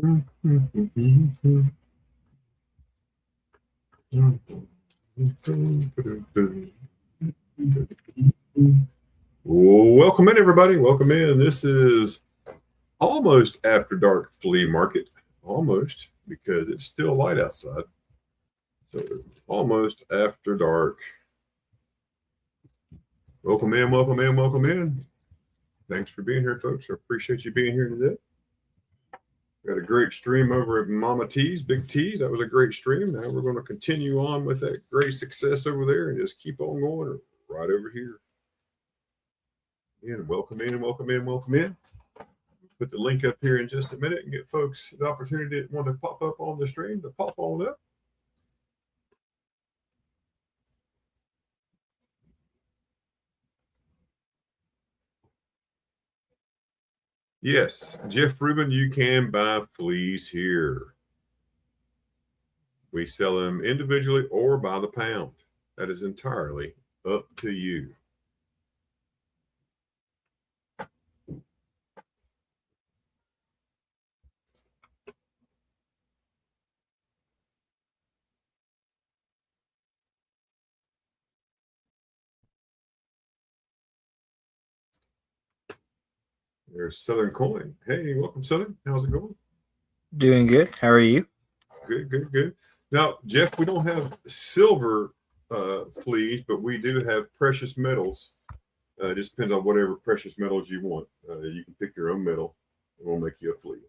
Welcome in, everybody. Welcome in. This is almost after dark flea market. Almost, because it's still light outside. So almost after dark. Welcome in, welcome in, welcome in. Thanks for being here, folks. I appreciate you being here today. Got a great stream over at Mama T's, Big T's. That was a great stream. Now we're going to continue on with that great success over there and just keep on going right over here. And welcome in, welcome in, welcome in. Put the link up here in just a minute and get folks the opportunity that want to pop up on the stream to pop on up. Yes, Jeff Rubin, you can buy fleas here. We sell them individually or by the pound. That is entirely up to you. There's Southern Coin. Hey, welcome, Southern. How's it going? Doing good. How are you? Good, good, good. Now, Jeff, we don't have silver fleas, but we do have precious metals. It just depends on whatever precious metals you want. You can pick your own metal, and we'll make you a flea.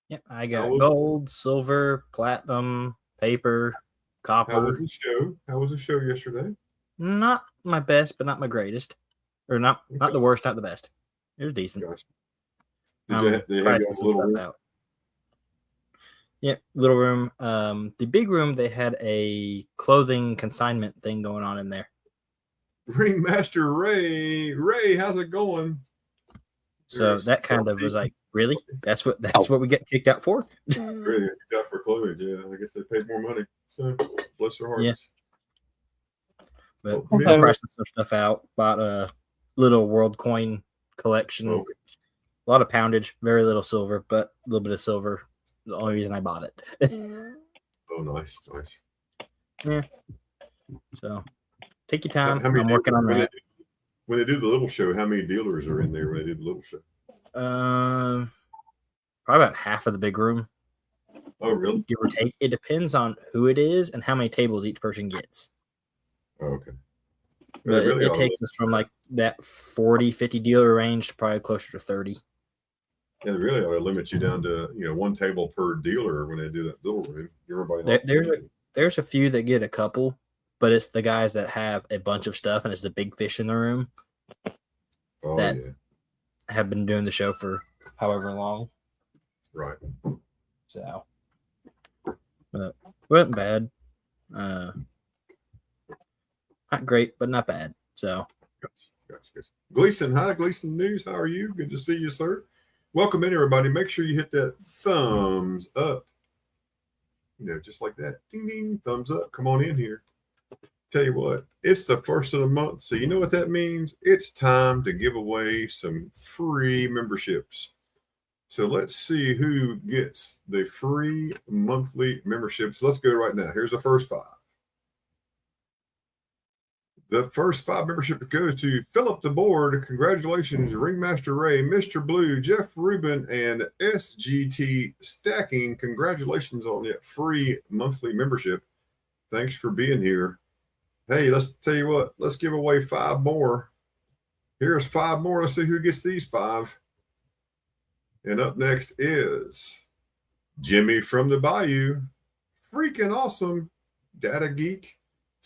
Yep, I got gold, silver, platinum, paper, copper. How was the show? How was the show yesterday? Not my best, but not my greatest. Or not the worst, not the best. It was decent. Gotcha. Did you have a little room? Out. Yeah, little room. The big room, they had a clothing consignment thing going on in there. Ringmaster Ray, how's it going? So that kind of was like, really? That's what we get kicked out for? Really, kicked out for clothing? Yeah, I guess they paid more money. So bless their hearts. Yeah. But I priced some stuff out. Bought a little world coin collection. Okay. A lot of poundage, very little silver, but a little bit of silver. The only reason I bought it. Oh, nice. Yeah. So take your time. I'm working on that. When they do the little show, how many dealers are in there when they do the little show? Probably about half of the big room. Oh, really? Give or take. It depends on who it is and how many tables each person gets. Oh, okay. But it takes us from like that 40, 50 dealer range to probably closer to 30. Yeah, they really ought to limit you down to one table per dealer when they do that little room. Everybody there's a few that get a couple, but it's the guys that have a bunch of stuff and it's the big fish in the room that have been doing the show for however long. Right. So, but wasn't bad. Not great, but not bad. So, gotcha. Gleason, hi, Gleason News. How are you? Good to see you, sir. Welcome in, everybody. Make sure you hit that thumbs up. Just like that. Ding, ding, thumbs up. Come on in here. Tell you what, it's the first of the month, so you know what that means? It's time to give away some free memberships. So let's see who gets the free monthly memberships. Let's go right now. Here's the first 5. The first 5 membership goes to fill up the board. Congratulations, Ringmaster Ray, Mr. Blue, Jeff Rubin, and SGT Stacking. Congratulations on that free monthly membership. Thanks for being here. Hey, let's tell you what. Let's give away 5 more. Here's 5 more. Let's see who gets these 5. And up next is Jimmy from the Bayou. Freaking awesome. Data Geek.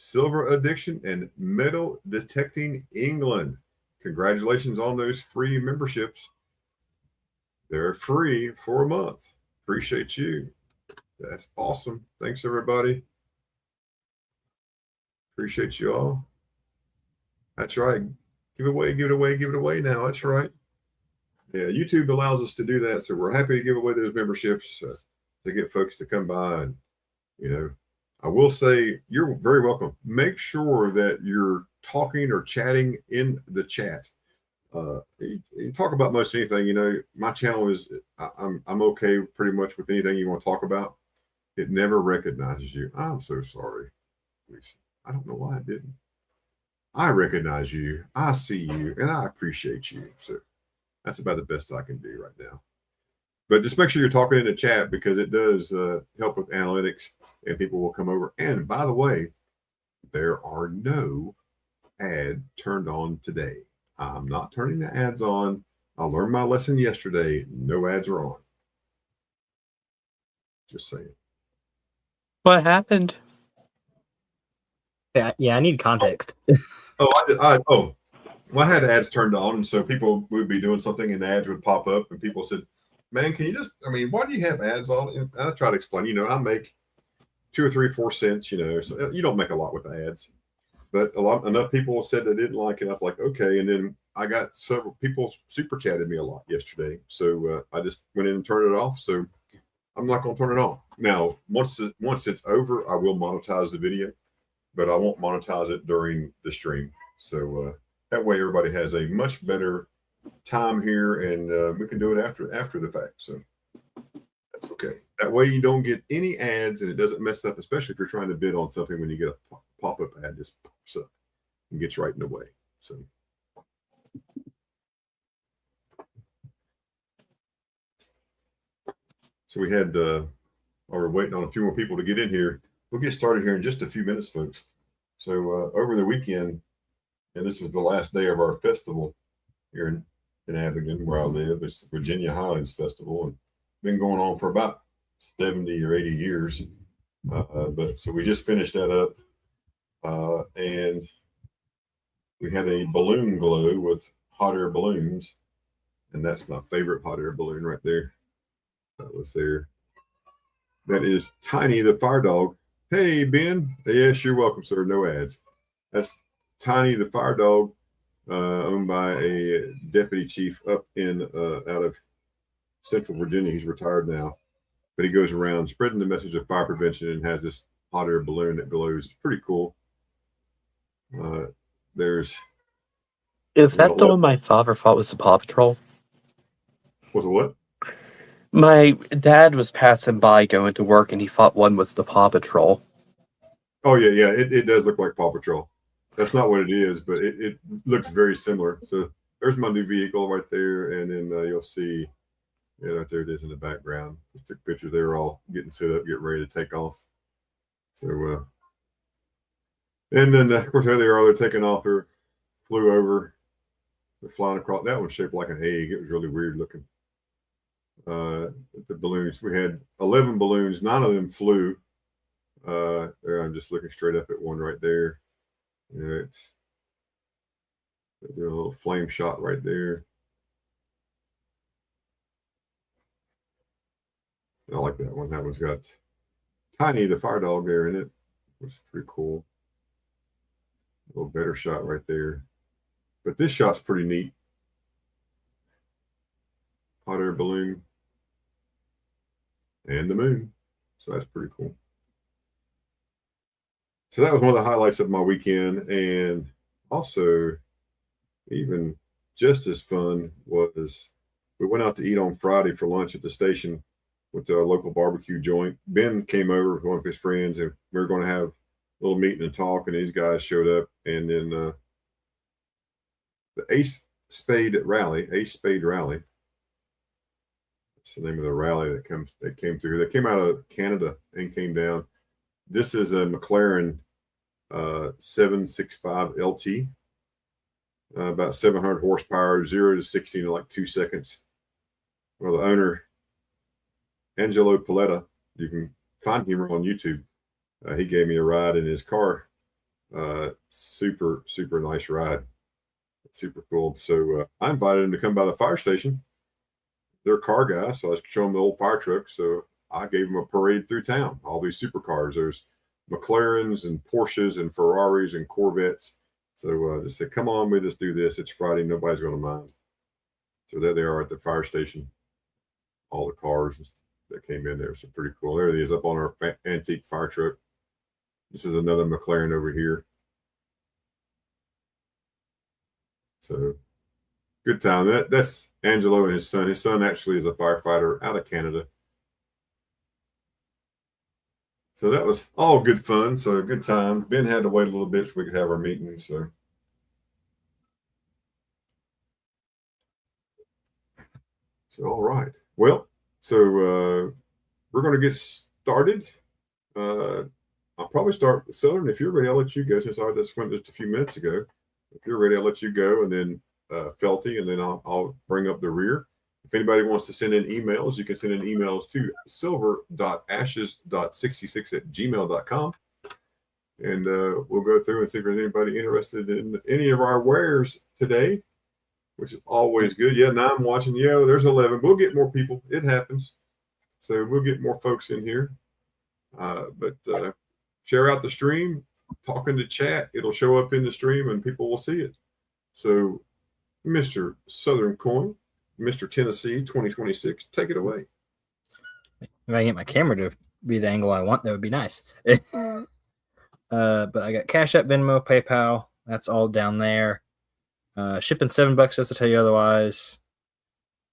Silver Addiction, and Metal Detecting England. Congratulations on those free memberships. They're free for a month. Appreciate you. That's awesome. Thanks, everybody. Appreciate you all. That's right. Give it away now. That's right. Yeah, YouTube allows us to do that, so we're happy to give away those memberships to get folks to come by and, I will say you're very welcome. Make sure that you're talking or chatting in the chat. You talk about most anything. My channel is, I'm okay pretty much with anything you want to talk about. It never recognizes you. I'm so sorry, Lisa. I don't know why it didn't. I recognize you. I see you, and I appreciate you. So that's about the best I can do right now. But just make sure you're talking in the chat because it does help with analytics, and people will come over. And by the way, there are no ads turned on today. I'm not turning the ads on. I learned my lesson yesterday. No ads are on. Just saying. What happened? Yeah, I need context. Well, I had ads turned on, and so people would be doing something, and the ads would pop up, and people said, "Man, can you just? I mean, why do you have ads on?" And I try to explain. I make 2 or 3, 4 cents. So you don't make a lot with ads, but enough people said they didn't like it. I was like, okay, and then I got several people super chatted me a lot yesterday, so I just went in and turned it off. So I'm not going to turn it on now. Once it's over, I will monetize the video, but I won't monetize it during the stream. So that way, everybody has a much better time here, and we can do it after the fact. So that's okay. That way, you don't get any ads, and it doesn't mess up, especially if you're trying to bid on something. When you get a pop-up ad, just pops up and gets right in the way. So we had, we're waiting on a few more people to get in here. We'll get started here in just a few minutes, folks. So over the weekend, and this was the last day of our festival here in Abingdon, where I live. It's the Virginia Highlands Festival, and been going on for about 70 or 80 years. But so we just finished that up, and we had a balloon glow with hot air balloons, and that's my favorite hot air balloon right there. That was there. That is Tiny the Fire Dog. Hey, Ben. Yes, you're welcome, sir. No ads. That's Tiny the Fire Dog, owned by a deputy chief up in out of Central Virginia. He's retired now, but he goes around spreading the message of fire prevention and has this hot air balloon that glows. It's pretty cool. Is that the one my father thought was the Paw Patrol? Was it what? My dad was passing by going to work, and he thought one was the Paw Patrol. Oh, yeah. It does look like Paw Patrol. That's not what it is, but it looks very similar. So there's my new vehicle right there, and then you'll see, right there it is in the background. Just took pictures. They were all getting set up, getting ready to take off. So, and then of course there they are. They're taking off. They flew over. They're flying across. That one's shaped like an egg. It was really weird looking. The balloons. We had 11 balloons. 9 of them flew. There, I'm just looking straight up at one right there. It's doing a little flame shot right there. I like that one. That one's got Tiny the Fire Dog there in it, which is pretty cool. A little better shot right there. But this shot's pretty neat. Hot air balloon and the moon. So that's pretty cool. So that was one of the highlights of my weekend. And also, even just as fun was we went out to eat on Friday for lunch at the station with the local barbecue joint. Ben came over with one of his friends, and we were going to have a little meeting and talk, and these guys showed up. And then the Ace Spade Rally, that's the name of the rally that came through. They came out of Canada and came down. This is a McLaren 765 LT, about 700 horsepower, 0 to 60 in like 2 seconds. Well, the owner, Angelo Paletta, you can find him on YouTube. He gave me a ride in his car. Super, super nice ride. Super cool. So I invited him to come by the fire station. They're car guys, so I was showing them the old fire truck. So I gave them a parade through town. All these supercars. There's McLarens and Porsches and Ferraris and Corvettes. So just said, come on, we just do this. It's Friday. Nobody's going to mind. So there they are at the fire station. All the cars that came in there. So pretty cool. There it is up on our antique fire truck. This is another McLaren over here. So Good time. That's Angelo and his son. His son actually is a firefighter out of Canada. So that was all good fun. So good time. Ben had to wait a little bit so we could have our meeting. So all right. Well, so we're going to get started. I'll probably start with Southern. If you're ready, I'll let you go since I just went just a few minutes ago. If you're ready, I'll let you go, and then Felty, and then I'll bring up the rear. If anybody wants to send in emails, you can send in emails to silver.ashes.66@gmail.com. And we'll go through and see if there's anybody interested in any of our wares today, which is always good. Yeah, 9 watching. Yeah, there's 11. We'll get more people. It happens. So we'll get more folks in here. But share out the stream, talk in the chat. It'll show up in the stream and people will see it. So, Mr. Southern Coin, Mr. Tennessee 2026, take it away. If I get my camera to be the angle I want, that would be nice. But I got Cash App, Venmo, PayPal. That's all down there. Shipping $7 just to tell you otherwise.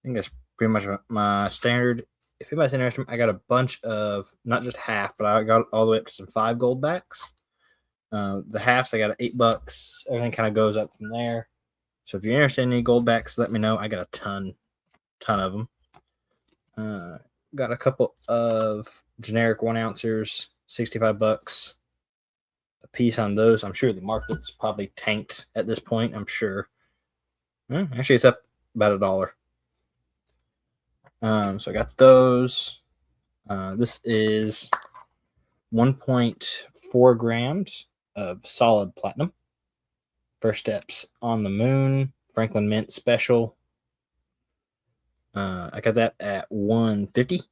I think that's pretty much my standard. If anybody's interested, I got a bunch of, not just half, but I got all the way up to some 5 gold backs. The halves, I got $8. Everything kind of goes up from there. So if you're interested in any gold backs, let me know. I got a ton of them. Got a couple of generic 1 ouncers, $65 a piece on those. I'm sure the market's probably tanked at this point. I'm sure. Actually, it's up about $1. So I got those. This is 1.4 grams of solid platinum. First Steps on the Moon, Franklin Mint Special. I got that at $150.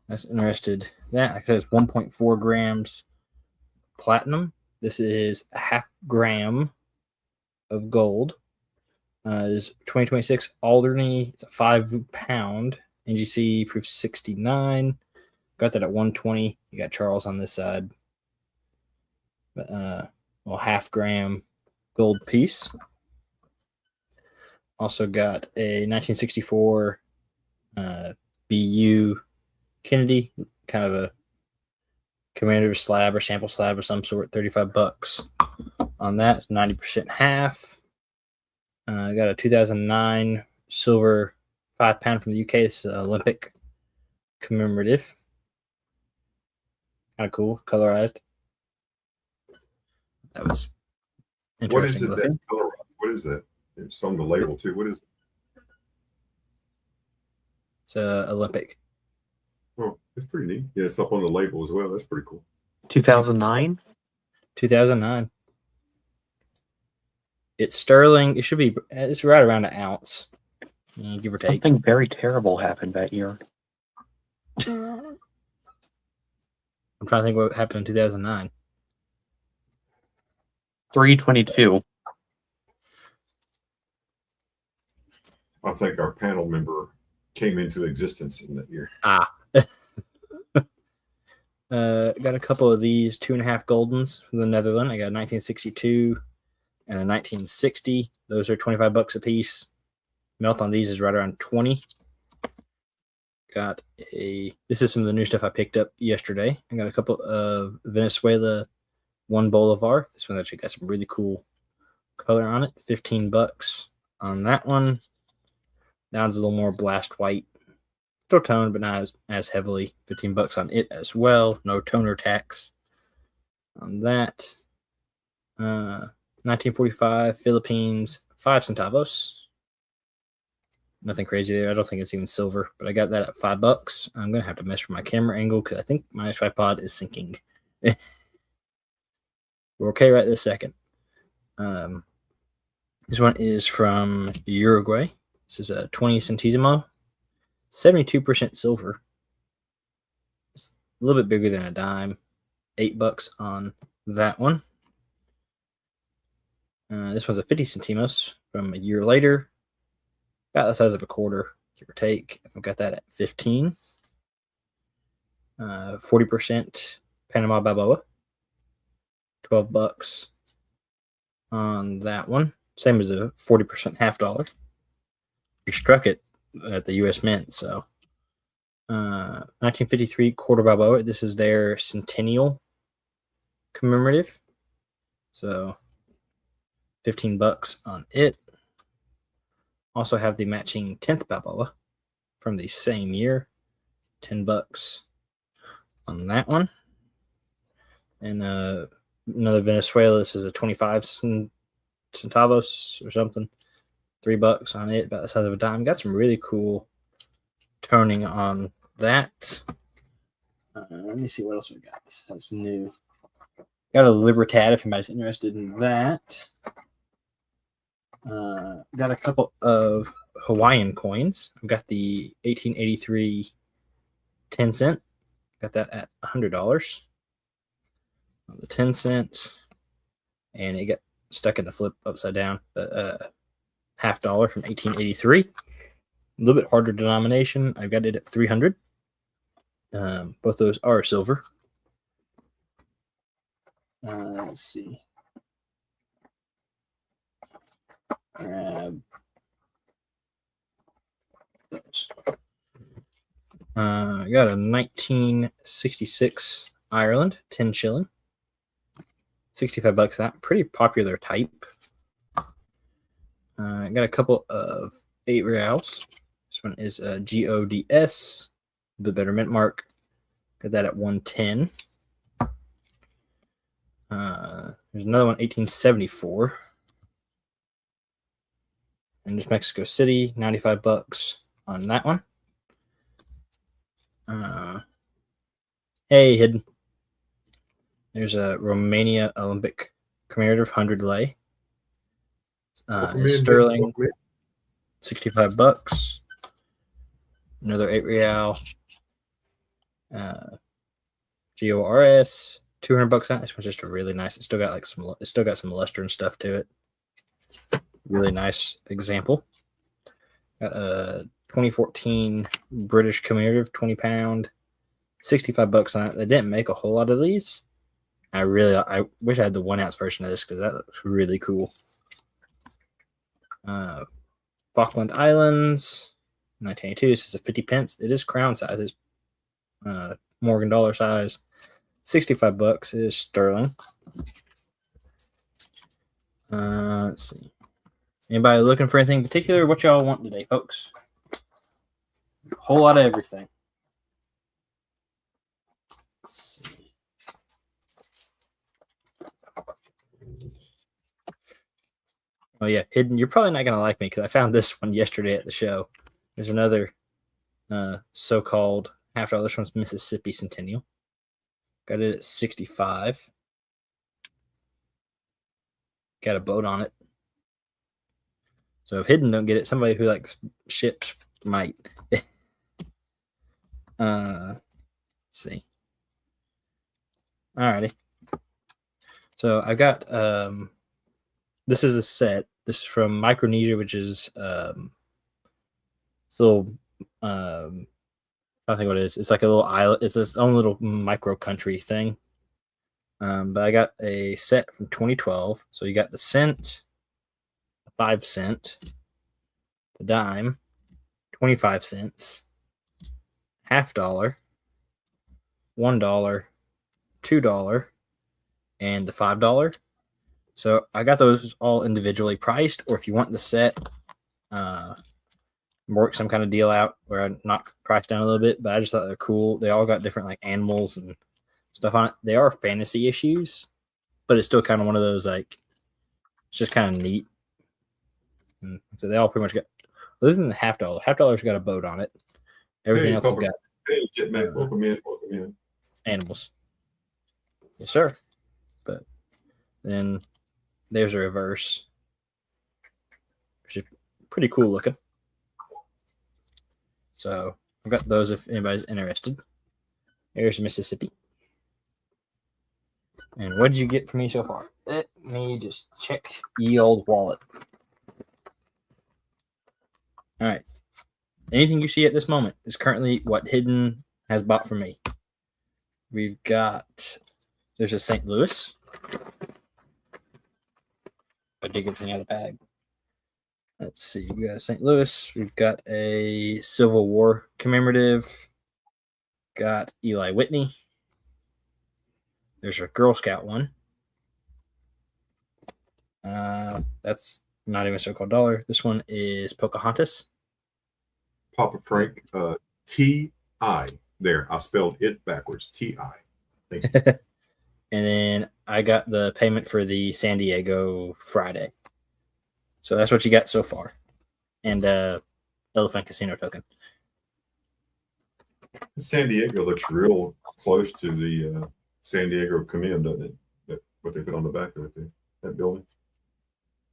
That's interested. That I said it's 1.4 grams platinum. This is a half gram of gold. Is 2026 Alderney. It's a 5 pound. NGC proof 69. Got that at 120. You got Charles on this side. But well, half gram gold piece. Also got a 1964 BU Kennedy, kind of a commemorative slab or sample slab of some sort, $35 on that. It's 90% half. I got a 2009 silver 5 pound from the UK. It's Olympic commemorative. Kind of cool, colorized. That was interesting. What is it that's colorized? What is that? It's on the label too. What is it? It's Olympic. Oh, it's pretty neat. Yeah, it's up on the label as well. That's pretty cool. 2009? 2009. It's sterling. It should be. It's right around an ounce, give or take. Something very terrible happened that year. I'm trying to think what happened in 2009. 322. I think our panel member came into existence in that year. Got a couple of these 2.5 Goldens from the Netherlands. I got a 1962 and a 1960. Those are $25 a piece. Melt on these is right around 20. Got this is some of the new stuff I picked up yesterday. I got a couple of Venezuela 1 Bolivar. This one actually got some really cool color on it. $15 on that one. That one's a little more blast white. Still toned, but not as heavily. $15 on it as well. No toner tax on that. 1945 Philippines 5 centavos. Nothing crazy there. I don't think it's even silver, but I got that at $5. I'm gonna have to mess with my camera angle because I think my tripod is sinking. We're okay right this second. This one is from Uruguay. This is a 20 centesimo, 72% silver. It's a little bit bigger than a dime. $8 on that one. This one's a 50 centimos from a year later. About the size of a quarter, give or take. I've got that at 15. 40% Panama Balboa. $12 on that one. same as a 40% half dollar. You struck it at the U.S. Mint. So 1953 quarter Balboa. This is their centennial commemorative. So $15 on it. Also have the matching 10th Balboa from the same year. $10 on that one. And another Venezuela. This is a 25 centavos or something. $3 on it, about the size of a dime. Got some really cool toning on that. Let me see what else we got. That's new. Got a Libertad if anybody's interested in that. Got a couple of Hawaiian coins. I've got the 1883 10 cent. Got that at $100. The 10 cent. And it got stuck in the flip upside down. But half dollar from 1883. A little bit harder denomination. I've got it at 300. Both those are silver. Let's see. Grab those. I got a 1966 Ireland 10 shilling. $65 that. Pretty popular type. I got a couple of 8 reals. This one is a GODS, a bit better mint mark. Got that at 110. There's another one, 1874. And just Mexico City, $95 on that one. Hey, hidden. There's a Romania Olympic commemorative 100 lei. Sterling, $65. Another 8 real. GORS, $200 on. This one's just a really nice. It's still got like some. It's still got some luster and stuff to it. Really nice example. Got a 2014 British commemorative 20 pound, $65 on it. They didn't make a whole lot of these. I wish I had the 1 ounce version of this because that looks really cool. Falkland Islands, 1982. This is a 50 pence. It is crown size. It's Morgan dollar size. $65 is sterling. Let's see. Anybody looking for anything in particular? What y'all want today, folks? A whole lot of everything. Let's see. Oh yeah, hidden. You're probably not gonna like me because I found this one yesterday at the show. There's another so-called half dollar. This one's Mississippi Centennial. Got it at 65. Got a boat on it. So if hidden don't get it, somebody who likes ships might. Let's see. Alrighty. So I got this is a set. This is from Micronesia, which is little I don't think what it is. It's like a little island. It's its own little micro country thing. But I got a set from 2012. So you got the cent, the 5 cent, the dime, 25 cents, half dollar, $1, $2, and the $5. So I got those all individually priced, or if you want the set, work some kind of deal out where I knock price down a little bit. But I just thought they're cool. They all got different like animals and stuff on it. They are fantasy issues, but it's still kind of one of those like it's just kind of neat. And so they all pretty much got. Other than the half dollar, $half dollar's got a boat on it. Everything else has got. Hey, Jetman, welcome in. Animals. Yes, sir. But then there's a reverse, which is pretty cool looking. So I've got those if anybody's interested. There's Mississippi. And what did you get from me so far? Let me just check ye old wallet. All right. Anything you see at this moment is currently what Hidden has bought from me. We've got, there's a St. Louis. I dig everything out of the bag. Let's see. We got St. Louis. We've got a Civil War commemorative. Got Eli Whitney. There's a Girl Scout one. That's not even so-called dollar. This one is Pocahontas. Papa Frank, T-I. There, I spelled it backwards. T-I. Thank you. And then I got the payment for the San Diego Friday. So that's what you got so far. And Elephant Casino token. San Diego looks real close to the San Diego Commune, doesn't it? What they put on the back of it, that building.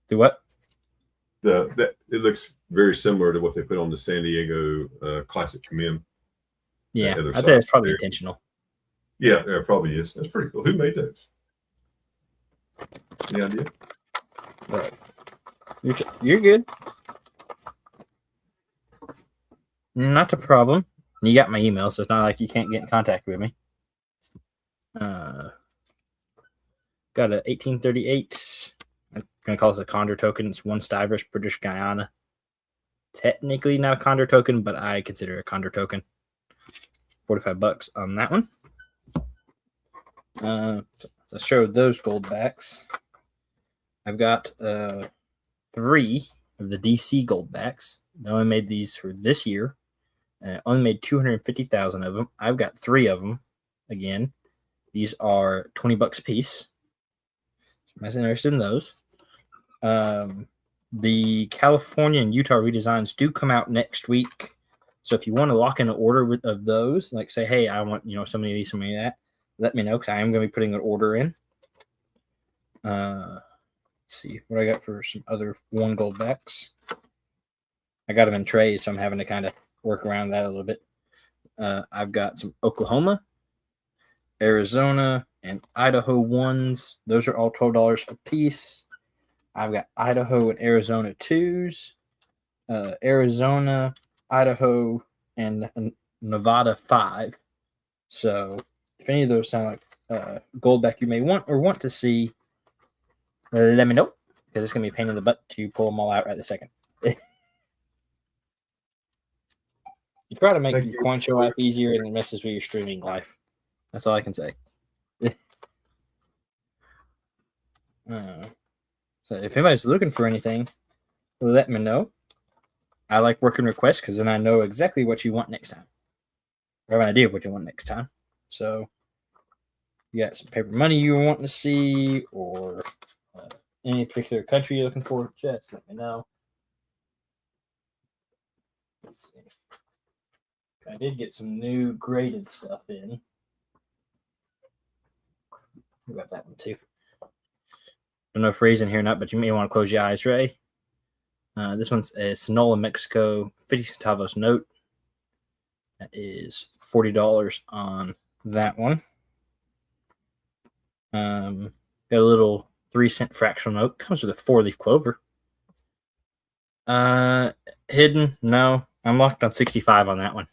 Do what? It looks very similar to what they put on the San Diego Classic Commune. Yeah, I'd say it's probably intentional. Yeah, it probably is. That's pretty cool. Who made those? Any idea? Right. You're good. Not a problem. You got my email, so it's not like you can't get in contact with me. Got a 1838. I'm going to call this a Condor token. It's one Stivers, British Guyana. Technically not a Condor token, but I consider it a Condor token. $45 on that one. So I showed those gold backs. I've got 3 of the DC gold backs. I only made these for this year. I only made 250,000 of them. I've got 3 of them. Again, these are $20 a piece. So I'm interested in those. The California and Utah redesigns do come out next week. So if you want to lock in an order of those, like say, hey, I want so many of these, so many of that, let me know because I am going to be putting an order in. Let's see what I got for some other 1 gold backs. I got them in trays, so I'm having to kind of work around that a little bit. I've got some Oklahoma, Arizona, and Idaho ones. Those are all $12 a piece. I've got Idaho and Arizona 2s, Arizona, Idaho, and Nevada 5. So if any of those sound like gold back you may want to see, let me know because it's going to be a pain in the butt to pull them all out right this second. You try to make your coin show life easier and it messes with your streaming life. That's all I can say. So if anybody's looking for anything, let me know. I like working requests because then I know exactly what you want next time. I have an idea of what you want next time. So you got some paper money you want to see or any particular country you're looking for, just let me know. Let's see. I did get some new graded stuff in. We got that one too. Don't know if Ray's in here or not, but you may want to close your eyes, Ray. This one's a Sonora, Mexico 50 centavos note. That is $40 on that one. Got a little 3-cent fractional note. Comes with a 4-leaf clover. Hidden? No. I'm locked on 65 on that one.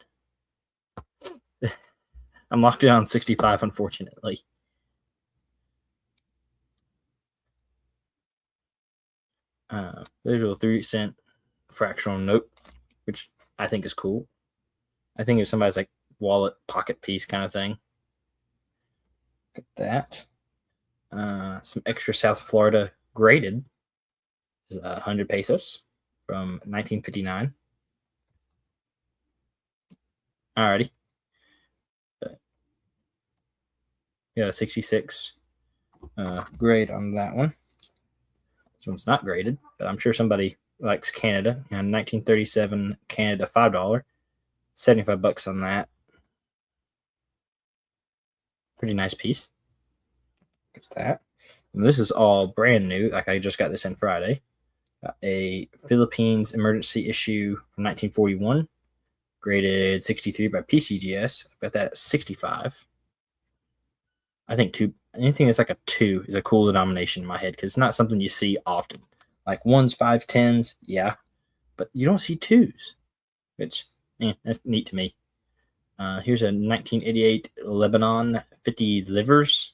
I'm locked in on 65, unfortunately. There's a 3-cent fractional note, which I think is cool. I think if somebody's like wallet pocket piece kind of thing. Look at that. Some extra South Florida graded. This is 100 pesos from 1959. Alrighty. Yeah, 66 grade on that one. This one's not graded, but I'm sure somebody likes Canada. And 1937 Canada $5, $75 on that. Pretty nice piece. Look at that. And this is all brand new. Like I just got this in Friday. Got a Philippines emergency issue from 1941, graded 63 by PCGS. I've got that at 65. I think anything that's like a 2 is a cool denomination in my head because it's not something you see often. Like 1s, 5s, 10s, yeah, but you don't see 2s, which that's neat to me. Here's a 1988 Lebanon 50 livers.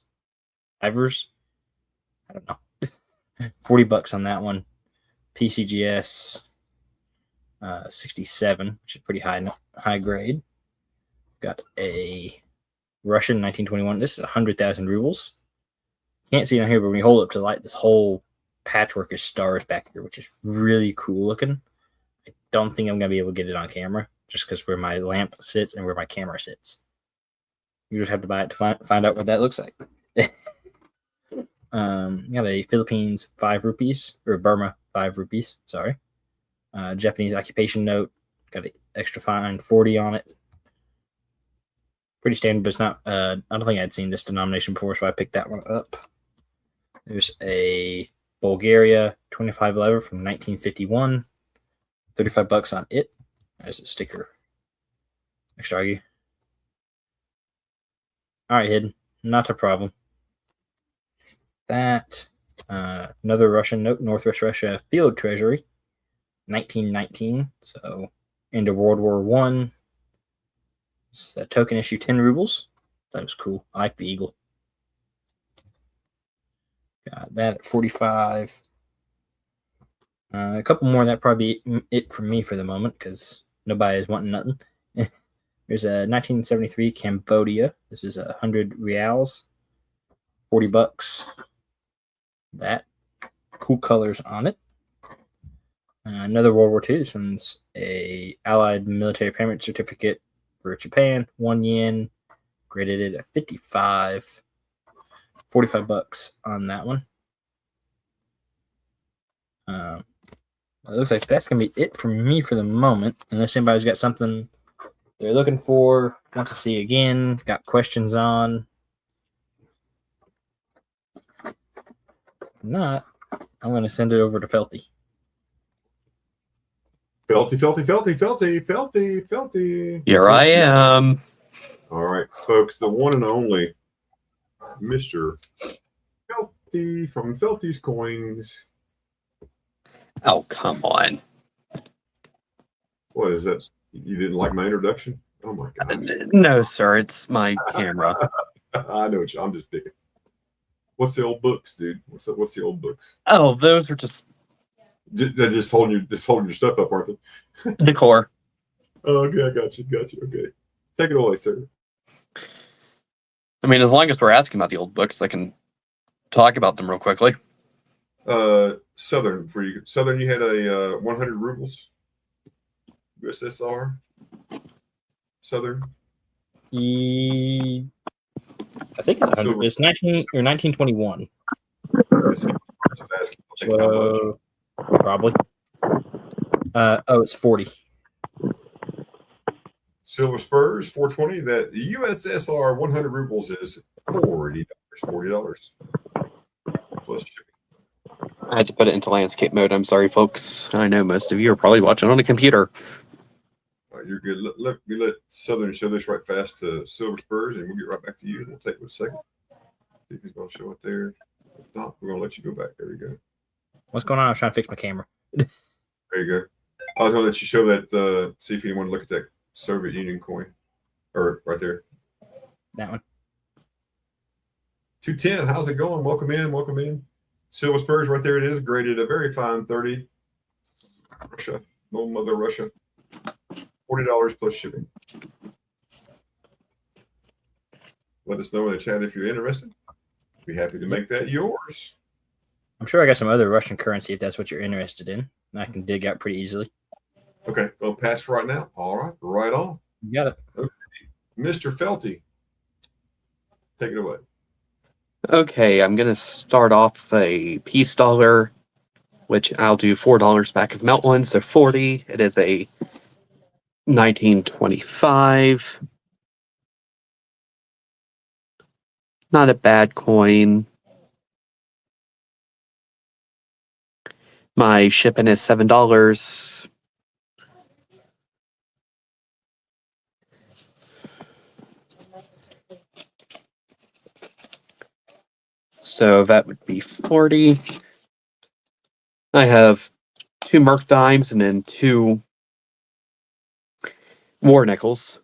I don't know. $40 on that one. PCGS 67, which is pretty high grade. Got a Russian 1921. This is 100,000 rubles. Can't see it on here, but when you hold it up to the light, this whole patchwork is stars back here, which is really cool looking. I don't think I'm gonna be able to get it on camera, just because where my lamp sits and where my camera sits. You just have to buy it to find out what that looks like. Got a Philippines 5 rupees, or Burma 5 rupees, sorry. Japanese occupation note, got an extra fine 40 on it. Pretty standard, but it's not, I don't think I'd seen this denomination before, so I picked that one up. There's a Bulgaria 25 lever from 1951, $35 on it. There's a sticker. Extra argue. All right, hidden, not a problem. That, another Russian note, Northwest Russia Field Treasury, 1919, so into World War One. It's a token issue, 10 rubles. That was cool. I like the eagle. Got that at 45. A couple more. That probably it for me for the moment because nobody is wanting nothing. There's a 1973 Cambodia. This is 100 reals, $40. That cool colors on it. Another World War II. This one's a Allied Military Payment Certificate for Japan, 1 yen, graded it at 55, $45 on that one. It looks like that's gonna be it for me for the moment, unless anybody's got something they're looking for, want to see again, got questions on. If not, I'm going to send it over to Felty. Felty. Here I am. All right, folks, the one and only Mr. Felty from Felty's Coins. Oh, come on. What is that? You didn't like my introduction? Oh my gosh. No, sir. It's my camera. I know what I'm just picking. What's the old books, dude? What's the old books? Oh, those are just They're just holding your stuff up, aren't they? decor. Oh, okay, I got you. Okay, take it away, sir. I mean, as long as we're asking about the old books, I can talk about them real quickly. Southern for you. Southern, you had a 100 rubles. USSR. Southern. I think it's 100. It's 1921. So, probably. It's 40. Silver Spurs, 420. That USSR 100 rubles is $40. Plus shipping. I had to put it into landscape mode. I'm sorry, folks. I know most of you are probably watching on a computer. All right, you're good. Let me let Southern show this right fast to Silver Spurs, and we'll get right back to you. And we'll take it a second. See if he's going to show it there. If not, we're going to let you go back. There you go. What's going on? I was trying to fix my camera. There you go. I was going to let you show that, see if you want to look at that Soviet Union coin. Or right there. That one. 210. How's it going? Welcome in. Silver Spurs, right there it is. Graded a very fine 30. Russia. No mother Russia. $40 plus shipping. Let us know in the chat if you're interested. Be happy to make that yours. I'm sure I got some other Russian currency if that's what you're interested in. I can dig out pretty easily. Okay, gonna pass for right now. All right, right on. You got it. Okay. Mr. Felty, take it away. Okay, I'm going to start off a peace dollar, which I'll do $4 back of melt one, so 40. It is a 1925. Not a bad coin. My shipping is $7. So that would be 40. I have 2 Merc dimes and then 2 war nickels.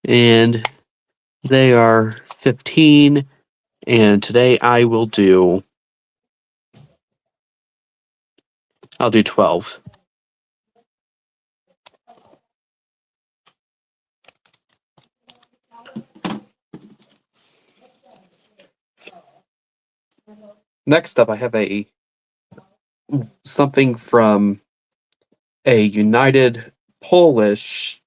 And they are 15, And today I'll do 12. Next up, I have something from a United Polish,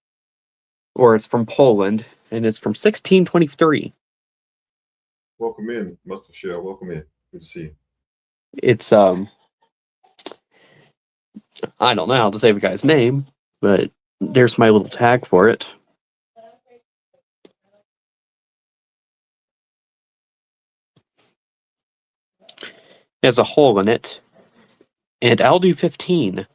or it's from Poland, and it's from 1623. Welcome in, Muscle Shell. Welcome in. Good to see you. It's I don't know how to say the guy's name, but there's my little tag for it. It has a hole in it, and I'll do 15.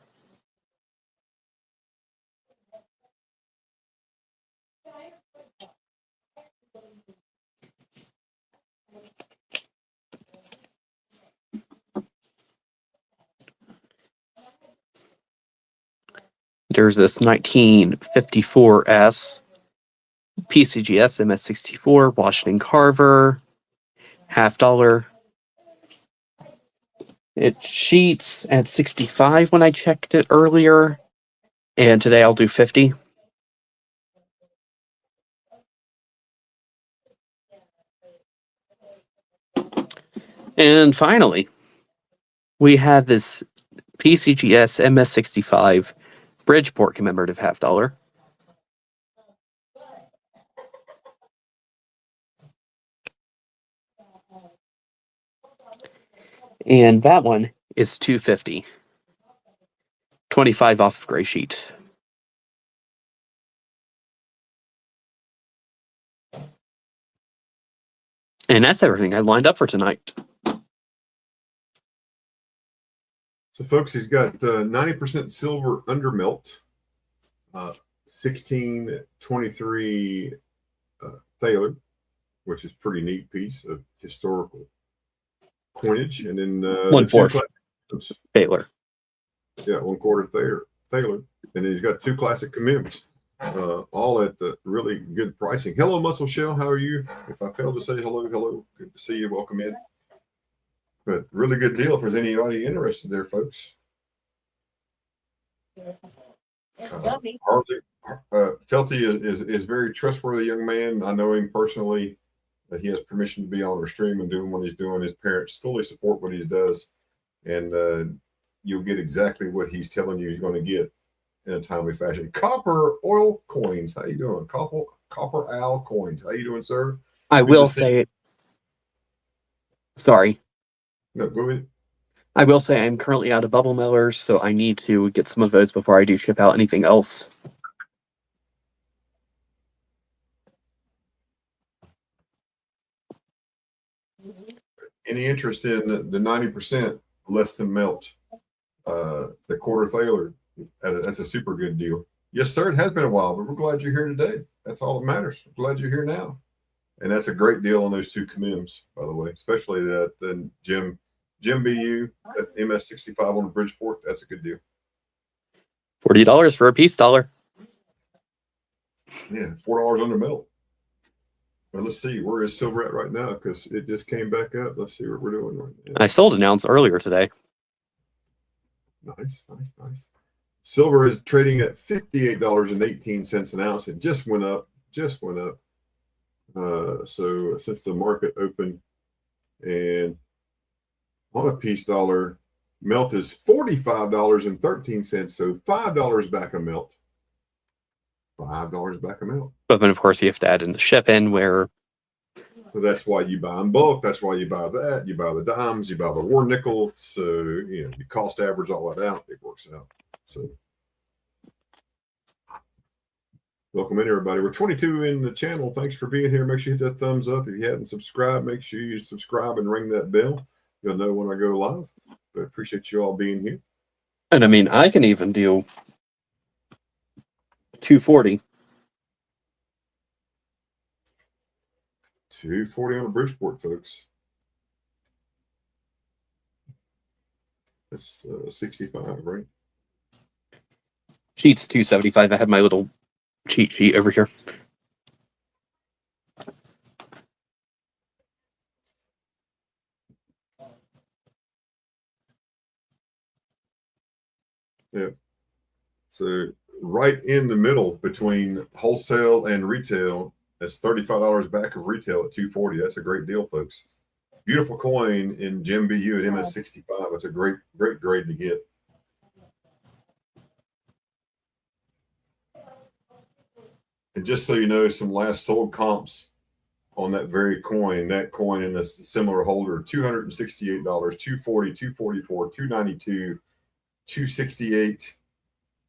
There's this 1954S PCGS MS64 Washington Carver, $50. It cheats at 65 when I checked it earlier, and today I'll do 50. And finally, we have this PCGS MS65 Bridgeport commemorative $50. And that one is $250. 25 off of gray sheet. And that's everything I lined up for tonight. So, folks, he's got 90% silver undermelt, 1623 Thaler, which is pretty neat piece of historical coinage, and then 1/4 Taylor. Yeah, 1/4 Thaler, and then he's got 2 classic commems, all at the really good pricing. Hello, Muscle Shell. How are you? If I failed to say hello, hello. Good to see you. Welcome in. But really good deal if there's anybody interested there, folks. Harley Felty is very trustworthy young man. I know him personally. He has permission to be on our stream and doing what he's doing. His parents fully support what he does, and you'll get exactly what he's telling you you're going to get in a timely fashion. Copper oil coins. How you doing? Copper owl coins. How you doing, sir? I will say, sorry. No, go ahead. I will say I'm currently out of bubble mailers, so I need to get some of those before I do ship out anything else. Any interest in the 90% less than melt? The 1/4 Thaler. That's a super good deal. Yes, sir. It has been a while, but we're glad you're here today. That's all that matters. We're glad you're here now. And that's a great deal on those 2 commems, by the way, especially that Jim BU at MS65 on the Bridgeport. That's a good deal. $40 for a peace dollar. Yeah, $4 under melt. Well, let's see. Where is silver at right now? Because it just came back up. Let's see what we're doing right now. I sold an ounce earlier today. Nice. Silver is trading at $58.18 an ounce. It just went up. So since the market opened, and on a peace dollar, melt is $45.13. So $5 back a melt. $5 back a melt. But then, of course, you have to add in the ship-in where... So that's why you buy in bulk. That's why you buy that. You buy the dimes. You buy the war nickel. So, you cost average all that out. It works out. So, welcome in, everybody. We're 22 in the channel. Thanks for being here. Make sure you hit that thumbs up. If you hadn't subscribed, make sure you subscribe and ring that bell. You'll know when I go live. But appreciate you all being here. And I mean, I can even do 240. 240 on the Bridgeport, folks. That's 65, right? Sheet's 275. I had my little cheat sheet over here. Yeah. So right in the middle between wholesale and retail, that's $35 back of retail at 240. That's a great deal, folks. Beautiful coin in Gem BU at MS65. That's a great grade to get. And just so you know, some last sold comps on that very coin, that coin in a similar holder, $268, 240, 244, 292, 268.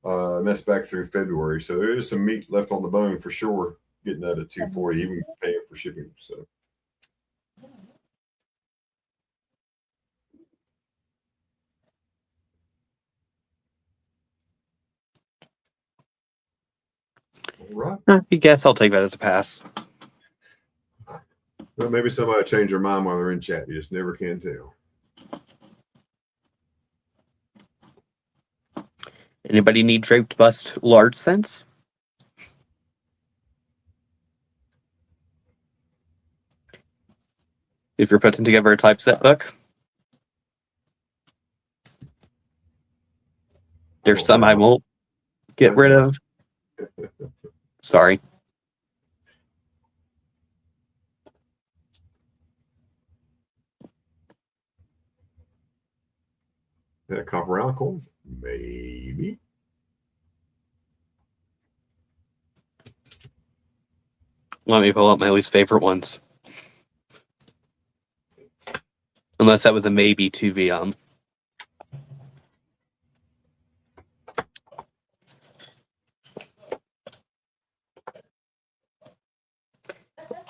And that's back through February. So there is some meat left on the bone for sure, getting that at 240, even paying for shipping. So all right. I guess I'll take that as a pass. Well, maybe somebody changed their mind while they're in chat. You just never can tell. Anybody need draped bust large cents? If you're putting together a typeset book, there's some I won't get rid of. Sorry. Yeah, copper round coins? Maybe. Let me pull up my least favorite ones. Unless that was a maybe 2V.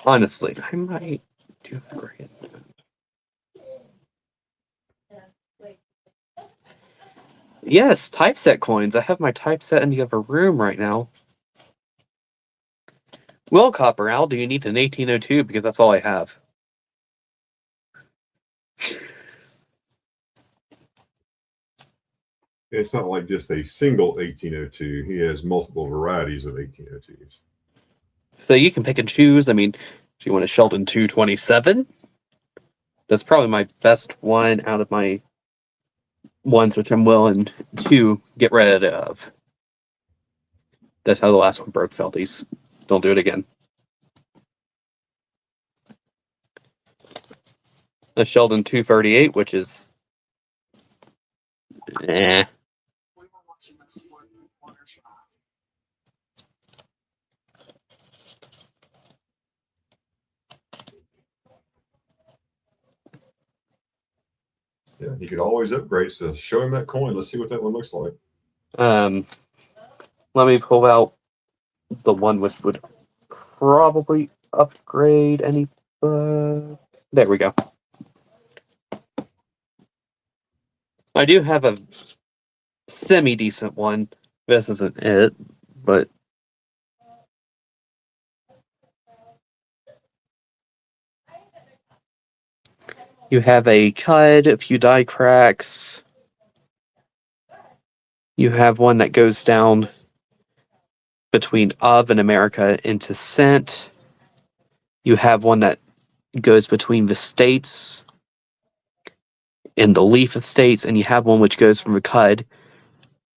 Honestly, I might do it. Yes, typeset coins. I have my typeset in the other room right now. Well, Copper Owl, do you need an 1802? Because that's all I have. It's not like just a single 1802. He has multiple varieties of 1802s. So you can pick and choose. I mean, do you want a Sheldon 227? That's probably my best one out of my ones which I'm willing to get rid of. That's how the last one broke, Felties. Don't do it again. A Sheldon 238, which is eh. Yeah, he could always upgrade. So show him that coin. Let's see what that one looks like. Let me pull out the one which would probably upgrade any. There we go. I do have a semi-decent one. This isn't it, but you have a cut, a few die cracks. You have one that goes down between of and America into cent. You have one that goes between the states and the leaf of states, and you have one which goes from a cud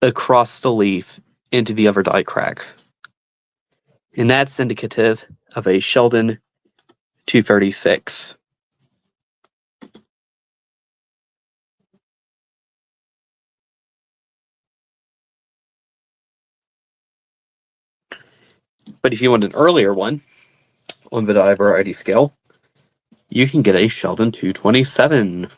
across the leaf into the other die crack. And that's indicative of a Sheldon 236. But if you want an earlier one on the die variety scale, you can get a Sheldon 227.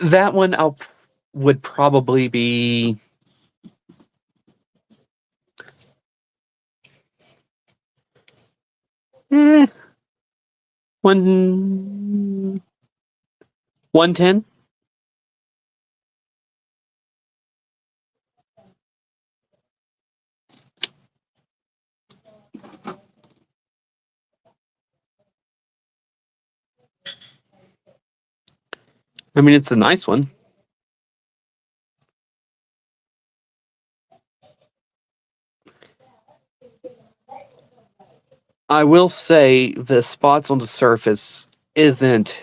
That one would probably be one 110. I mean, it's a nice one. I will say the spots on the surface isn't.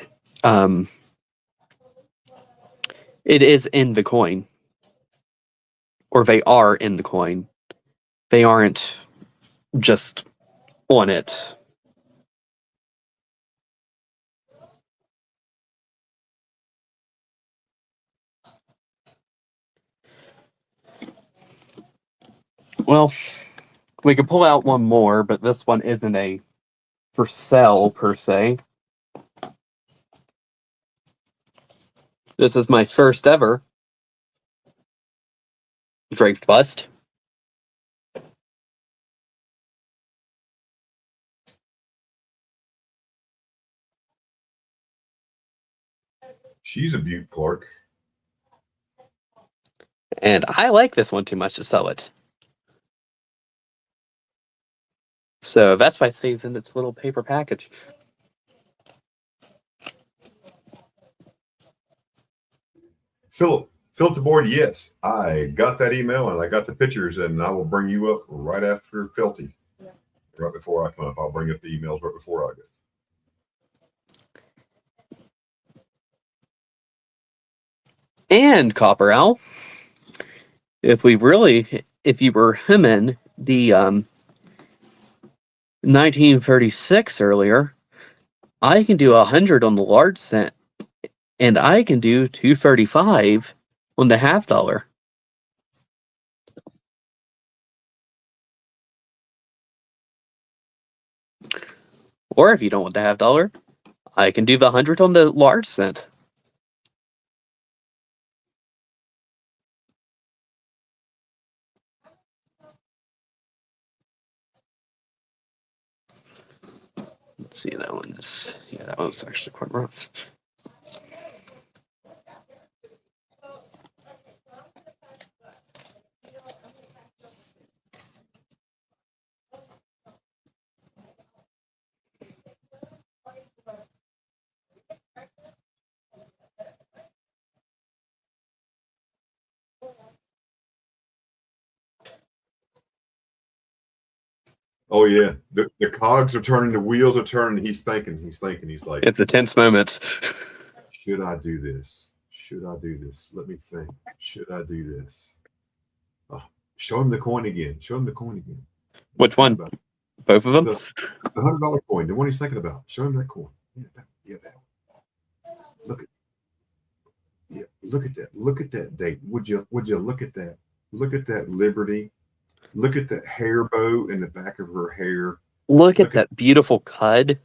It is in the coin, or they are in the coin. They aren't just on it. Well, we could pull out one more, but this one isn't a for sale per se. This is my first ever draped bust. She's a beaut, Clark. And I like this one too much to sell it. So that's why it stays in its little paper package. Philip the board, yes. I got that email and I got the pictures, and I will bring you up right after Felty. Right before I come up. I'll bring up the emails right before I go. And Copper Owl, if you were hemming the 1936 earlier, I can do 100 on the large cent, and I can do 235 on the half dollar. Or if you don't want the half dollar, I can do the 100 on the large cent. Let's see, that one's actually quite rough. Oh yeah, the cogs are turning, the wheels are turning. He's thinking. He's like, It's a tense moment. should I do this? Should I do this? Let me think. Should I do this? Oh, show him the coin again. Show him the coin again. Which one? Both of them? The $100 coin, the one he's thinking about. Show him that coin. Yeah, that one. Look at that. Look at that date. Would you look at that? Look at that Liberty. Look at that hair bow in the back of her hair. Look at that beautiful cud.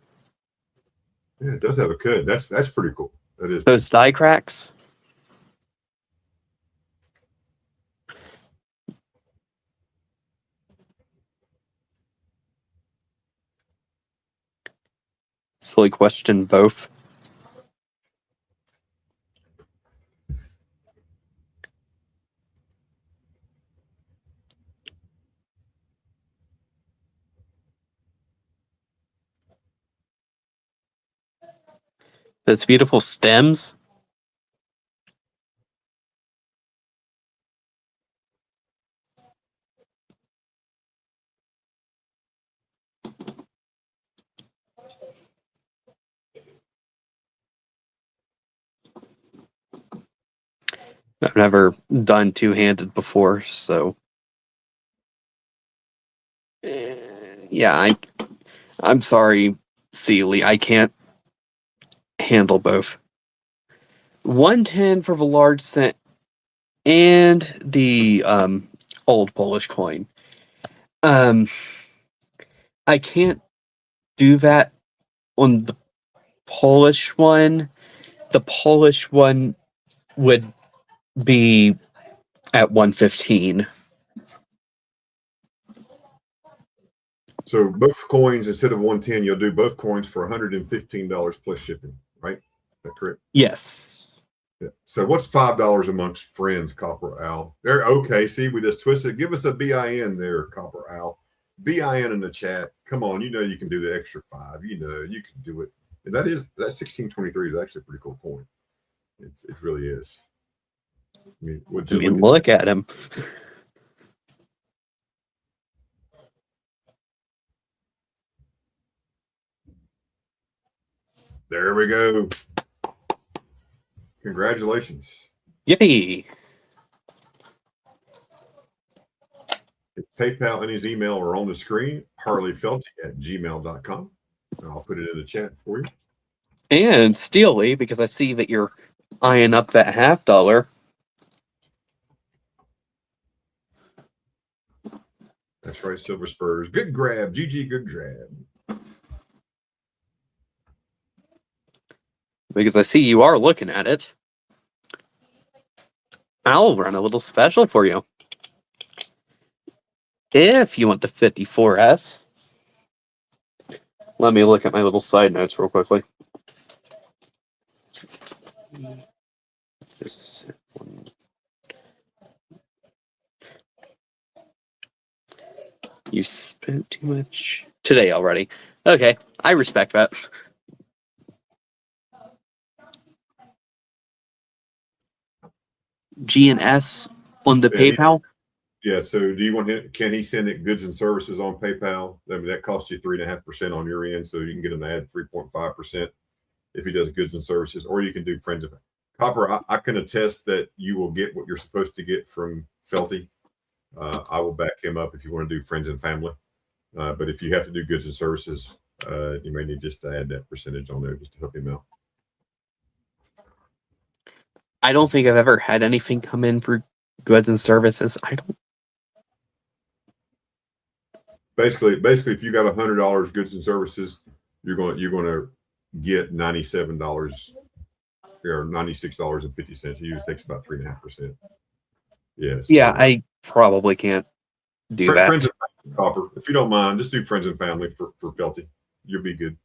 Yeah, it does have a cud. That's pretty cool. That is. Those die cracks. Silly question, both. Those beautiful stems. I've never done two-handed before, so yeah, I'm sorry, Sealy, I can't handle both. 110 for the large cent and the old Polish coin. I can't do that on the Polish one. The Polish one would be at 115. So both coins, instead of 110, you'll do both coins for $115 plus shipping, right? Is that correct? Yes. Yeah. So what's $5 amongst friends, Copper Owl? There, okay. See, we just twisted. Give us a BIN there, Copper Owl. BIN in the chat. Come on, you know you can do the extra 5. You know you can do it. And that 1623 is actually a pretty cool coin. It really is. I mean, Look at him. There we go. Congratulations. Yippee! His PayPal and his email are on the screen, harleyfelty@gmail.com. And I'll put it in the chat for you. And Steely, because I see that you're eyeing up that $50. That's right, Silver Spurs. Good grab, GG, good grab. Because I see you are looking at it. I'll run a little special for you. If you want the 54S. Let me look at my little side notes real quickly. Just one. You spent too much today already. Okay, I respect that. G and S on the PayPal. Yeah. So, do you want him? Can he send it goods and services on PayPal? That costs you 3.5% on your end, so you can get him to add 3.5% if he does goods and services, or you can do friends of Copper. I can attest that you will get what you're supposed to get from Felty. I will back him up if you want to do friends and family. But if you have to do goods and services, you may need just to add that percentage on there just to help him out. I don't think I've ever had anything come in for goods and services. I don't. Basically, if you got $100 goods and services, you're going to get $97 or $96.50. It usually takes about 3.5%. Yes. Yeah, I probably can't do that. Friends and family, Copper. If you don't mind, just do friends and family for Felty. You'll be good.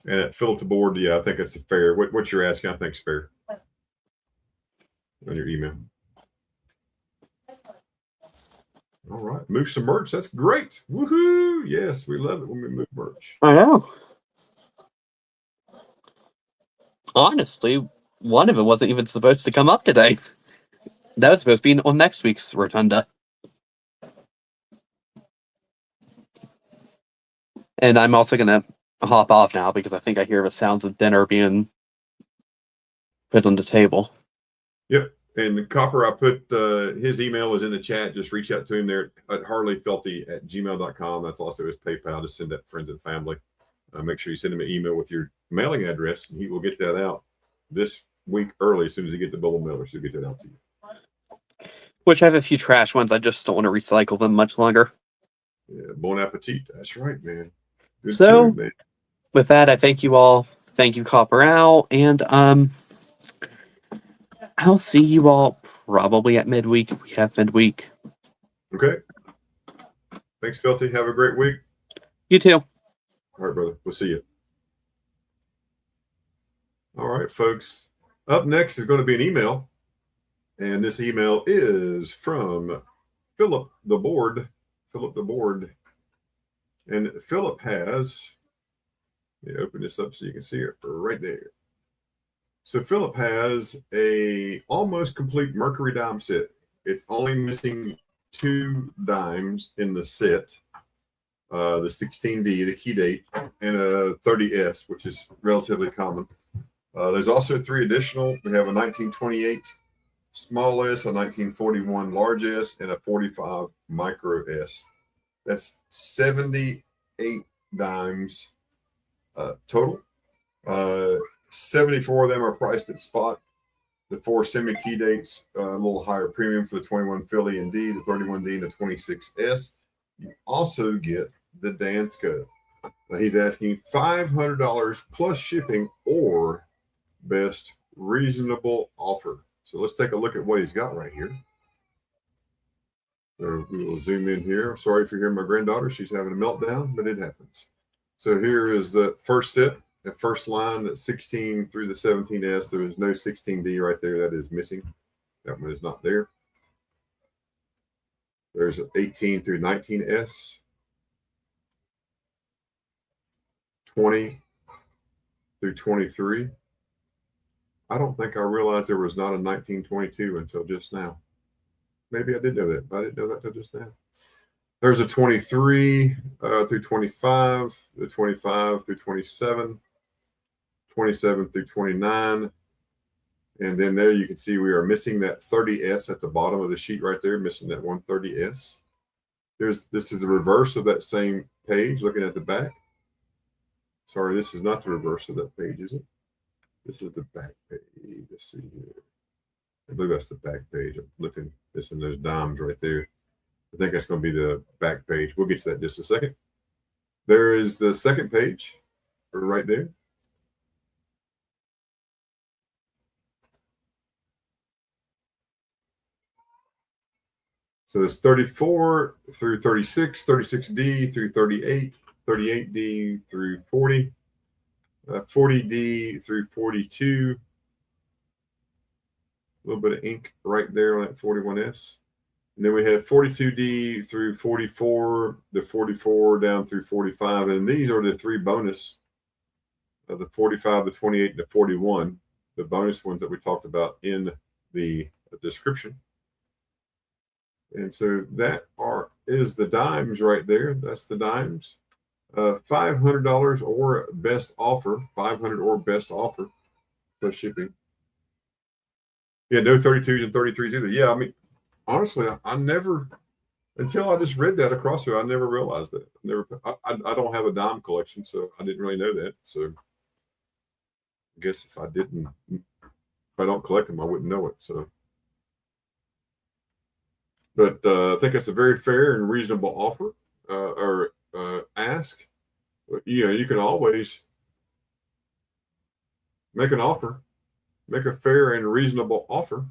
And at Philip the board, yeah, I think that's fair. What you're asking, I think is fair. On your email. All right. Move some merch. That's great. Woohoo. Yes, we love it when we move merch. I know. Honestly, one of them wasn't even supposed to come up today. That was supposed to be on next week's Rotunda. And I'm also going to hop off now because I think I hear the sounds of dinner being put on the table. Yep. And Copper, I put his email is in the chat. Just reach out to him there at harleyfelty@gmail.com. That's also his PayPal to send that friends and family. Make sure you send him an email with your mailing address, and he will get that out this week early as soon as he gets the bill of mailer. So he'll get that out to you. Which I have a few trash ones. I just don't want to recycle them much longer. Yeah, bon appetit. That's right, man. Good So, food, man. With that, I thank you all. Thank you, Copper Owl, and I'll see you all probably at midweek if we have midweek. Okay. Thanks, Felty. Have a great week. You too. All right, brother. We'll see you. All right, folks. Up next is going to be an email. And this email is from Philip the Board. Philip the Board. And Philip has, let me open this up so you can see it right there. So Philip has a almost complete Mercury dime set. It's only missing 2 dimes in the set. The 16D, the key date, and a 30S, which is relatively common. There's also 3 additional. We have a 1928 small S, a 1941 large S, and a 45 micro S. That's 78 dimes total. 74 of them are priced at spot. The 4 semi-key dates, a little higher premium for the 21 Philly and D, the 31D, and the 26S. You also get the Dansko. Now he's asking $500 plus shipping or best reasonable offer. So let's take a look at what he's got right here. So we will zoom in here. Sorry if you're hearing my granddaughter. She's having a meltdown, but it happens. So here is the first set, the first line, that's 16 through the 17S. There is no 16D right there. That is missing. That one is not there. There's 18 through 19S. 20 through 23. I don't think I realized there was not a 1922 until just now. Maybe I did know that, but I didn't know that until just now. There's a 23 through 25, the 25 through 27, 27 through 29. And then there you can see we are missing that 30S at the bottom of the sheet right there, missing that 130S. This is the reverse of that same page, looking at the back. Sorry, this is not the reverse of that page, is it? This is the back page. Let's see here. I believe that's the back page. I'm looking, missing those dimes right there. I think that's going to be the back page. We'll get to that in just a second. There is the second page right there. So it's 34 through 36, 36D through 38, 38D through 40, 40D through 42. A little bit of ink right there on that 41S. And then we have 42D through 44, the 44 down through 45. And these are the three bonus, the 45, the 28, and the 41, the bonus ones that we talked about in the description. And so that is the dimes right there. That's the dimes. $500 or best offer, 500 or best offer plus shipping. Yeah, no 32s and 33s either. Yeah, I mean, honestly, I never, until I just read that across here, I never realized that. I don't have a dime collection, so I didn't really know that. So I guess if I don't collect them, I wouldn't know it. So, but I think it's a very fair and reasonable offer or ask. You know, you can always make an offer, make a fair and reasonable offer.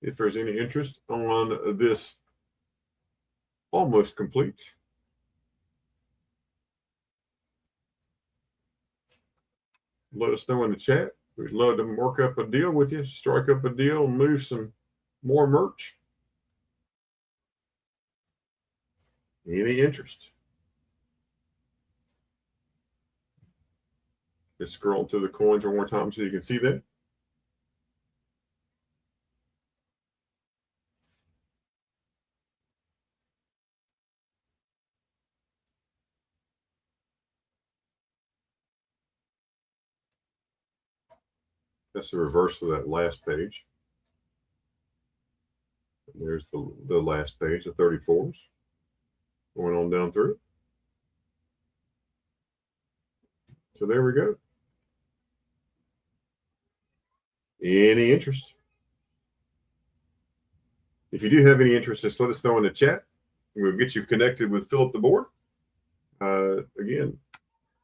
If there's any interest on this almost complete. Let us know in the chat. We'd love to work up a deal with you, strike up a deal, and move some more merch. Any interest? Just scroll through the coins one more time so you can see that. That's the reverse of that last page. And there's the last page, the 34s. Going on down through it. So there we go. Any interest? If you do have any interest, just let us know in the chat. We'll get you connected with Philip the Board. Again,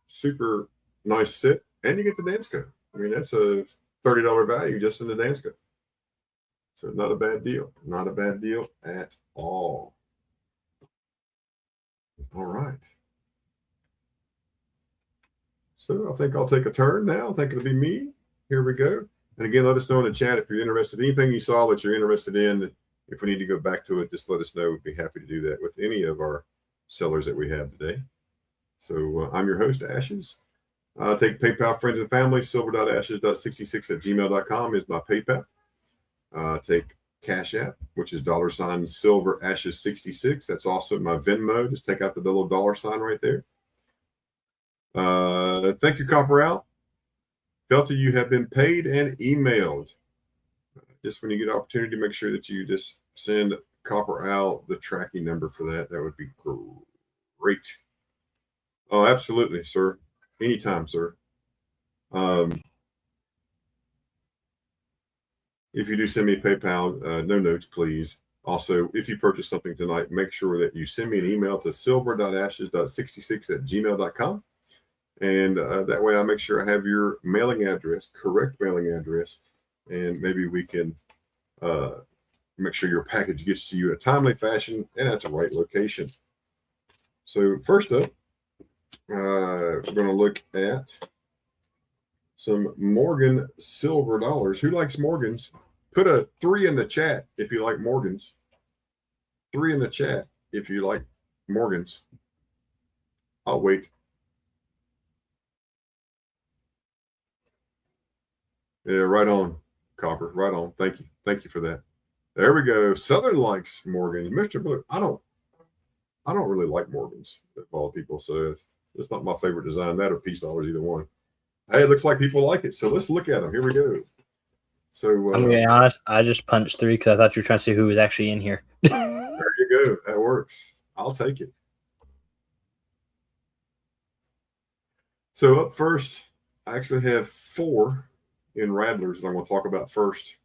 super nice set. And you get the dance code. I mean, that's a $30 value just in the dance code. So not a bad deal. Not a bad deal at all. All right. So I think I'll take a turn now. I think it'll be me. Here we go. And again, let us know in the chat if you're interested. Anything you saw that you're interested in, if we need to go back to it, just let us know. We'd be happy to do that with any of our sellers that we have today. So I'm your host, Ashes. Take PayPal, friends and family. silver.ashes.66@gmail.com is my PayPal. Take Cash App, which is $silverashes66. That's also my Venmo. Just take out the little $sign right there. Thank you, Copper Out. Felty, you have been paid and emailed. Just when you get an opportunity, make sure that you just send Copper Out the tracking number for that. That would be great. Oh, absolutely, sir. Anytime, sir. If you do send me a PayPal, no notes, please. Also, if you purchase something tonight, make sure that you send me an email to silver.ashes.66@gmail.com. And that way I make sure I have your mailing address, correct mailing address, and maybe we can make sure your package gets to you in a timely fashion and at the right location. So first up, we're going to look at some Morgan silver dollars. Who likes Morgans? Put a 3 in the chat if you like Morgans. 3 in the chat if you like Morgans. I'll wait. Yeah, right on, Copper. Right on. Thank you. Thank you for that. There we go. Southern likes Morgans. Mr. Blue, I don't really like Morgans, if all people say. It's not my favorite design. That or Peace Dollars, either one. Hey, it looks like people like it. So let's look at them. Here we go. So I'm gonna be honest. I just punched 3 because I thought you were trying to see who was actually in here. there you go. That works. I'll take it. So up first, I actually have 4 in Rattlers that I'm going to talk about first.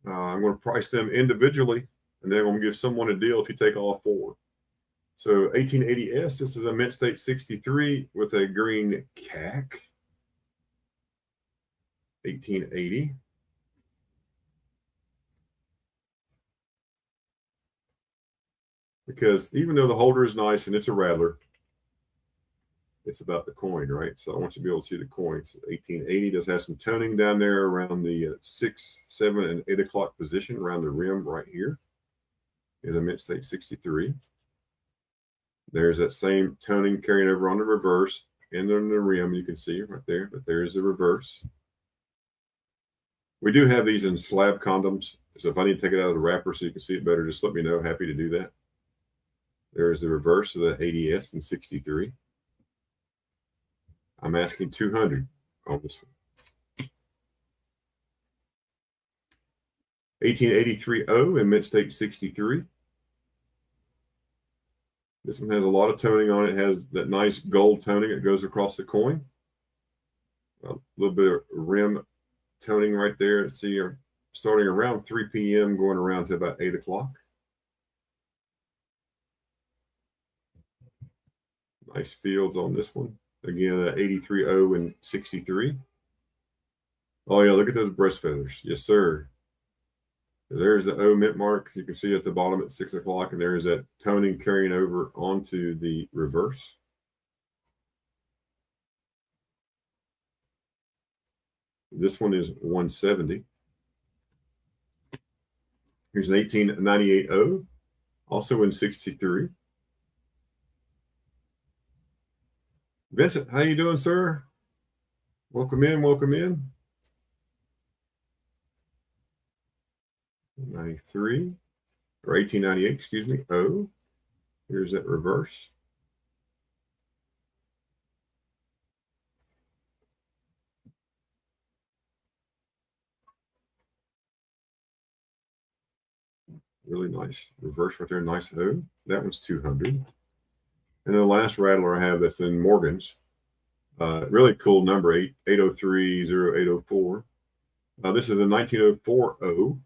I'm going to price them individually, and then I'm going to give someone a deal if you take all 4. So 1880S, this is a Mint State 63 with a green CAC. 1880. Because even though the holder is nice and it's a rattler, it's about the coin, right? So I want you to be able to see the coin. So 1880 does have some toning down there around the 6, 7, and 8 o'clock position around the rim right here. Is a Mint State 63. There's that same toning carrying over on the reverse and on the rim. You can see right there, but there's the reverse. We do have these in slab condoms. So if I need to take it out of the wrapper so you can see it better, just let me know. Happy to do that. There's the reverse of the 80S and 63. I'm asking 200 on this one. 1883O in Mint State 63. This one has a lot of toning on it. It has that nice gold toning that goes across the coin. A little bit of rim toning right there. See, you're starting around 3 p.m. going around to about 8 o'clock. Nice fields on this one. Again, 83O and 63. Oh, yeah, look at those breast feathers. Yes, sir. There's the O mint mark. You can see at the bottom at 6 o'clock, and there's that toning carrying over onto the reverse. This one is 170. Here's an 1898O, also in 63. Vincent, how you doing, sir? Welcome in, welcome in. 93 or 1898, excuse me. O. Here's that reverse. Really nice reverse right there. Nice O. That one's 200. And then the last rattler I have that's in Morgan's. Really cool number, 8030804. This is a 1904O.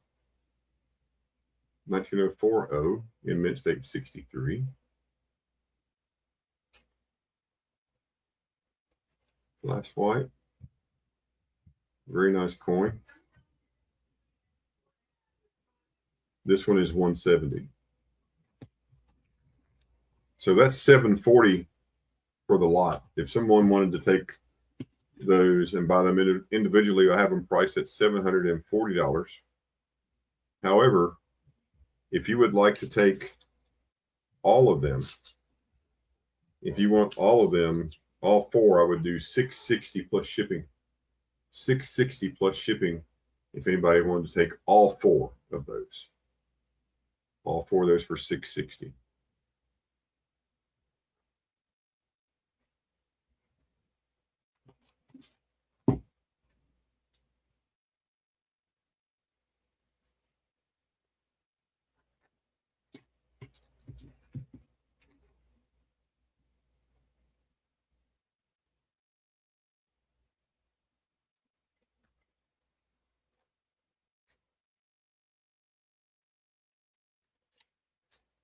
1904O in Mint State 63. Flash white. Very nice coin. This one is 170. So that's 740 for the lot. If someone wanted to take those and buy them individually, I have them priced at $740. However, if you would like to take all of them, if you want all of them, all 4, I would do $660 plus shipping. $660 plus shipping if anybody wanted to take all 4 of those. All 4 of those for $660.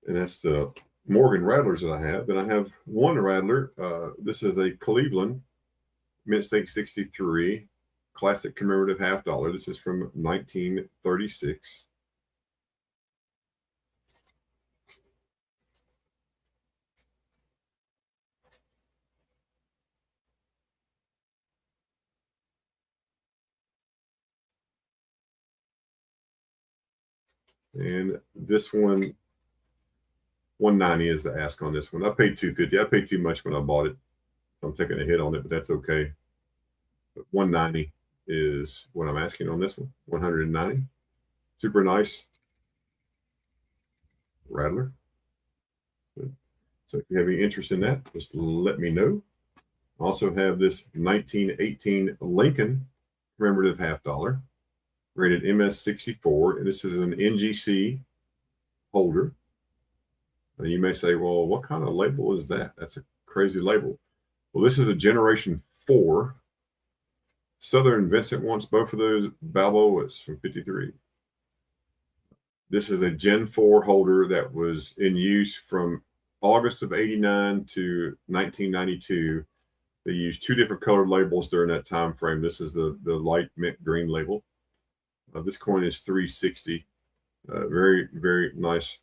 And that's the Morgan Rattlers that I have. Then I have one Rattler. This is a Cleveland Mint State 63 classic commemorative $50. This is from 1936. And this one, 190 is the ask on this one. I paid 250. I paid too much when I bought it. I'm taking a hit on it, but that's okay. But 190 is what I'm asking on this one. 190. Super nice rattler. So if you have any interest in that, just let me know. I also have this 1918 Lincoln commemorative $50, rated MS64, and this is an NGC holder. And you may say, well, what kind of label is that? That's a crazy label. Well, this is a Generation 4. Southern Vincent wants both of those. Balboa's from 53. This is a Gen 4 holder that was in use from August of 89 to 1992. They used two different colored labels during that time frame. This is the light mint green label. This coin is 360. Very, very nice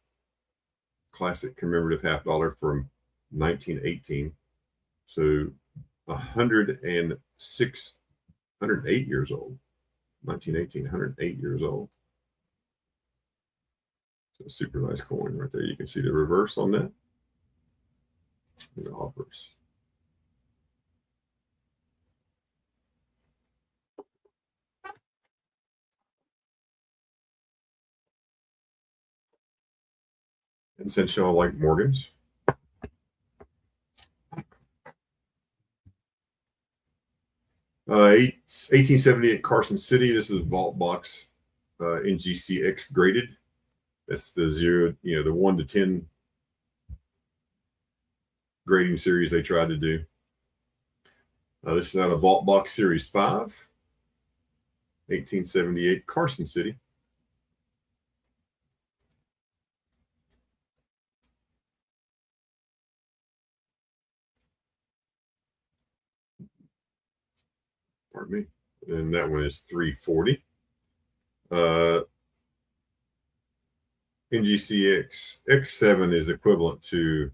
classic commemorative $50 from 1918. So 108 years old. 1918, 108 years old. So super nice coin right there. You can see the reverse on that. And the offers. And since y'all like Morgans, 1878 Carson City. This is Vault Box NGCX graded. That's the 0, the 1 to 10 grading series they tried to do. This is out of Vault Box Series 5, 1878 Carson City. Pardon me. And that one is 340. NGCX X7 is equivalent to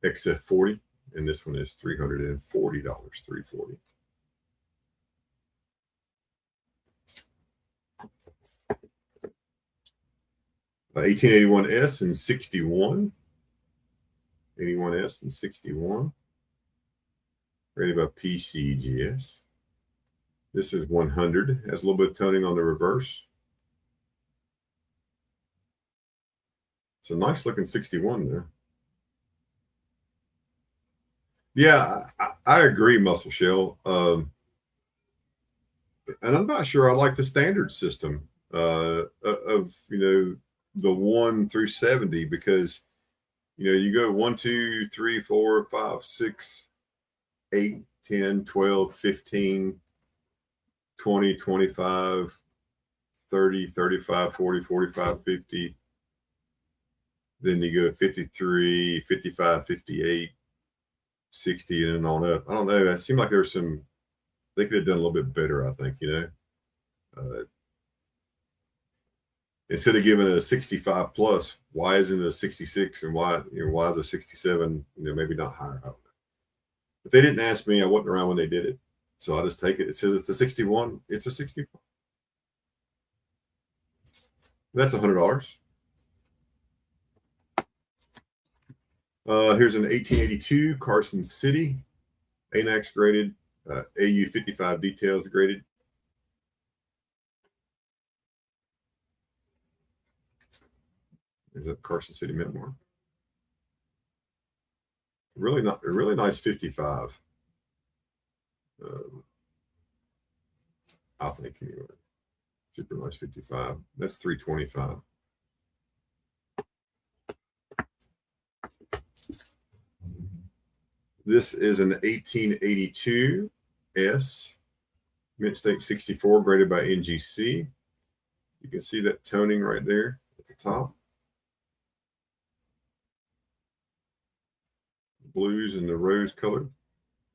XF40, and this one is $340. 340. Uh, 1881S and 61. 81S and 61. Rated by PCGS. This is 100. Has a little bit of toning on the reverse. It's a nice looking 61 there. Yeah, I agree, Muscle Shell. And I'm not sure I like the standard system of the 1 through 70, because you go 1, 2, 3, 4, 5, 6, 8, 10, 12, 15, 20, 25, 30, 35, 40, 45, 50. Then you go 53, 55, 58, 60, and on up. I don't know. It seemed like there was they could have done a little bit better, I think, instead of giving it a 65 plus, why isn't it a 66, and why is a 67, maybe not higher? I don't know. But they didn't ask me. I wasn't around when they did it. So I just take it. It says it's a 61. It's a 61. That's $100. Here's an 1882 Carson City, ANAX graded, AU 55 details graded. There's that Carson City mint mark. Really nice 55. I think anyway. Super nice 55. That's 325. This is an 1882 S mint stake 64 graded by NGC. You can see that toning right there at the top. Blues and the rose color.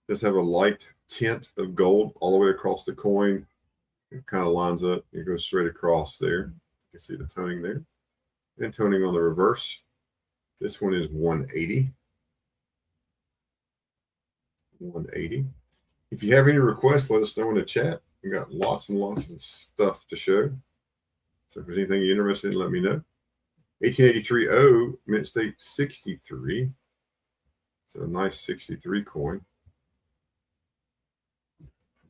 Does have a light tint of gold all the way across the coin. It kind of lines up. It goes straight across there. You can see the toning there. And toning on the reverse. This one is 180. 180. If you have any requests, let us know in the chat. We got lots and lots of stuff to show. So if there's anything you're interested in, let me know. 1883 O mint state 63. So a nice 63 coin.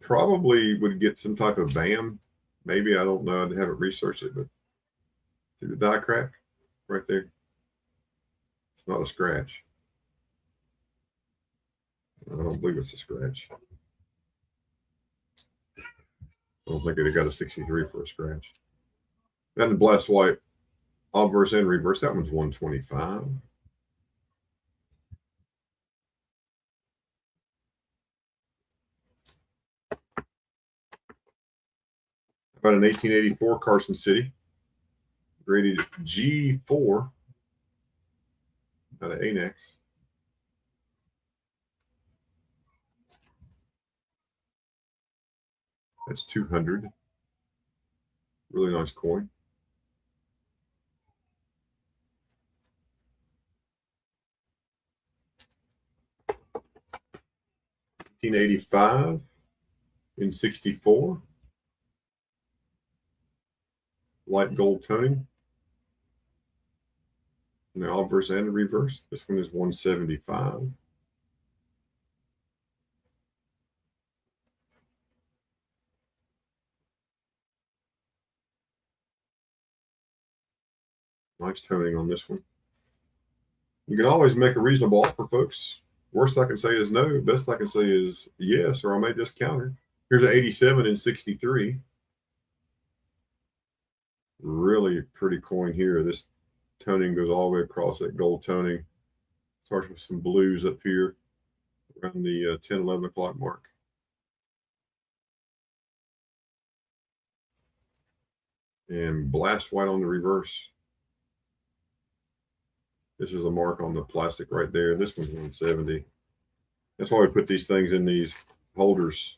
probably would get some type of BAM. Maybe, I don't know. I haven't researched it, but see the die crack right there? It's not a scratch. I don't believe it's a scratch. I don't think it got a 63 for a scratch. Then the Blast White, obverse and reverse. That one's 125. About an 1884 Carson City, graded G4 out of Anex. That's 200. Really nice coin. $1885 in 64. Light gold toning. Now obverse and reverse. This one is 175. Nice toning on this one. You can always make a reasonable offer, folks. Worst I can say is no. Best I can say is yes, or I may just counter. Here's an 87 in 63. Really pretty coin here. This toning goes all the way across that gold toning. Starts with some blues up here around the 10, 11 o'clock mark. And Blast White on the reverse. This is a mark on the plastic right there. This one's 170. That's why we put these things in these holders,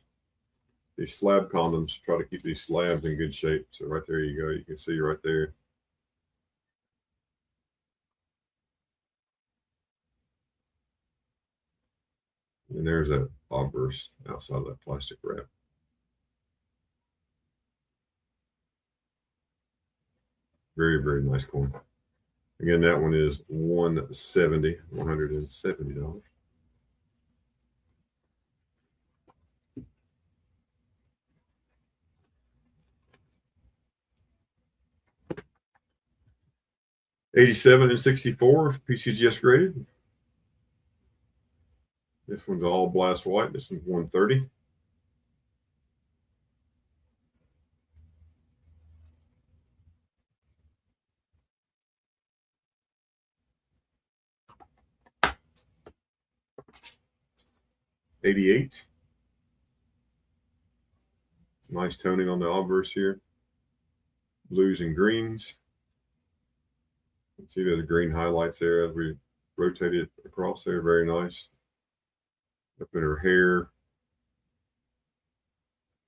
these slab condoms, try to keep these slabs in good shape. So right there you go. You can see right there. And there's that obverse outside of that plastic wrap. Very, very nice coin. Again, that one is $170. $87 and 64, PCGS graded. This one's all Blast White. This one's 130. $88. Nice toning on the obverse here. Blues and greens. See there's green highlights there as we rotate it across there. Very nice. Up in her hair.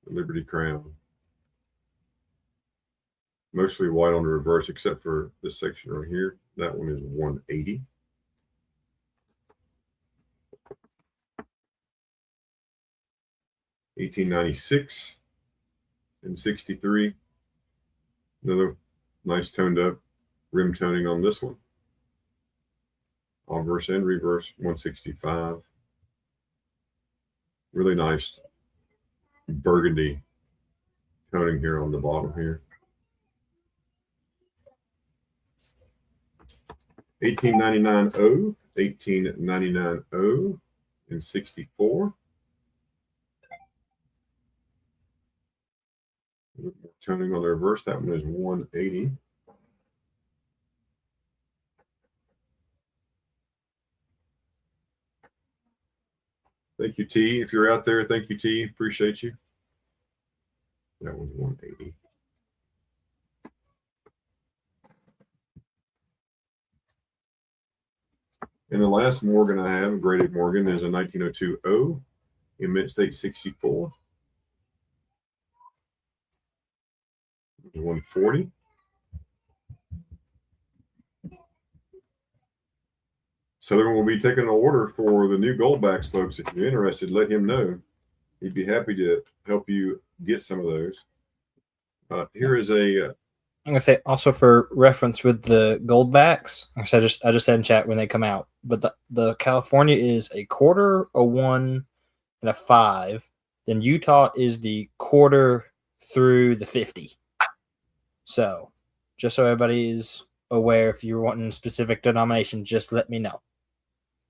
The Liberty Crown. Mostly white on the reverse except for this section right here. That one is 180. $1896 and 63. Another nice toned up rim toning on this one. Obverse and reverse, 165. Really nice burgundy toning here on the bottom here. 1899 1899 and 64. Toning on the reverse, that one is 180. Thank you, T. If you're out there, thank you, T. Appreciate you. That one's 180. And the last Morgan I have, graded Morgan, is a 1902 O in Mint State 64. 140. Southern will be taking an order for the new Goldbacks, folks. If you're interested, let him know. He'd be happy to help you get some of those. Here is a. I'm gonna say also for reference with the Goldbacks. I just said in chat when they come out, but the California is a quarter, a 1, and a 5, Then Utah is the quarter through the 50. So, just so everybody is aware, if you're wanting specific denomination, just let me know.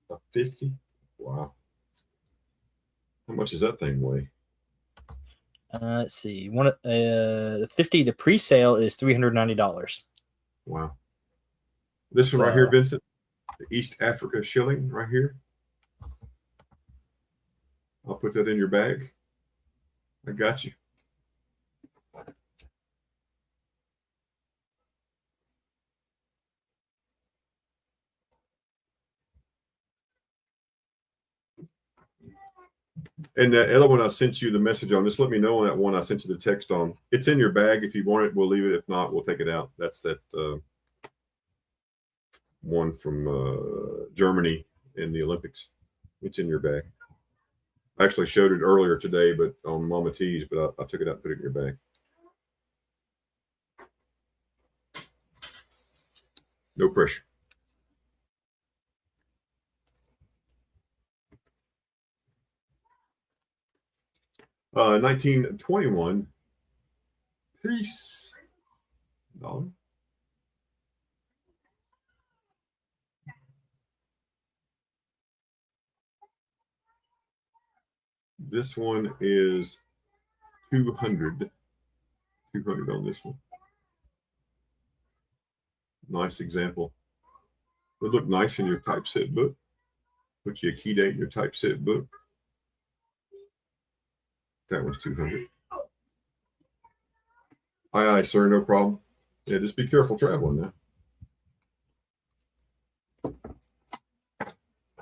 A 50? Wow. How much does that thing weigh? Let's see. The 50, the pre-sale is $390. Wow. This one right here, Vincent, the East Africa shilling right here. I'll put that in your bag. I got you. And the other one I sent you the message on, just let me know on that one I sent you the text on. It's in your bag. If you want it, we'll leave it. If not, we'll take it out. That's that one from Germany in the Olympics. It's in your bag. I actually showed it earlier today, but on Mama T's, but I took it out and put it in your bag. No pressure. Uh, 1921 peace dollar. This one is 200. 200 on this one. Nice example. Would look nice in your typeset book. Put you a key date in your typeset book. That one's 200. Aye, sir, no problem. Yeah, just be careful traveling now.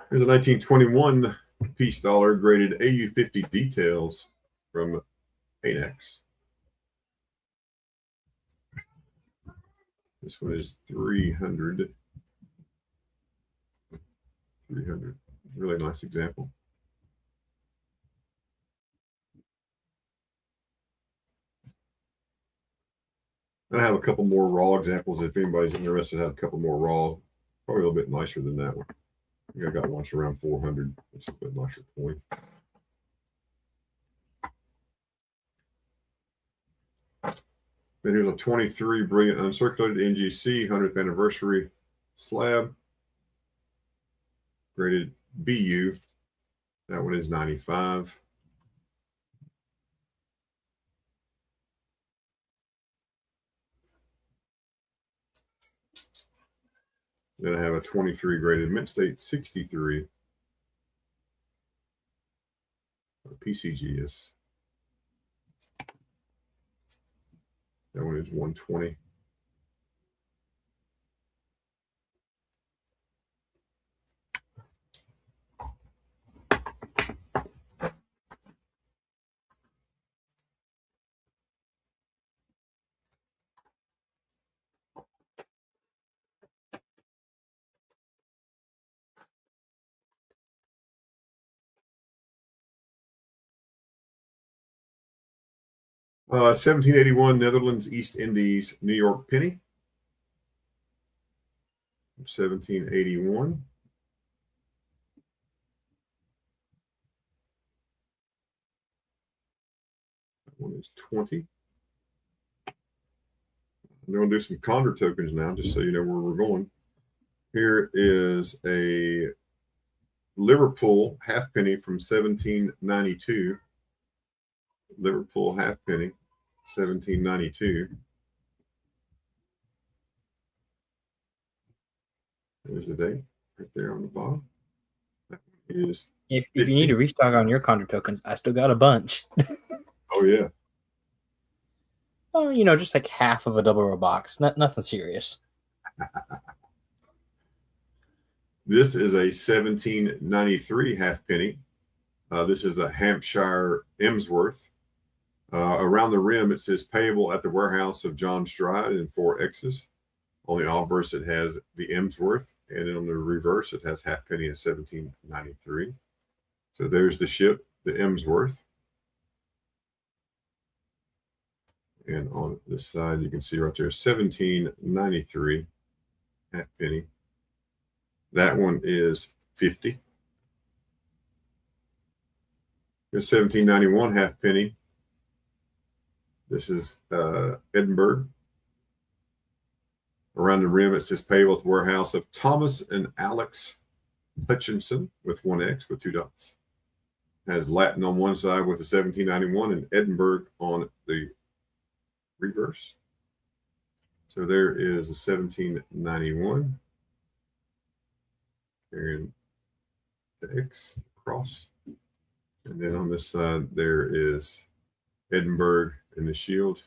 Here's a 1921 piece dollar graded AU50 details from ANAX. This one is 300. 300. Really nice example. And I have a couple more raw examples. If anybody's interested, I have a couple more raw, probably a little bit nicer than that one. I got one around 400. It's a bit nicer coin. Then here's a 23 brilliant uncirculated NGC 100th anniversary slab, graded BU. That one is 95. Then I have a 23 graded Mint State 63 PCGS. That one is 120. Uh, 1781 Netherlands East Indies New York penny. 1781. That one is 20. I'm going to do some Condor tokens now, just so you know where we're going. Here is a Liverpool halfpenny from 1792. Liverpool halfpenny, 1792. There's the date right there on the bottom. That is if you need to restock on your Condor tokens, I still got a bunch. Oh yeah. Oh, just like half of a double row box. Nothing serious. This is a 1793 halfpenny. This is a Hampshire Emsworth. Around the rim, it says payable at the warehouse of John Stride in 4X's. On the obverse, it has the Emsworth, and then on the reverse, it has halfpenny in 1793. So there's the ship, the Emsworth. And on this side, you can see right there, 1793 halfpenny. That one is 50. Here's 1791 halfpenny. This is Edinburgh. Around the rim, it says payable at the warehouse of Thomas and Alex Hutchinson with 1X with 2 dots. Has Latin on one side with the 1791 and Edinburgh on the reverse. So there is a 1791. And the X cross. And then on this side, there is Edinburgh in the shield,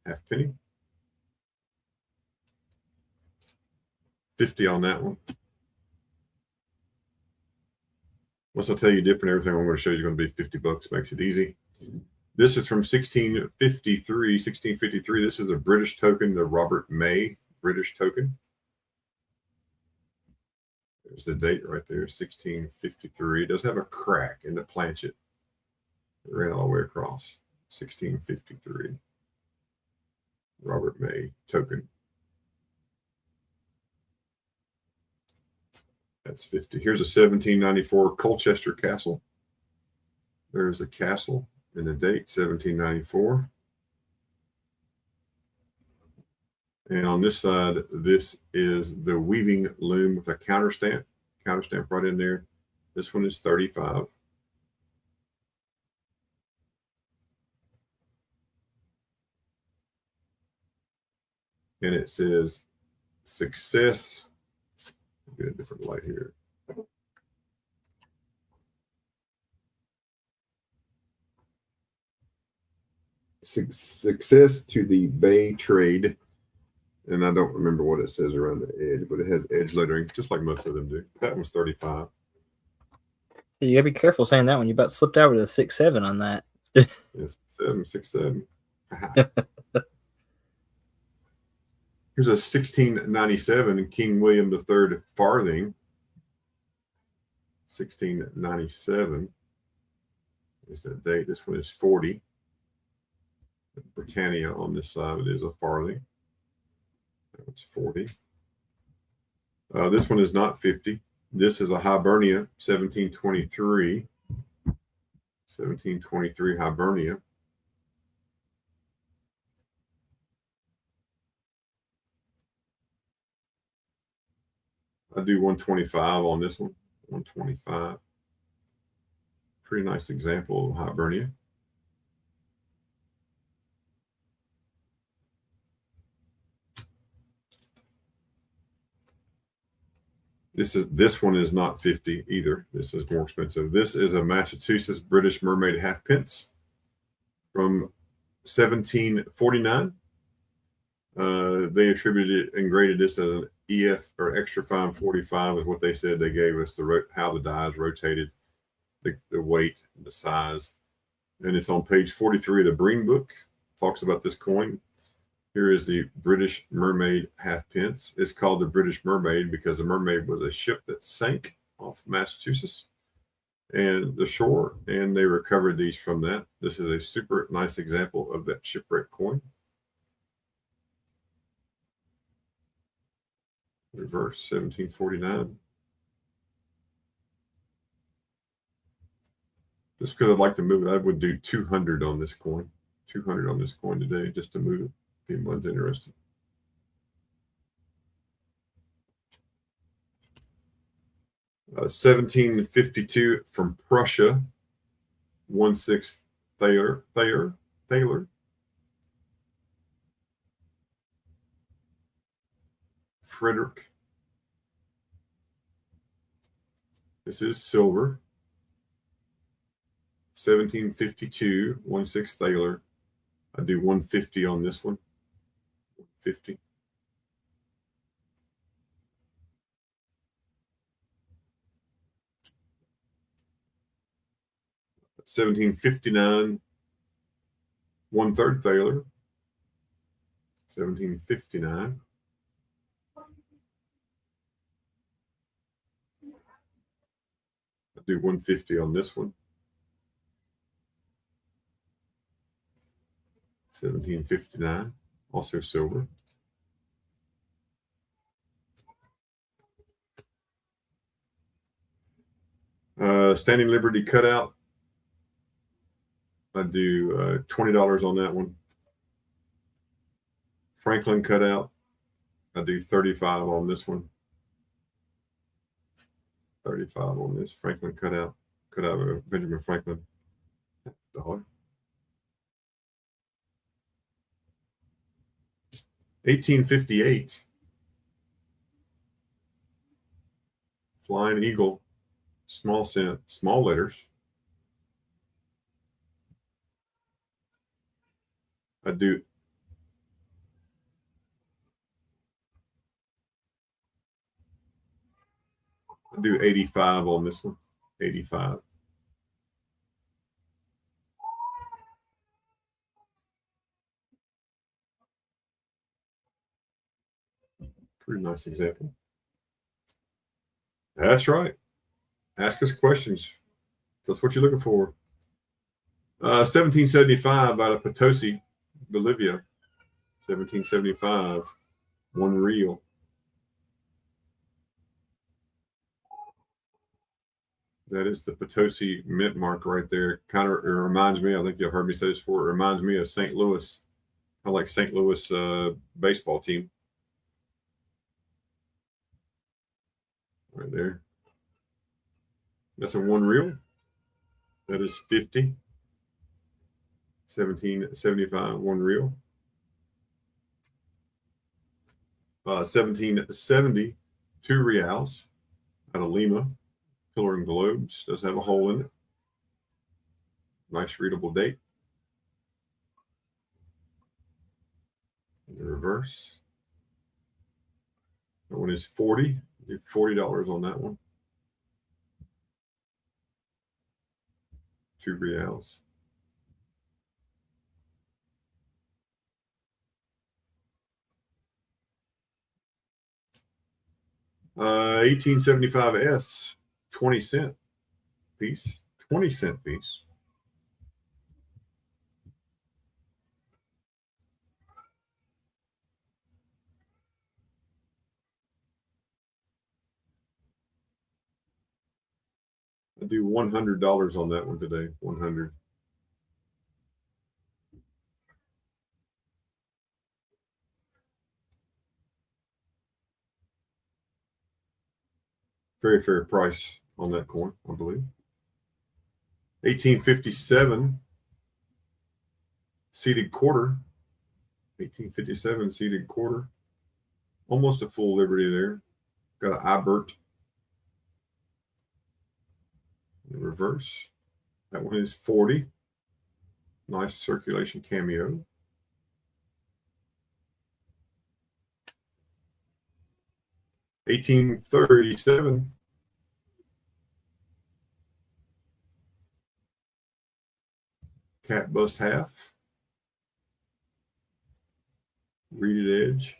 halfpenny. 50 on that one. Once I tell you different, everything I'm going to show you is going to be 50 bucks. Makes it easy. This is from 1653. 1653. This is a British token, the Robert May British token. There's the date right there, 1653. It does have a crack in the planchet. It ran all the way across. 1653. Robert May token. That's 50. Here's a 1794 Colchester Castle. There's the castle and the date, 1794. And on this side, this is the weaving loom with a counter stamp right in there. This one is 35. And it says success. Get a different light here. Success to the Bay trade. And I don't remember what it says around the edge, but it has edge lettering, just like most of them do. That one's 35. So you gotta be careful saying that one. You about slipped out with a 6-7 on that. Yes, 767. Here's a 1697 King William III farthing. 1697 is that date. This one is 40. Britannia on this side, it is a farthing. That one's 40. This one is not 50. This is a Hibernia, 1723. 1723 Hibernia. I do 125 on this one. 125. Pretty nice example of Hibernia. This one is not 50 either. This is more expensive. This is a Massachusetts British Mermaid halfpence from 1749. They attributed it and graded this as an EF or extra fine 45 is what they said. They gave us how the dies rotated, the weight, the size. And it's on page 43 of the Breen book. Talks about this coin. Here is the British Mermaid halfpence. It's called the British Mermaid because the Mermaid was a ship that sank off Massachusetts and the shore, and they recovered these from that. This is a super nice example of that shipwreck coin. Reverse 1749. Just because I'd like to move it, I would do 200 on this coin. 200 on this coin today just to move it. If anyone's interested. Uh, 1752 from Prussia. 1/6 Thaler. Frederick. This is silver. 1752, 1/6 Thaler. I do 150 on this one. 150. $17.59, 1/3 Thaler. 1759. I do 150 on this one. 1759, also silver. Standing Liberty cutout. I do $20 on that one. Franklin cutout. I do 35 on this one. 35 on this Franklin cutout. Cutout of Benjamin Franklin. $1. 1858. Flying Eagle. Small cent, small letters. I do I do 85 on this one. 85. Pretty nice example. That's right. Ask us questions. That's what you're looking for. 1775 out of Potosi, Bolivia. 1775. One reel. That is the Potosi mint mark right there. Kind of, it reminds me, I think you've heard me say this before, it reminds me of St. Louis. I like St. Louis baseball team. Right there. That's a one reel. That is 50. 1775 one reel. 1770 two reals out of Lima. Pillar and Globes. Does have a hole in it. Nice readable date. In the reverse. That one is 40. $40 on that one. 2 reals. Uh, 1875 S, 20-cent piece. 20-cent piece. I do $100 on that one today. 100. Very fair price on that coin, I believe. 1857 seated quarter. 1857 seated quarter. Almost a full Liberty there. Got an Ibert in reverse. That one is 40. Nice circulation cameo. $18.37. Cat bust half. Reeded edge.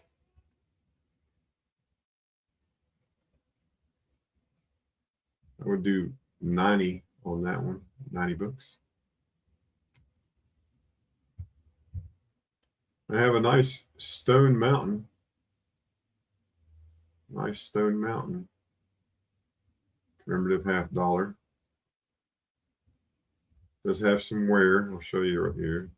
I would do 90 on that one. 90 bucks. I have a nice Stone Mountain. Nice Stone Mountain. Commemorative $50. Does have some wear. I'll show you right here.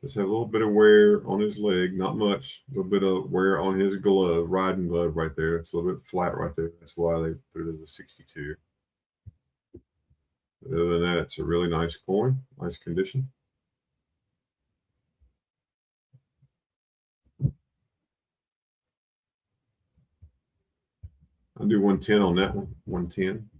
Does have a little bit of wear on his leg. Not much. A little bit of wear on his glove. Riding glove right there. It's a little bit flat right there. That's why they put it as a 62. Other than that, it's a really nice coin. Nice condition. I'll do 110 on that one. 110.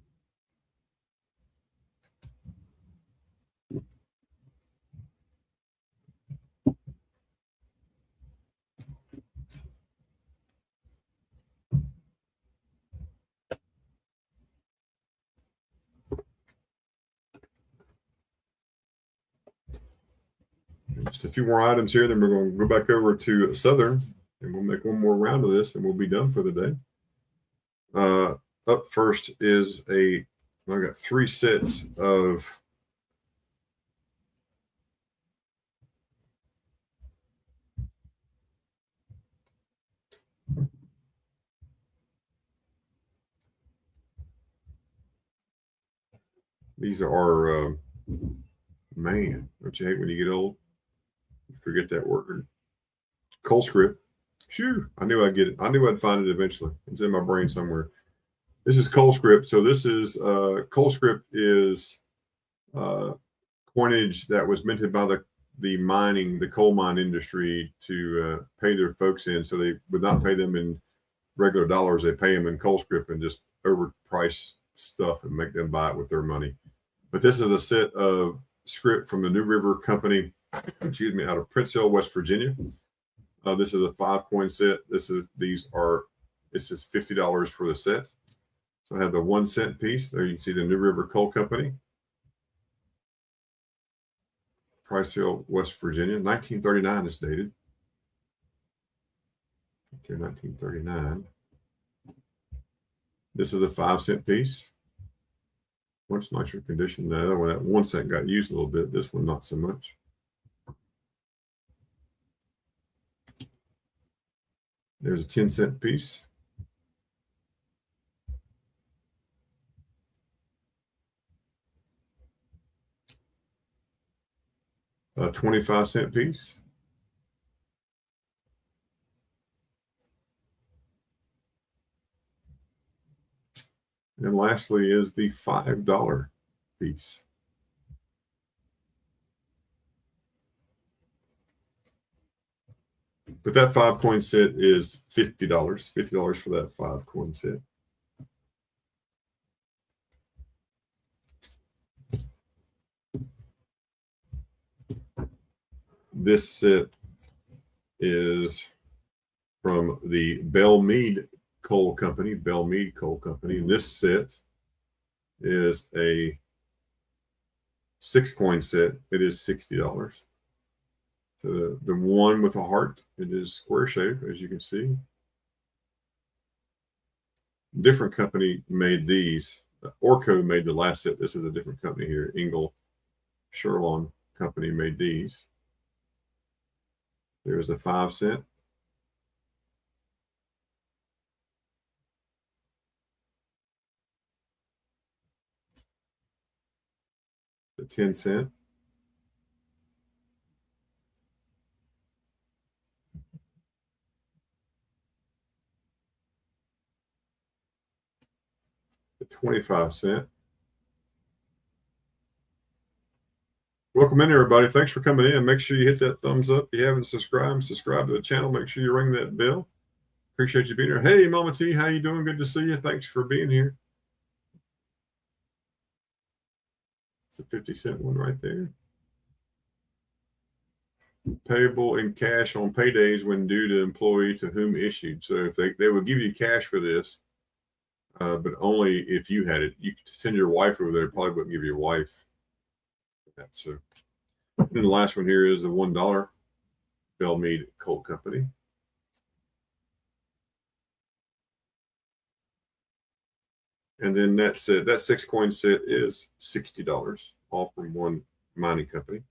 Just a few more items here, then we're going to go back over to Southern, and we'll make one more round of this, and we'll be done for the day. Up first is I got 3 sets of These are, man, don't you hate when you get old? You forget that word. Colescript. Phew, I knew I'd get it. I knew I'd find it eventually. It's in my brain somewhere. This is Colescript. So this is, Colescript is coinage that was minted by the coal mine industry to pay their folks in. So they would not pay them in regular dollars. They pay them in Colescript and just overprice stuff and make them buy it with their money. But this is a set of script from the New River Company, excuse me, out of Prince Hill, West Virginia. This is a 5-coin set. This is $50 for the set. So I have the 1 cent piece. There you can see the New River Coal Company. Price Hill, West Virginia. 1939 is dated. Okay, 1939. This is a 5-cent piece. Much nicer condition than the other one. That 1 cent got used a little bit. This one, not so much. There's a 10-cent piece. A 25-cent piece. And lastly is the $5 piece. But that 5-coin set is $50. $50 for that 5-coin set. This set is from the Belle Meade Coal Company. Belle Meade Coal Company. This set is a 6-coin set. It is $60. So the one with a heart, it is square shape, as you can see. Different company made these. Orco made the last set. This is a different company here. Ingle Sherlon Company made these. There's a 5-cent. The 10-cent. The 25-cent. Welcome in, everybody. Thanks for coming in. Make sure you hit that thumbs up. If you haven't subscribed to the channel. Make sure you ring that bell. Appreciate you being here. Hey, Mama T, how you doing? Good to see you. Thanks for being here. It's a 50-cent one right there. Payable in cash on paydays when due to employee to whom issued. So if they will give you cash for this, but only if you had it. You could send your wife over there. Probably wouldn't give your wife. So then the last one here is the $1 Belle Meade Coal Company. And then that 6-coin set is $60, all from one mining company.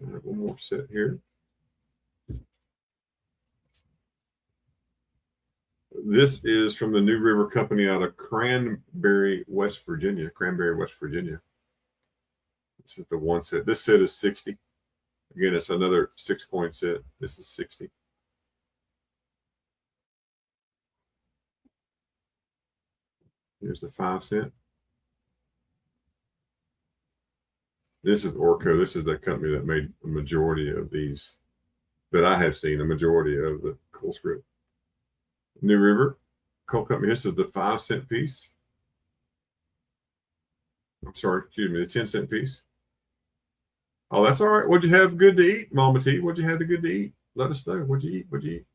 I have one more set here. This is from the New River Company out of Cranberry, West Virginia. Cranberry, West Virginia. This is the 1 set. This set is 60. Again, it's another 6-coin set. This is 60. Here's the 5-cent. This is Orco. This is the company that made a majority of these that I have seen, a majority of the Colescript. New River Coal Company. This is the 5-cent piece. I'm sorry, excuse me, the 10-cent piece. Oh, that's all right. What'd you have good to eat, Mama T? What'd you have good to eat? Let us know. What'd you eat? What'd you eat?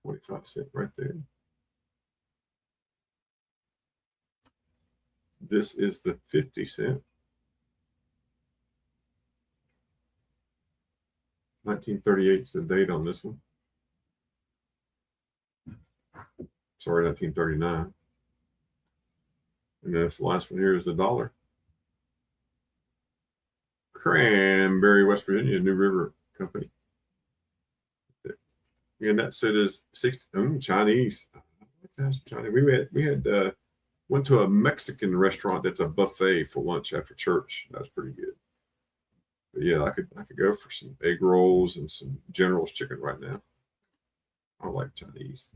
25-cent right there. This is the 50-cent. 1938 is the date on this one. Sorry, 1939. And then this last one here is the $1. Cranberry, West Virginia, New River Company. And that set is 60. Chinese. Chinese. We had Went to a Mexican restaurant that's a buffet for lunch after church. That was pretty good. But yeah, I could go for some egg rolls and some General's chicken right now. I like Chinese.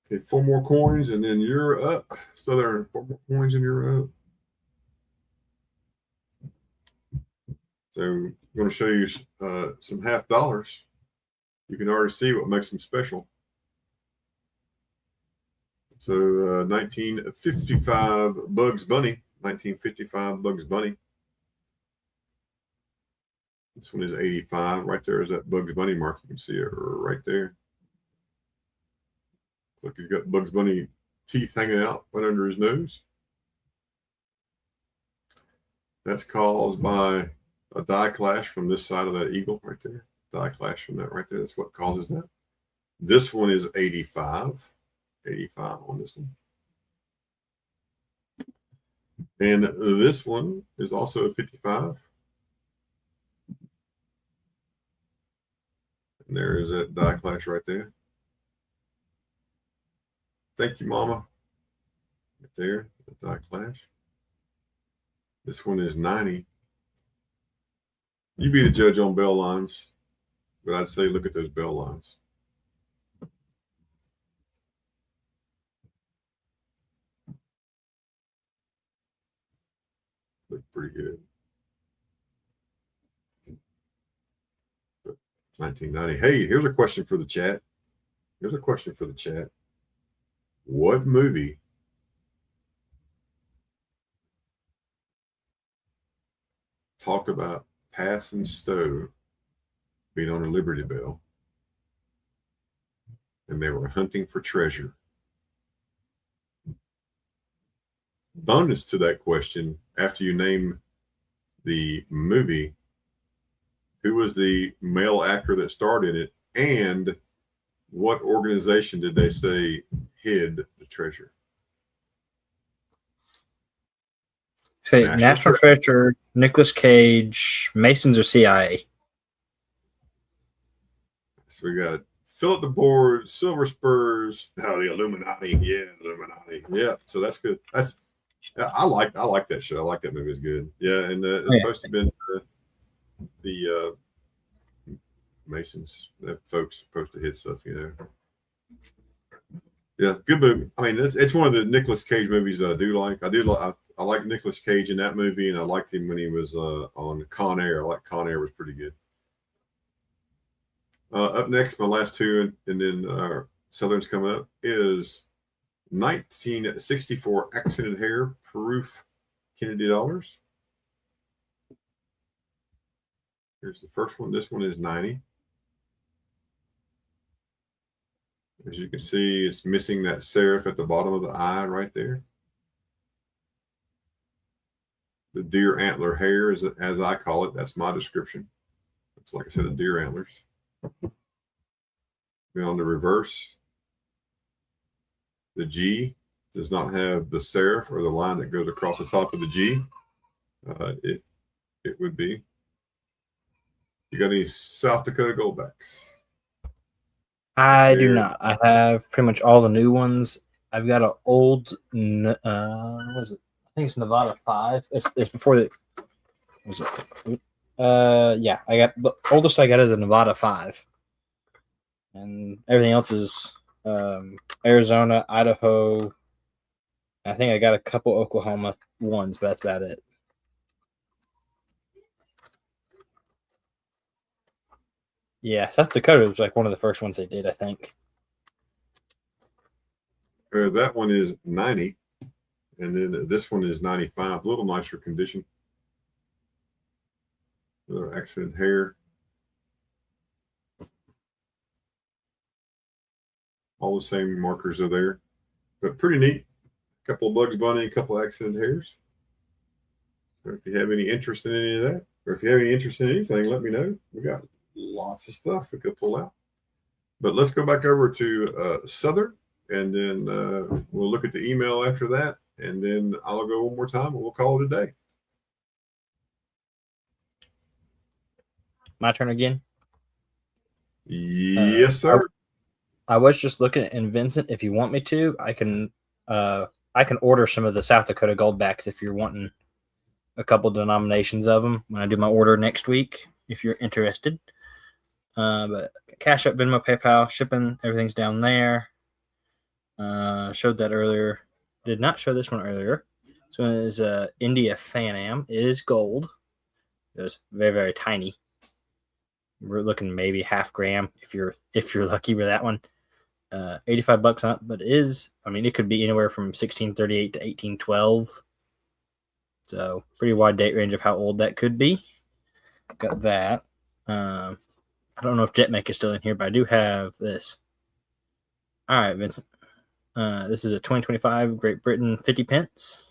Okay, 4 more coins and then you're up. So there are 4 more coins and you're up. So I'm going to show you some half dollars. You can already see what makes them special. So 1955 Bugs Bunny. 1955 Bugs Bunny. This one is 85. Right there is that Bugs Bunny mark. You can see it right there. Look, he's got Bugs Bunny teeth hanging out right under his nose. That's caused by a die clash from this side of that eagle right there. Die clash from that right there. That's what causes that. This one is 85. 85 on this one. And this one is also a 55. And there is that die clash right there. Thank you, Mama. Right there, the die clash. This one is 90. You be the judge on bell lines, but I'd say look at those bell lines. Look pretty good. But 1990. Hey, here's a question for the chat. Here's a question for the chat. What movie talked about Pass and Stowe being on a Liberty Bell and they were hunting for treasure? Bonus to that question, after you name the movie, who was the male actor that starred in it, and what organization did they say hid the treasure? Say National Treasure, Nicolas Cage, Masons, or CIA? So we got Philip the Board, Silver Spurs, the Illuminati. Yeah, Illuminati. Yeah, so that's good. I like that show. I like that movie. It's good. Yeah, and it's supposed to have been the Masons. That folks supposed to hit stuff, Yeah, good movie. I mean, it's one of the Nicolas Cage movies that I do like. I like Nicolas Cage in that movie, and I liked him when he was on Con Air. I like Con Air was pretty good. Up next, my last two, and then Southern's coming up, is 1964 accented hair proof Kennedy dollars. Here's the first one. This one is 90. As you can see, it's missing that serif at the bottom of the eye right there. The deer antler hair, as I call it. That's my description. Looks like a set of deer antlers. Then on the reverse, the G does not have the serif or the line that goes across the top of the G. It would be. You got any South Dakota Goldbacks? I do not. I have pretty much all the new ones. I've got an old, what is it? I think it's Nevada 5. It's before the. Was it? Yeah. I got the oldest I got is a Nevada 5, and everything else is Arizona, Idaho. I think I got a couple Oklahoma ones, but that's about it. Yeah, South Dakota was like one of the first ones they did, I think. That one is 90, and then this one is 95. A little nicer condition. Another accented hair. All the same markers are there, but pretty neat. A couple of Bugs Bunny, a couple of accented hairs. So if you have any interest in any of that, or if you have any interest in anything, let me know. We got lots of stuff we could pull out. But let's go back over to Southern, and then we'll look at the email after that, and then I'll go one more time, and we'll call it a day. My turn again? Yes, sir. I was just looking at, and Vincent, if you want me to, I can order some of the South Dakota Goldbacks if you're wanting a couple denominations of them when I do my order next week, if you're interested. But Cash App, Venmo, PayPal, shipping, everything's down there. Showed that earlier. Did not show this one earlier. This one is India Fan Am. It is gold. It was very, very tiny. We're looking maybe half gram if you're lucky with that one. $85 on it, but it could be anywhere from 1638 to 1812. So pretty wide date range of how old that could be. Got that. I don't know if JetMake is still in here, but I do have this. All right, Vincent. This is a 2025 Great Britain 50 pence.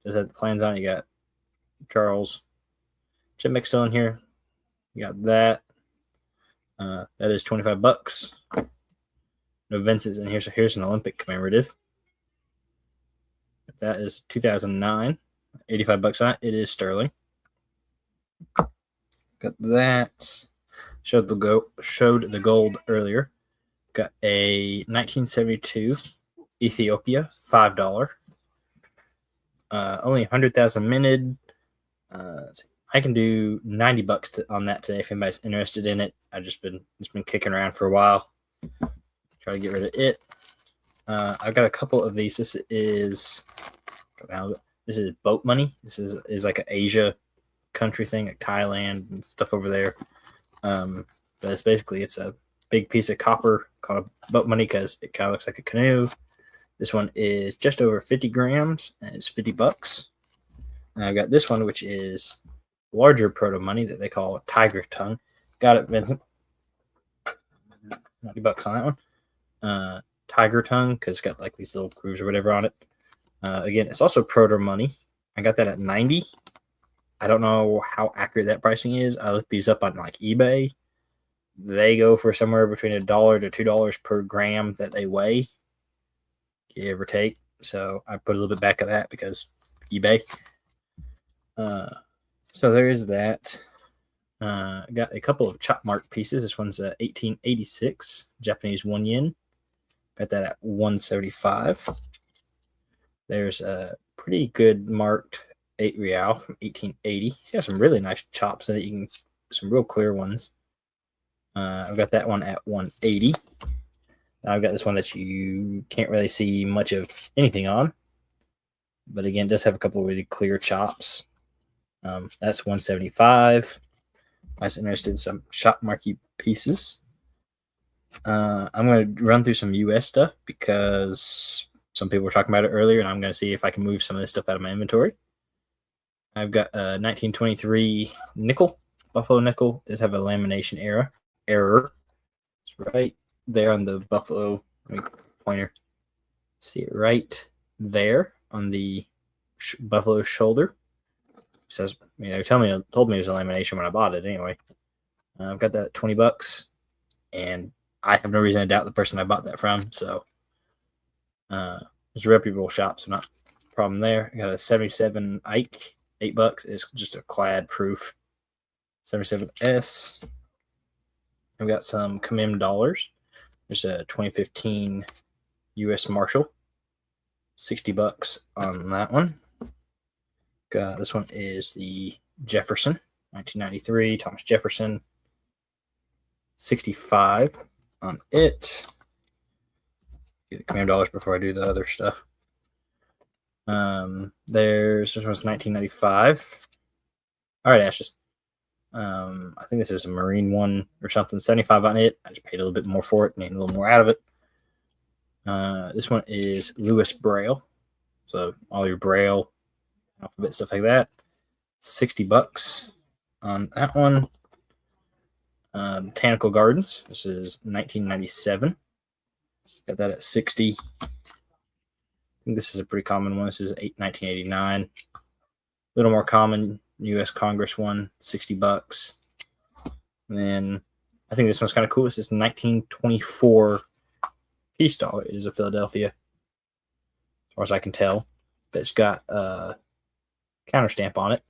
Does have the plans on it. You got Charles. JetMake still in here. You got that. That is $25. No Vincent's in here, so here's an Olympic commemorative. That is 2009. $85 on it. It is sterling. Got that. Showed the gold earlier. Got a 1972 Ethiopia $5. Only 100,000 minted. I can do $90 on that today if anybody's interested in it. It's been kicking around for a while. Try to get rid of it. I've got a couple of these. This is boat money. This is like an Asia country thing, like Thailand and stuff over there. But it's a big piece of copper called boat money because it kind of looks like a canoe. This one is just over 50 grams and it's $50. And I've got this one, which is larger proto money that they call tiger tongue. Got it, Vincent. $90 on that one. Tiger tongue because it's got like these little grooves or whatever on it. Again, it's also proto money. I got that at 90. I don't know how accurate that pricing is. I looked these up on like eBay. They go for somewhere between $1 to $2 per gram that they weigh, give or take. So I put a little bit back of that because eBay. So there is that. I got a couple of chop mark pieces. This one's 1886 Japanese 1 yen. Got that at 175. There's a pretty good marked 8 real from 1880. It's got some really nice chops in it. Some real clear ones. I've got that one at 180. Now I've got this one that you can't really see much of anything on, but again, it does have a couple of really clear chops. That's 175. I was interested in some shop marquee pieces. I'm going to run through some US stuff because some people were talking about it earlier, and I'm going to see if I can move some of this stuff out of my inventory. I've got a 1923 nickel, Buffalo nickel. Does have a lamination error. It's right there on the Buffalo pointer. See it right there on the Buffalo shoulder. It says, told me it was a lamination when I bought it anyway. I've got that at $20, and I have no reason to doubt the person I bought that from. So it's a reputable shop, so not a problem there. I got a 77 Ike, $8. It's just a clad proof 77S. I've got some commem dollars. There's a 2015 U.S. Marshal, $60 on that one. This one is the Jefferson, 1993 Thomas Jefferson, $65 on it. Get the commem dollars before I do the other stuff. This one's 1995. All right, Ashes. I think this is a Marine one or something. 75 on it. I just paid a little bit more for it, need a little more out of it. This one is Lewis Braille. So all your Braille, alphabet, stuff like that. $60 on that one. Botanical Gardens. This is 1997. Got that at 60. I think this is a pretty common one. This is 1989. A little more common. U.S. Congress one, $60. And then I think this one's kind of cool. This is 1924 peace dollar. It is a Philadelphia, as far as I can tell. But it's got a counter stamp on it.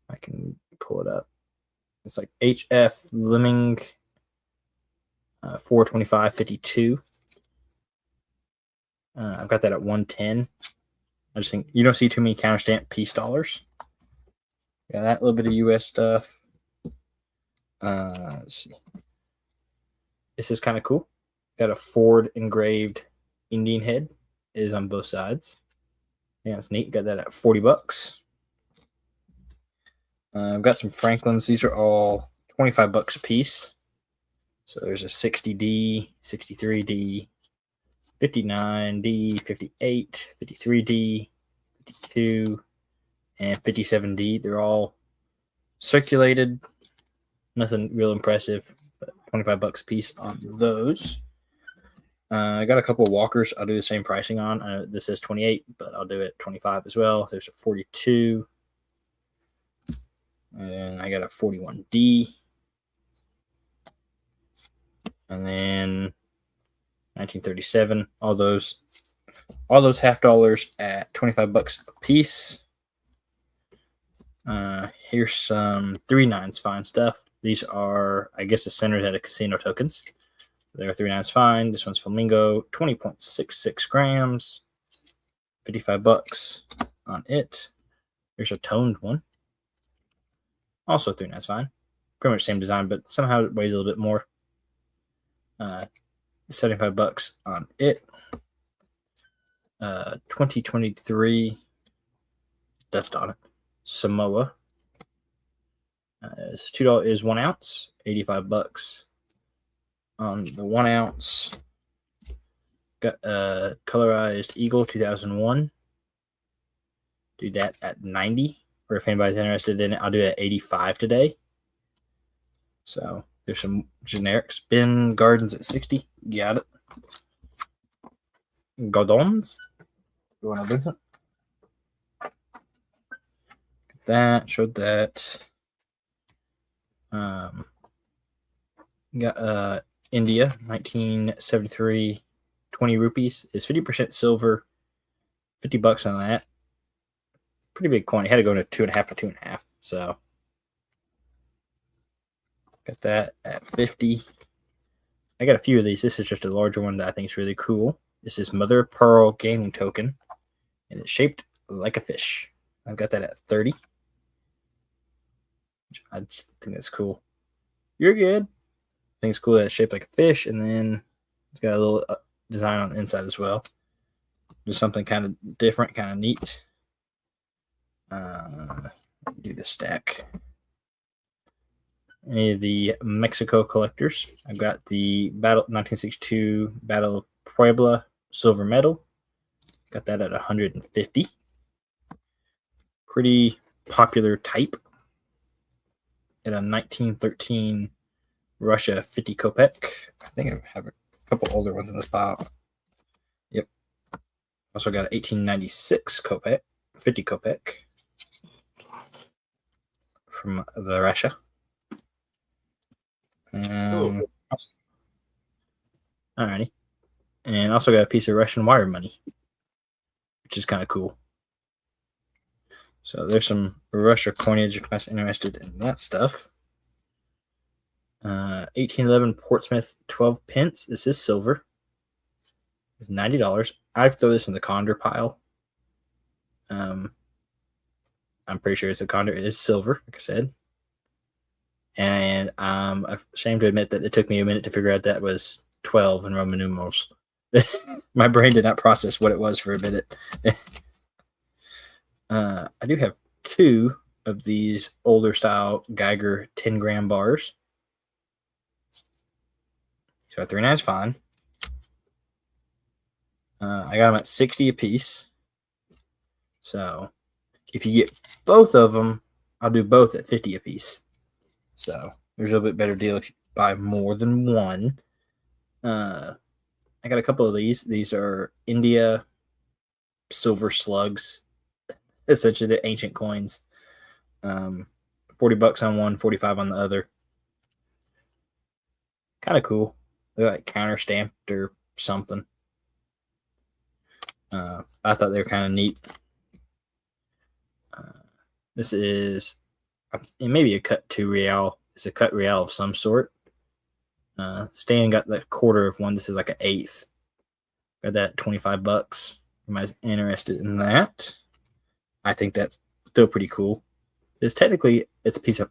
I can pull it up. It's like H.F. Lemming 425.52. I've got that at 110. I just think you don't see too many counterstamp peace dollars. Got that little bit of US stuff. Let's see. This is kind of cool. Got a Ford engraved Indian head. It is on both sides. Yeah, it's neat. Got that at $40. I've got some Franklins. These are all $25 a piece. So there's a 60D, 63D, 59D, 58, 53D, 52, and 57D. They're all circulated. Nothing real impressive, but $25 a piece on those. I got a couple of walkers. I'll do the same pricing on. This is 28, but I'll do it 25 as well. There's a 42. And I got a 41D. And then 1937. All those half dollars at $25 a piece. Here's some 3/9 fine stuff. These are, I guess, the centers at a casino tokens. There are 3/9 fine. This one's Flamingo, 20.66 grams, $55 on it. There's a toned one, also 3/9 fine. Pretty much same design, but somehow it weighs a little bit more. $75 on it. 2023 dust on it. Samoa. It's $2 is 1 ounce, $85 on the 1 ounce. Got colorized Eagle 2001. Do that at 90. Or if anybody's interested in it, I'll do it at 85 today. So there's some generics. Ben Gardens at 60. Got it. Gardons. You want to listen? That showed that. Got India 1973 20 rupees is 50% silver, $50 on that. Pretty big coin. It had to go to 2.5 for 2.5. So got that at 50. I got a few of these. This is just a larger one that I think is really cool. This is Mother of Pearl gaming token, and it's shaped like a fish. I've got that at 30. I just think that's cool. You're good. I think it's cool that it's shaped like a fish, and then it's got a little design on the inside as well. Just something kind of different, kind of neat. Do the stack. Any of the Mexico collectors. I've got the 1962 Battle of Puebla silver medal. Got that at 150. Pretty popular type. At a 1913 Russia 50 Kopek. I think I have a couple older ones in this pile. Yep. Also got an 1896 Kopek, 50 Kopek from the Russia. Alrighty. And also got a piece of Russian wire money, which is kind of cool. So there's some Russia coinage if you're interested in that stuff. 1811 Portsmouth 12 pence. This is silver. It's $90. I've thrown this in the Condor pile. I'm pretty sure it's a Condor. It is silver, like I said. And I'm ashamed to admit that it took me a minute to figure out that was 12 in Roman numerals. My brain did not process what it was for a minute. I do have 2 of these older style Geiger 10-gram bars. So 3/9 is fine. I got them at 60 a piece. So if you get both of them, I'll do both at 50 a piece. So there's a little bit better deal if you buy more than one. I got a couple of these. These are India silver slugs. Essentially, the ancient coins. $40 on one, $45 on the other. Kind of cool. They're like counter stamped or something. I thought they were kind of neat. This is, it may be a cut 2 real. It's a cut real of some sort. Stan got the quarter of one. This is like an eighth. Got that at $25. Anybody's interested in that? I think that's still pretty cool. It's technically it's a piece of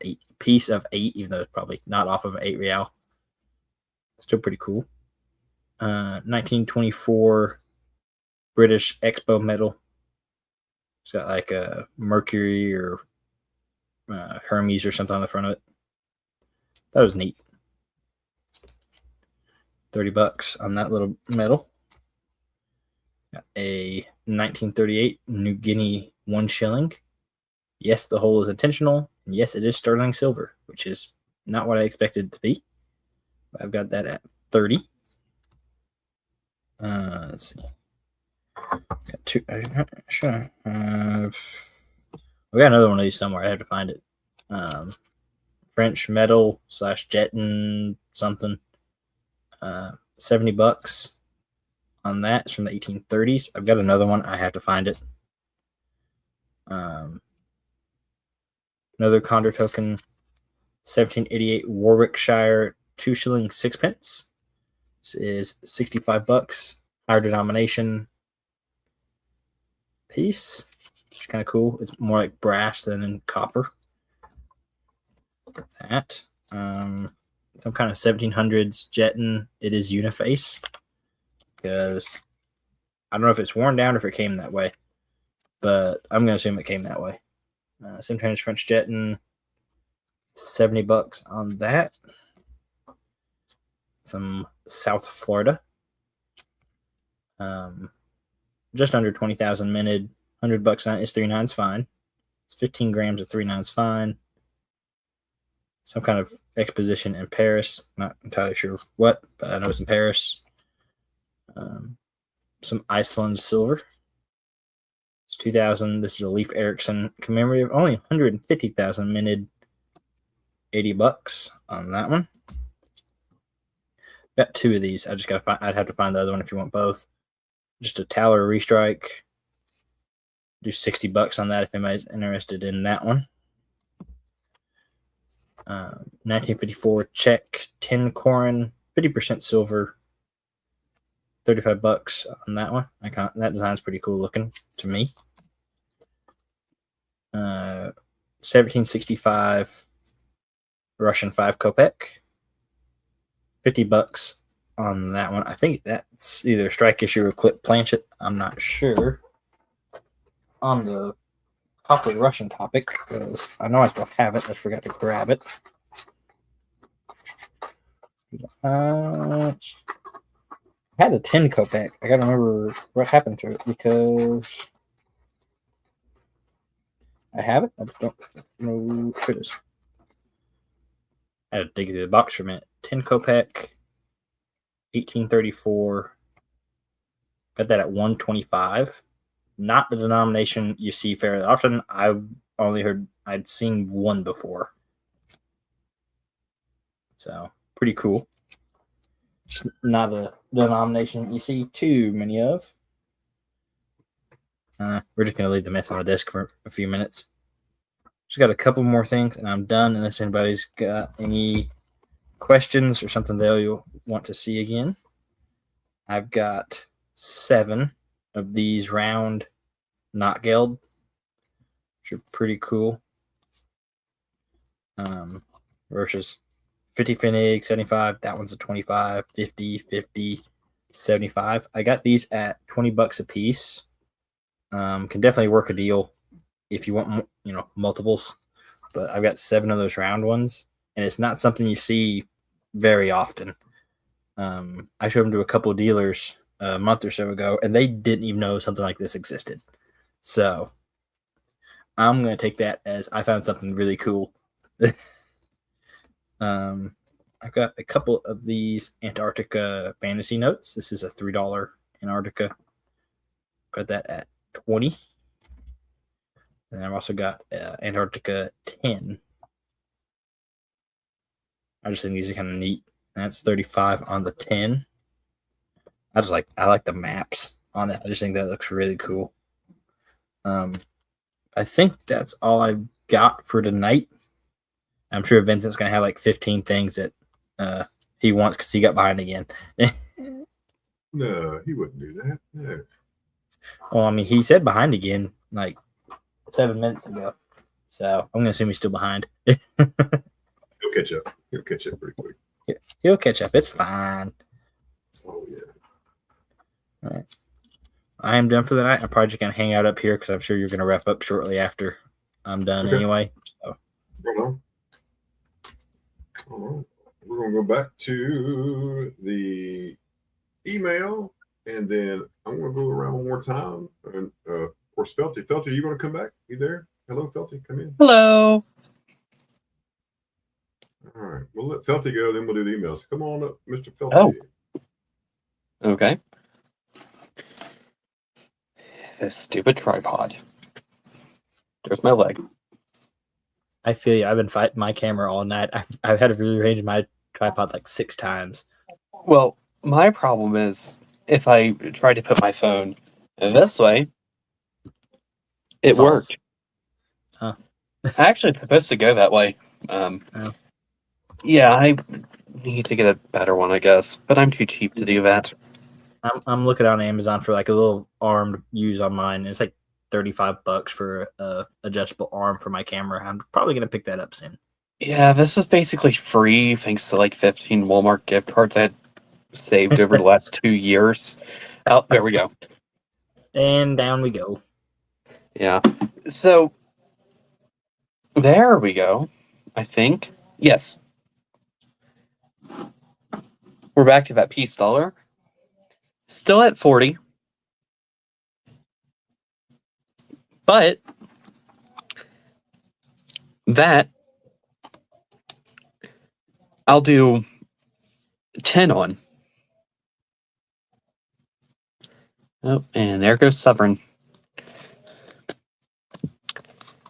eight, even though it's probably not off of an 8 real. Still pretty cool. 1924 British Expo medal. It's got like a Mercury or Hermes or something on the front of it. That was neat. $30 on that little medal. Got a 1938 New Guinea 1 shilling. Yes, the hole is intentional. And yes, it is sterling silver, which is not what I expected it to be. I've got that at 30. Let's see. Got two. Sure. We got another one of these somewhere. I have to find it. French metal / Jetton something. $70 on that. It's from the 1830s. I've got another one. I have to find it. Another Condor token. 1788 Warwickshire 2 shilling 6 pence. This is $65. Higher denomination piece. Which is kind of cool. It's more like brass than in copper. That. Some kind of 1700s Jetton. It is uniface. Because I don't know if it's worn down or if it came that way. But I'm going to assume it came that way. 1700s French Jetton. $70 on that. Some South Florida. Just under 20,000 minted. $100 on it is 3/9 fine. It's 15 grams of 3/9 fine. Some kind of exposition in Paris. Not entirely sure what, but I know it's in Paris. Some Iceland silver. It's 2,000. This is a Leif Erikson commemorative. Only 150,000 minted. $80 on that one. Got two of these. I'd have to find the other one if you want both. Just a Taller restrike. Do $60 on that if anybody's interested in that one. 1954 Czech tin Korin, 50% silver. $35 on that one. That design's pretty cool looking to me. 1765 Russian 5 kopek. $50 on that one. I think that's either strike issue or clip planchet. I'm not sure. On the popular Russian topic, because I know I still have it. I just forgot to grab it. I had a 10 kopek. I gotta remember what happened to it because I have it. I just don't know what it is. I had to dig through the box for a minute. 10 kopek, 1834. Got that at 125. Not the denomination you see fairly often. I've only I'd seen one before. So, pretty cool. Just not a denomination you see too many of. We're just going to leave the mess on the desk for a few minutes. Just got a couple more things and I'm done unless anybody's got any questions or something they'll want to see again. I've got 7 of these round knot geld, which are pretty cool. Versus 50 Finnig, 75. That one's a 25, 50, 50, 75. I got these at $20 a piece. Can definitely work a deal if you want, multiples. But I've got 7 of those round ones, and it's not something you see very often. I showed them to a couple of dealers a month or so ago, and they didn't even know something like this existed. So I'm going to take that as I found something really cool. I've got a couple of these Antarctica fantasy notes. This is a $3 Antarctica. Got that at 20. And I've also got Antarctica 10. I just think these are kind of neat. That's 35 on the 10. I like the maps on it. I just think that looks really cool. I think that's all I've got for tonight. I'm sure Vincent's going to have like 15 things that he wants because he got behind again. No, he wouldn't do that. No. Well, I mean, he said behind again like 7 minutes ago. So I'm gonna assume he's still behind. He'll catch up. He'll catch up pretty quick. He'll catch up. It's fine. Oh yeah. All right. I am done for the night. I'm probably just gonna hang out up here because I'm sure you're gonna wrap up shortly after I'm done anyway. So. Hold on. All right. We're gonna go back to the email, and then I'm gonna go around one more time. And of course, Felty, you gonna come back? You there? Hello, Felty, come in. Hello. All right, we'll let Felty go, then we'll do the emails. Come on up, Mr. Felty. Oh. Okay. This stupid tripod. There's my leg. I feel you. I've been fighting my camera all night. I've had to rearrange my tripod like 6 times. Well, my problem is if I try to put my phone this way, it False. worked. Huh. Actually, it's supposed to go that way. Oh. Yeah, I need to get a better one, I guess, but I'm too cheap to do that. I'm looking on Amazon for like a little arm to use on mine. It's like $35 for a adjustable arm for my camera. I'm probably gonna pick that up soon. Yeah, this was basically free thanks to like 15 Walmart gift cards I had saved over the last 2 years. Oh, there we go. And down we go. Yeah. So there we go. I think. Yes. We're back to that peace dollar. Still at 40. But that I'll do 10 on. Oh, and there goes Sovereign.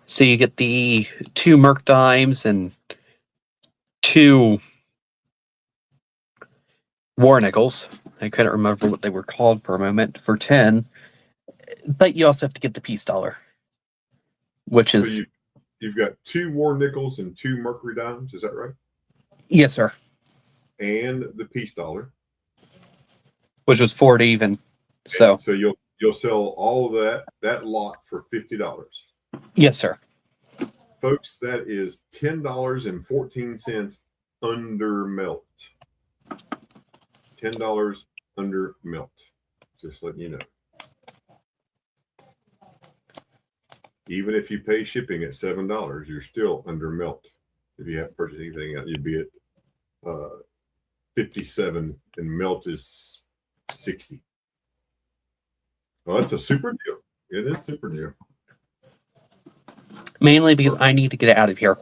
So you get the 2 Merc Dimes and 2 War Nickels. I couldn't remember what they were called for a moment for 10. But you also have to get the peace dollar, which is... So you've got 2 War Nickels and 2 Mercury Dimes, is that right? Yes, sir. And the peace dollar. Which was 40 even. So you'll sell all of that lot for $50. Yes, sir. Folks, that is $10.14 under melt. $10 under melt. Just letting you know. Even if you pay shipping at $7, you're still under melt. If you haven't purchased anything else, you'd be at 57, and melt is 60. Well, that's a super deal. It is a super deal. Mainly because I need to get it out of here.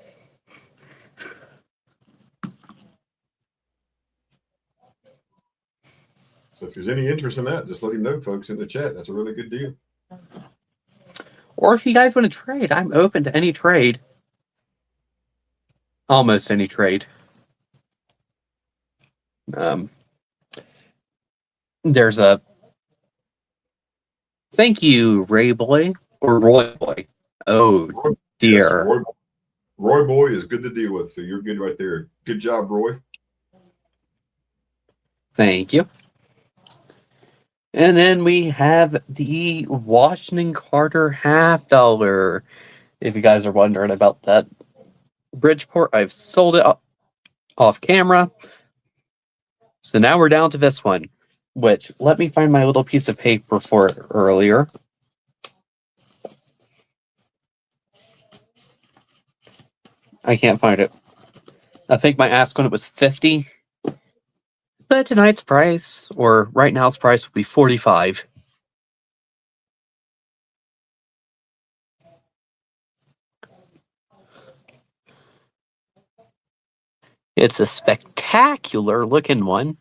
So if there's any interest in that, just let him know, folks, in the chat. That's a really good deal. Or if you guys want to trade, I'm open to any trade. Almost any trade. There's a... Thank you, Ray Boy or Roy Boy. Oh, dear. Yes, Roy Boy is good to deal with, so you're good right there. Good job, Roy. Thank you. And then we have the Washington Carter $50. If you guys are wondering about that. Bridgeport, I've sold it off camera. So now we're down to this one, which, let me find my little piece of paper for it earlier. I can't find it. I think my ask on it was 50. But tonight's price, or right now's price, would be 45. It's a spectacular looking one.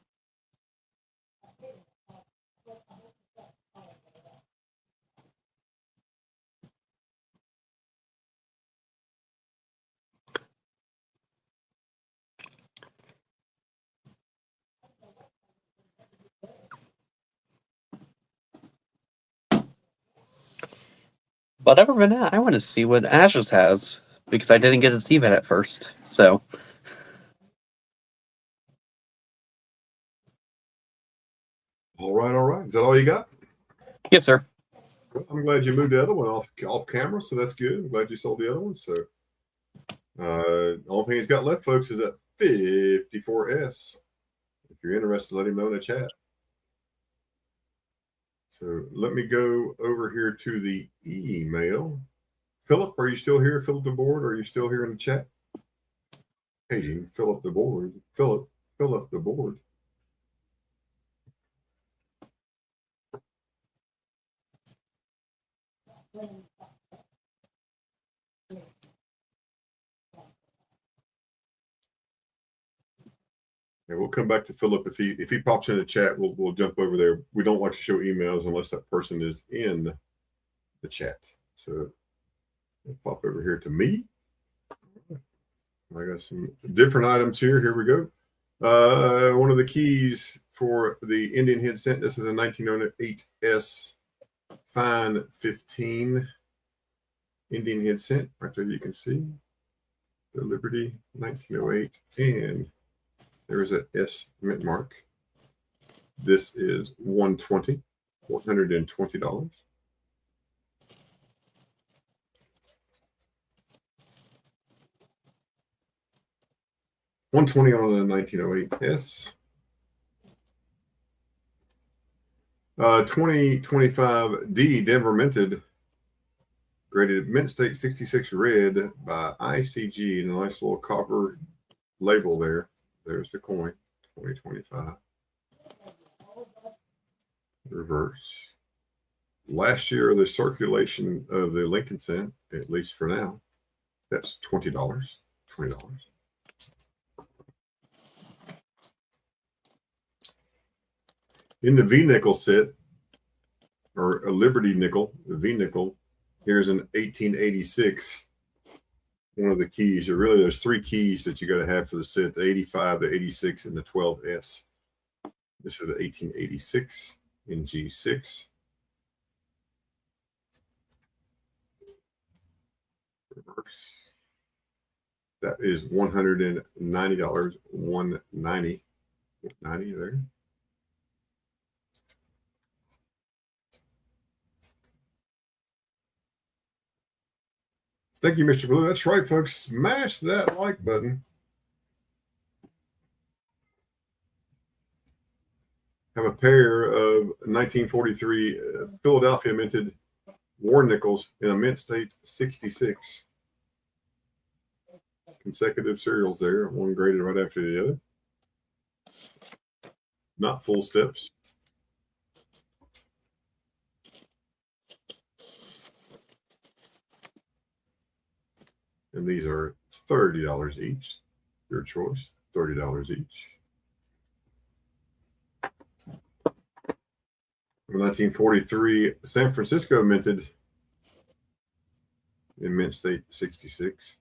But other than that, I want to see what Ashes has, because I didn't get to see that at first. So All right, all right. Is that all you got? Yes, sir. Well, I'm glad you moved the other one off camera, so that's good. I'm glad you sold the other one. So, the only thing he's got left, folks, is that 54S. If you're interested, let him know in the chat. So let me go over here to the email. Philip, are you still here? Philip the board, are you still here in the chat? Paging Philip the board. Philip the board. And we'll come back to Philip if he pops in the chat. We'll jump over there. We don't like to show emails unless that person is in the chat. So we'll pop over here to me. I got some different items here. Here we go. One of the keys for the Indian head cent. This is a 1908S Fine 15 Indian head cent. Right there, you can see the Liberty 1908, and there is a S mint mark. This is $120. $120. $120 on the 1908S. 2025D Denver minted, graded mint state 66 red by ICG, and a nice little copper label there. There's the coin. 2025. Reverse. Last year, the circulation of the Lincoln cent, at least for now, that's $20. $20. In the V nickel set, or a Liberty nickel, the V nickel, here's an 1886. One of the keys. There's three keys that you got to have for the set: the 85, the 86, and the 12S. This is the 1886 in G6. Reverse. That is $190. $190 there. Thank you, Mr. Blue. That's right, folks. Smash that like button. Have a pair of 1943 Philadelphia minted war nickels in a mint state 66. Consecutive serials there, one graded right after the other. Not full steps. And these are $30 each. Your choice, $30 each. 1943 San Francisco minted in mint state 66.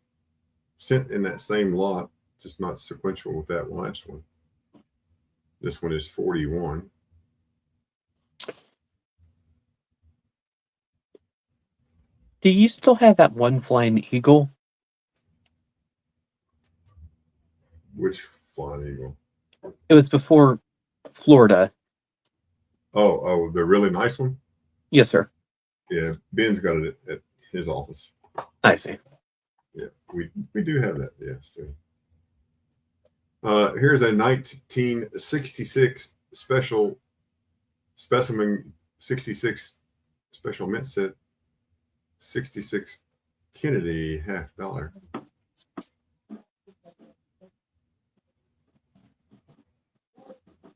Sent in that same lot, just not sequential with that last one. This one is 41. Do you still have that one flying eagle? Which flying eagle? It was before Florida. Oh, the really nice one? Yes, sir. Yeah, Ben's got it at his office. I see. Yeah, we do have that. Yes. Too. Here's a 1966 special specimen 66 special mint set. 66 Kennedy $50.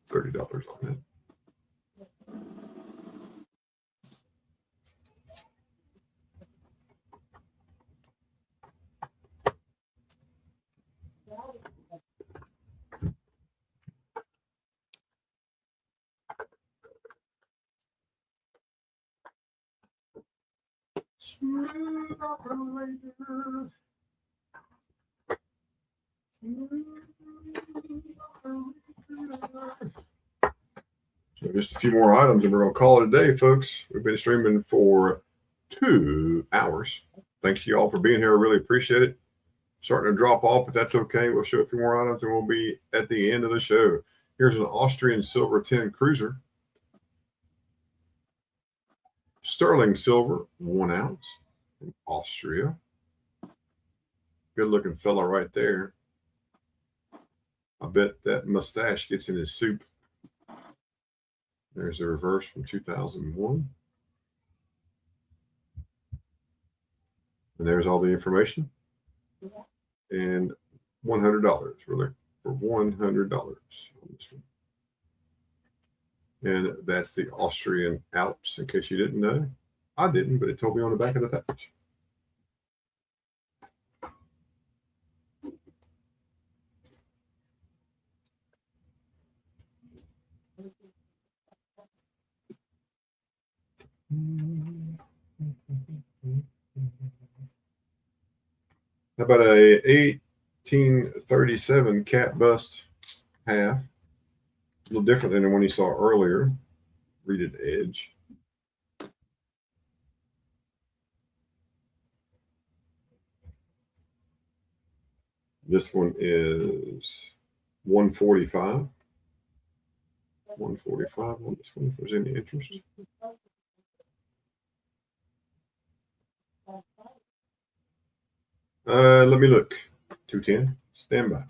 $30 on that. So just a few more items and we're going to call it a day, folks. We've been streaming for 2 hours. Thanks to you all for being here. I really appreciate it. Starting to drop off, but that's okay. We'll show a few more items and we'll be at the end of the show. Here's an Austrian Silver 10 Cruiser. sterling silver, 1 ounce from Austria. Good looking fella right there. I bet that mustache gets in his soup. There's a reverse from 2001. And there's all the information. And $100, really, for $100 on this one. And that's the Austrian Alps, in case you didn't know. I didn't, but it told me on the back of the package. How about a 1837 cat bust half? A little different than the one you saw earlier. Reeded edge. This one is 145. 145 on this one, if there's any interest. Let me look. 210. Stand by.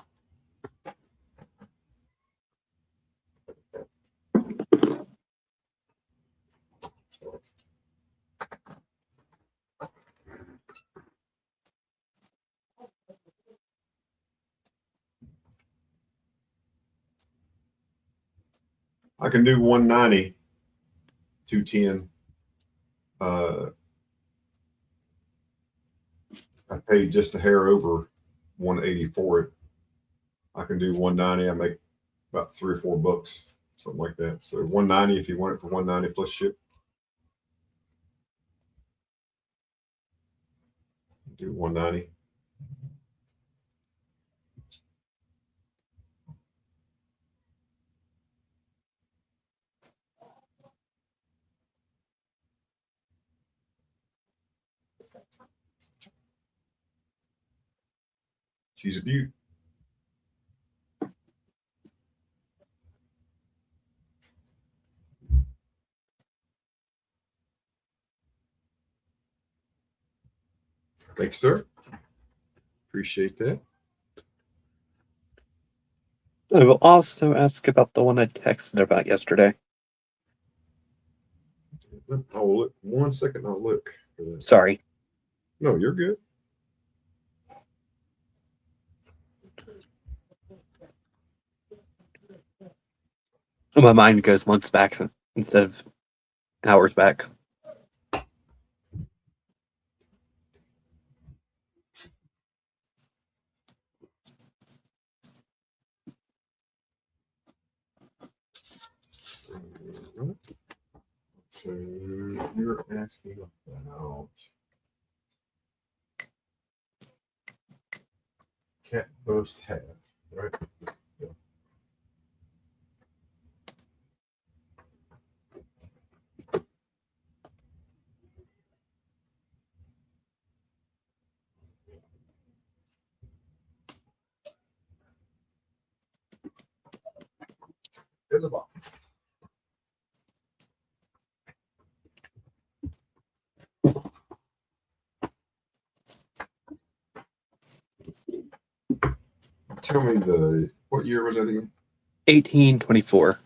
I can do 190, 210. I paid just a hair over 180 for it. I can do 190. I make about $3 or $4, something like that. So 190 if you want it for 190 plus ship. Do 190. She's a beaut. Thank you, sir. Appreciate that. I will also ask about the one I texted about yesterday. I'll look 1 second. I'll look for that. Sorry. No, you're good. My mind goes months back instead of hours back. So you're asking about cat boast half, right? Yeah. In the box. Tell me what year was that again? 1824.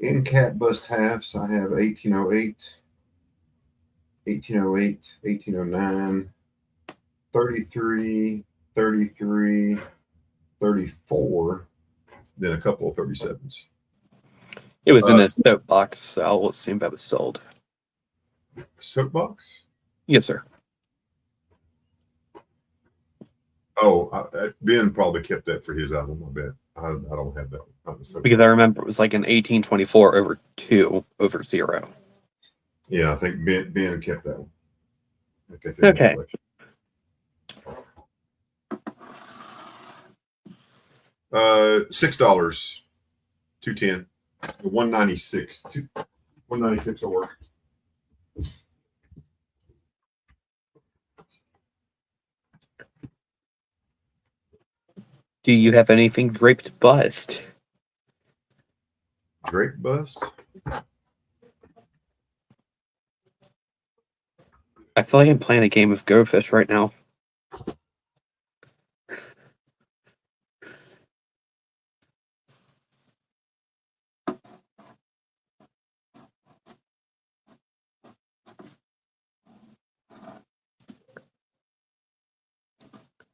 In cat bust halves, I have 1808, 1808, 1809, 33, 33, 34, then a couple of 37s. It was in a soapbox, so I'll assume that was sold. Soapbox? Yes, sir. Oh, Ben probably kept that for his album, I bet. I don't have that one. Because I remember it was like an 1824 over 2 over 0. Yeah, I think Ben kept that one. Okay. $6, 210. The 196. 196 will work. Do you have anything draped bust? Drake bust. I feel like I'm playing a game of Go Fish right now.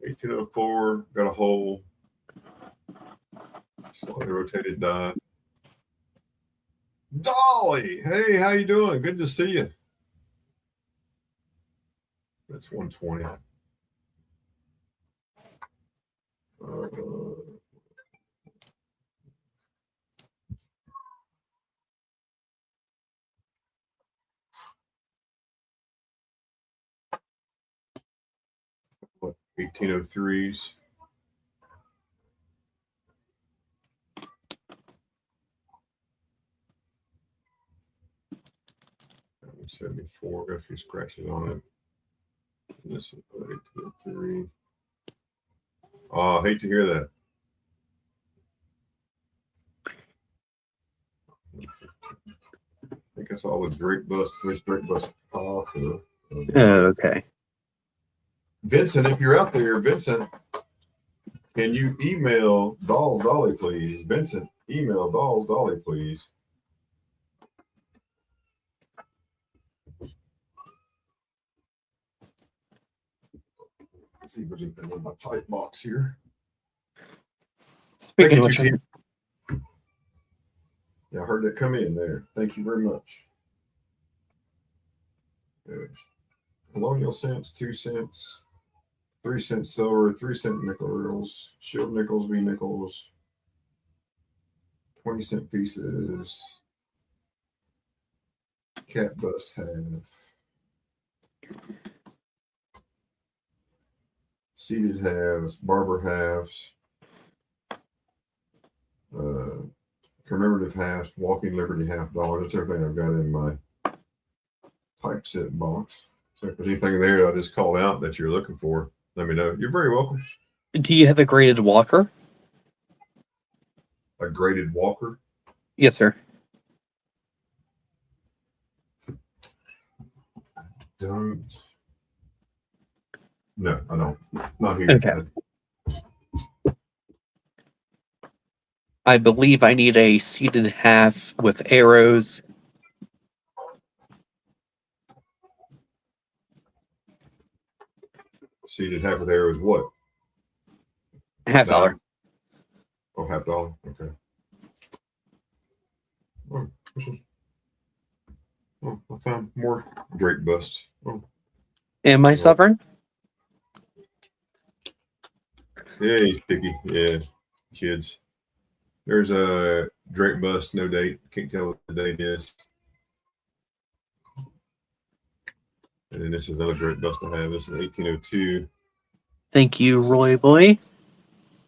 $18.04, got a hole. Slightly rotated die. Dolly, hey, how you doing? Good to see you. That's 120. 1803s. $74, got a few scratches on it. And this is 1803. Oh, I hate to hear that. I think that's all the Drake busts. There's Drake bust off. Okay. Vincent, if you're out there, Vincent, can you email Dolls Dolly, please? Vincent, email Dolls Dolly, please. Let's see if there's anything in my tight box here. Speaking of Thank which, you, T. Yeah, I heard that come in there. Thank you very much. There's colonial cents, 2 cents, 3 cent silver, 3 cent nickel reels, shield nickels, V nickels, 20 cent pieces, cat bust half, seated halves, barber halves, commemorative halves, walking liberty $50. That's everything I've got in my typeset box. So if there's anything there I just called out that you're looking for, let me know. You're very welcome. do you have a graded walker? A graded walker? Yes, sir. Don't. No, I don't. Not here. Okay. I believe I need a seated half with arrows. Seated half of there is what? $50. Oh, $50. Okay. Oh, I found more Drake busts. Oh. Am I sovereign? Yeah, he's picky. Yeah, kids. There's a Drake bust, no date. Can't tell what the date is. And then this is another Drake bust I have. This is 1802. Thank you, Roy Boy.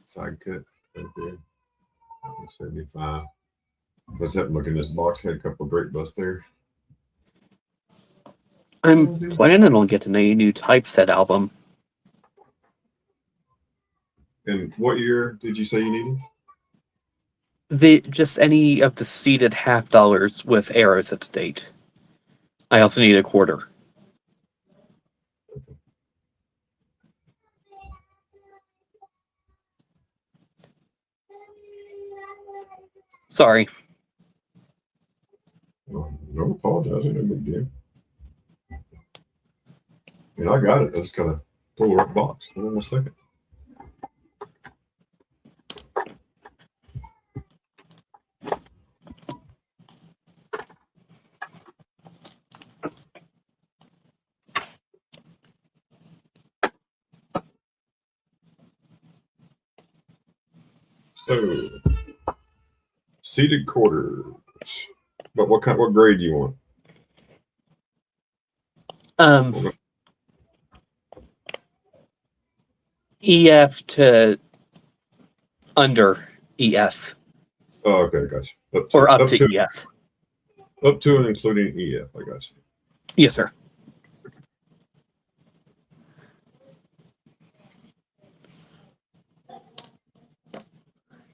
Side cut. Right there. 75. What's that? Look in this box. Had a couple of Drake busts there. I'm planning on getting a new typeset album. And what year did you say you needed? Just any of the seated $50 with arrows at the date. I also need a quarter. Sorry. Oh, no apologizing. No big deal. And I got it. I just gotta pull the right box. Hold on a second. So, seated quarters. But what grade do you want? EF to under EF. Oh, okay, gotcha. Or up to EF. Up to and including EF. I got you. Yes, sir.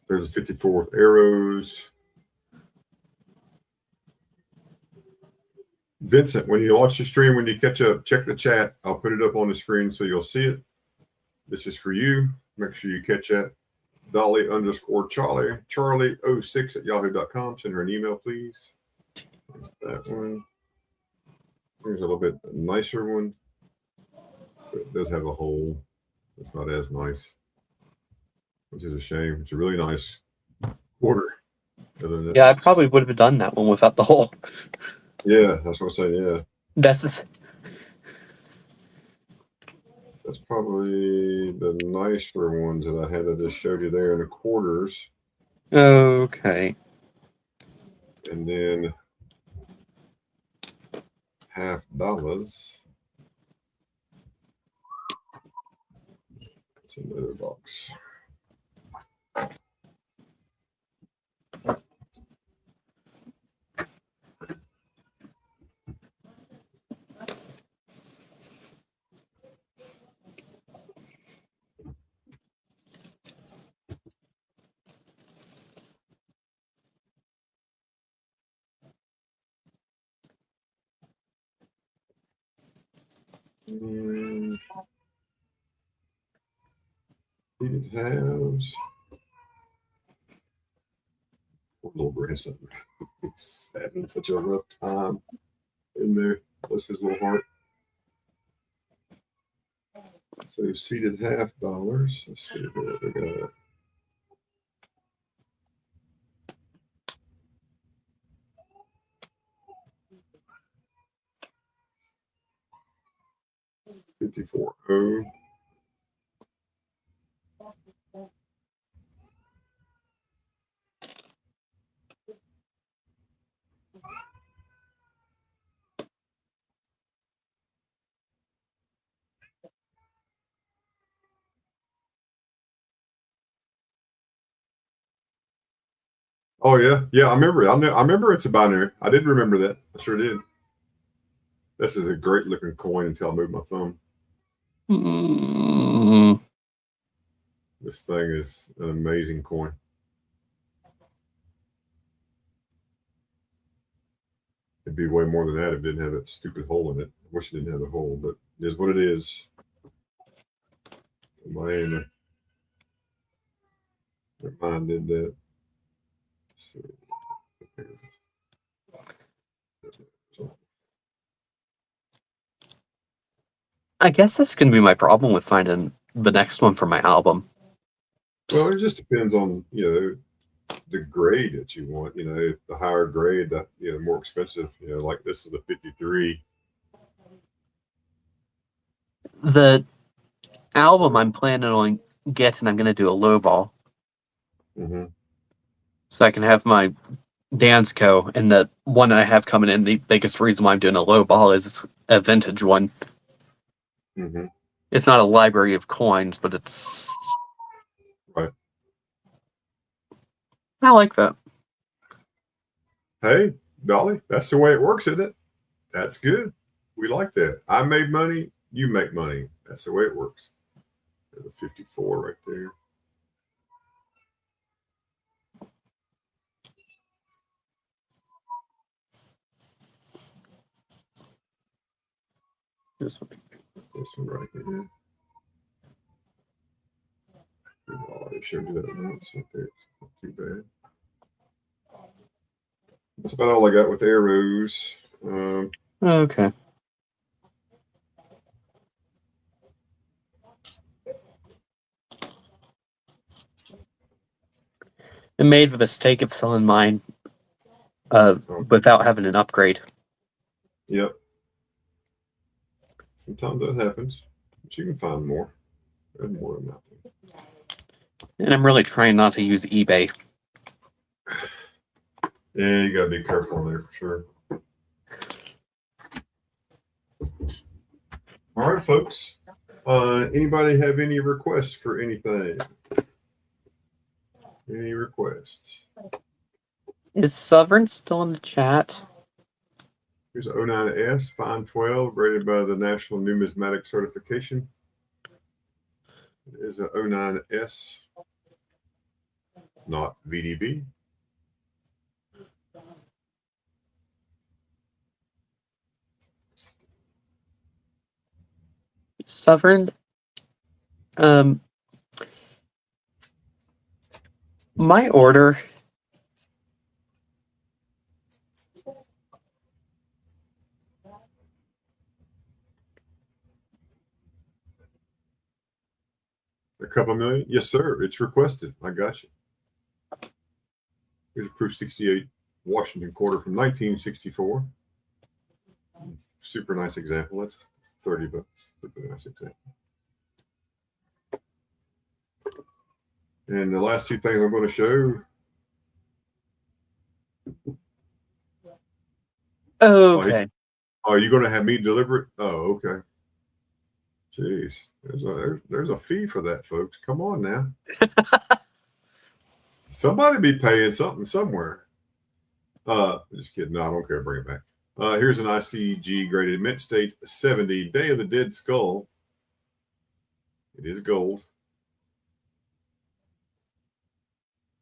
There's a 54th arrows. Vincent, when you watch the stream, when you catch up, check the chat. I'll put it up on the screen so you'll see it. This is for you. Make sure you catch that. Charlie_Charlie06 @yahoo.com. Send her an email, please. That one. Here's a little bit nicer one. But it does have a hole. It's not as nice, which is a shame. It's a really nice quarter. Yeah, I probably would have done that one without the hole. Yeah, that's what I'm saying. Yeah. That's probably the nicer ones that I had. I just showed you there in the quarters. okay. And then $50. It's another box. Heated halves. Poor little grandson. He's having such a rough time in there. Bless his little heart. So seated $50. Let's see what we got. $54. Oh yeah, yeah. I remember. I remember it's a binary. I did remember that. I sure did. This is a great looking coin until I move my thumb. This thing is an amazing coin. It'd be way more than that if it didn't have that stupid hole in it. I wish it didn't have a hole, but it is what it is. Mine did that. So, I guess that's going to be my problem with finding the next one for my album. well, it just depends on the grade that you want. The higher grade, the more expensive. Like this is a 53. The album I'm planning on getting, I'm going to do a low ball. Mm-hmm. So I can have my Dansko, and the one that I have coming in, the biggest reason why I'm doing a low ball is it's a vintage one. Mm-hmm. It's not a library of coins, but it's... Right. I like that. Hey, Dolly, that's the way it works, isn't it? That's good. We like that. I made money, you make money. That's the way it works. There's a 54 right there. This one right here. Oh, I showed you that once right there. It's not too bad. That's about all I got with arrows. Okay. I made the mistake of selling mine without having an upgrade. Yep. Sometimes that happens, but you can find more. There's more than that. And I'm really trying not to use eBay. Yeah, you gotta be careful there for sure. All right, folks. Anybody have any requests for anything? Any requests? Is Sovereign still in the chat? Here's an 09S, fine 12, graded by the National Numismatic Certification. It is an 09S, not VDB. Sovereign. My order. A couple million? Yes, sir. It's requested. I got you. Here's a proof 68 Washington quarter from 1964. Super nice example. That's $30. Super nice example. And the last two things I'm going to show. Okay. Are you going to have me deliver it? Oh, okay. Jeez, there's a fee for that, folks. Come on now. Somebody be paying something somewhere. Just kidding. No, I don't care. Bring it back. Here's an ICG graded Mint State 70 Day of the Dead Skull. It is gold.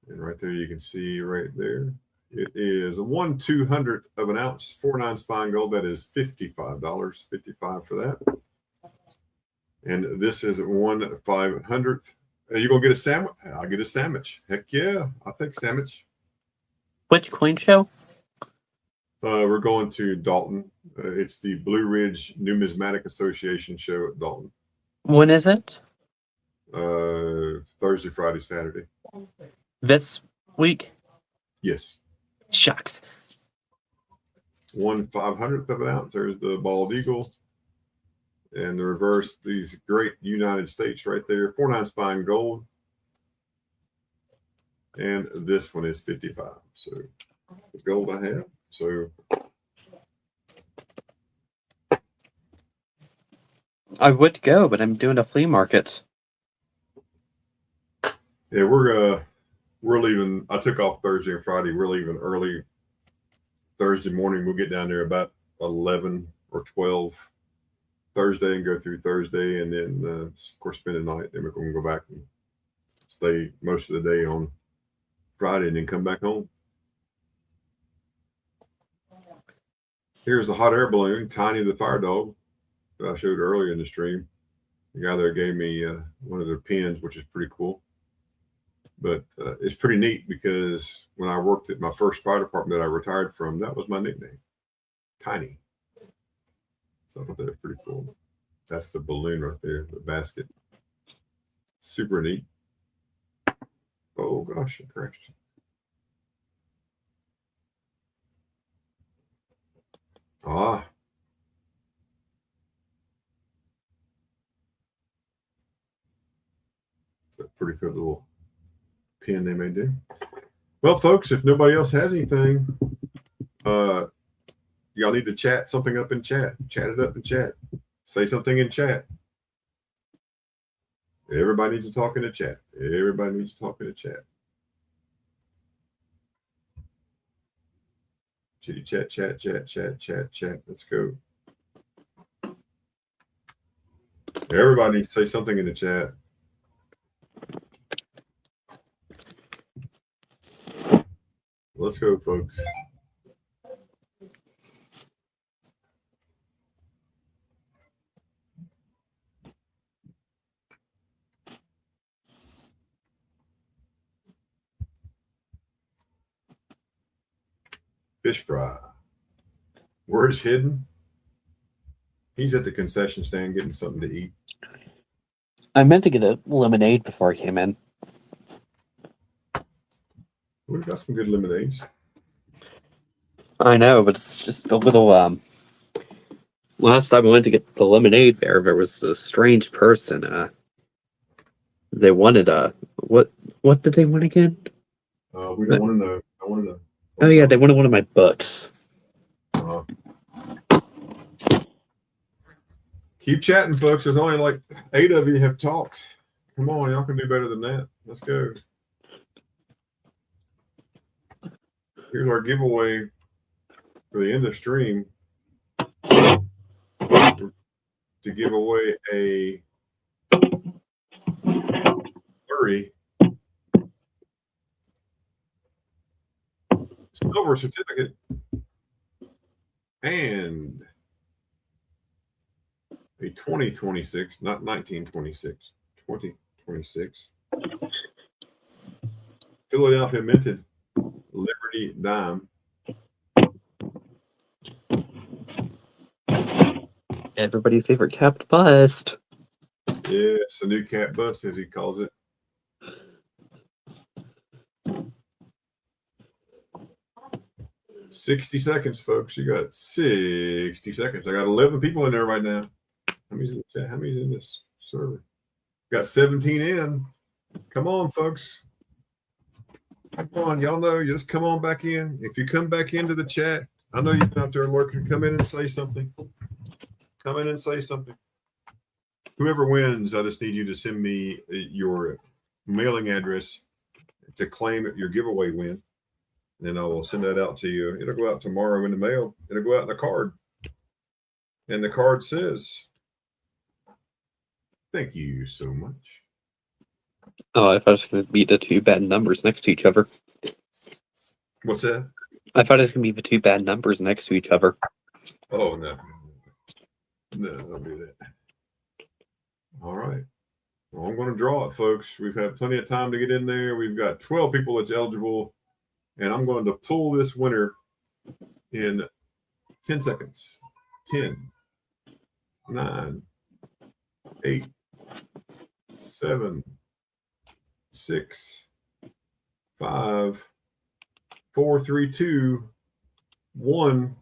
And right there you can see right there. It is a 1/200th of an ounce, 4/9 fine gold. That is $55. 55 for that. And this is 1/500th. Are you gonna get a sandwich? I'll get a sandwich. Heck yeah, I'll take sandwich. Which coin show? We're going to Dalton. It's the Blue Ridge Numismatic Association show at Dalton. When is it? Thursday, Friday, Saturday. This week? Yes. Shucks. 1/500th of an ounce. There's the bald eagle. And the reverse, these great United States right there. 4/9 fine gold. And this one is 55. So the gold I have. So I would go, but I'm doing a flea market. yeah, we're leaving. I took off Thursday and Friday. We're leaving early Thursday morning. We'll get down there about 11 or 12 Thursday and go through Thursday, and then of course spend the night. Then we're going to go back and stay most of the day on Friday, and then come back home. Here's the hot air balloon, Tiny the Fire Dog, that I showed earlier in the stream. The guy there gave me one of their pins, which is pretty cool. But it's pretty neat because when I worked at my first fire department that I retired from, that was my nickname, Tiny. So I thought that was pretty cool. That's the balloon right there, the basket. Super neat. Oh gosh, it crashed. Ah. It's a pretty good little pin they may do. Well, folks, if nobody else has anything, y'all need to chat something up in chat. Chat it up in chat. Say something in chat. Everybody needs to talk in the chat. Everybody needs to talk in the chat. Chitty chat, chat, chat, chat, chat, chat. Let's go. Everybody needs to say something in the chat. Let's go, folks. Fish fry. Where's Hidden? He's at the concession stand getting something to eat. I meant to get a lemonade before I came in. We've got some good lemonades. I know, but it's just a little. Last time I went to get the lemonade there was a strange person. They wanted what did they want again? We don't want to know. I want to know. Oh yeah, they wanted one of my books. Keep chatting, folks. There's only like 8 of you have talked. Come on, y'all can do better than that. Let's go. Here's our giveaway for the end of stream. To give away a 30 silver certificate and a 2026, not 1926, 2026 Philadelphia minted Liberty dime. Everybody's favorite capped bust. Yeah, it's a new cat bust, as he calls it. $60, folks. You got 60 seconds. I got 11 people in there right now. How many's in the chat? How many's in this server? Got 17 in. Come on, folks. Come on. Y'all know. You just come on back in. If you come back into the chat, I know you're out there lurking. Come in and say something. Come in and say something. Whoever wins, I just need you to send me your mailing address to claim your giveaway win. And then I will send that out to you. It'll go out tomorrow in the mail. It'll go out in a card. And the card says, "Thank you so much." Oh, I thought it was going to be the two bad numbers next to each other. What's that? I thought it was going to be the two bad numbers next to each other. Oh, no. No, don't do that. All right. Well, I'm going to draw it, folks. We've had plenty of time to get in there. We've got 12 people that's eligible. And I'm going to pull this winner in 10 seconds. 10, 9, 8, 7, 6, 5, 4, 3, 2, 1.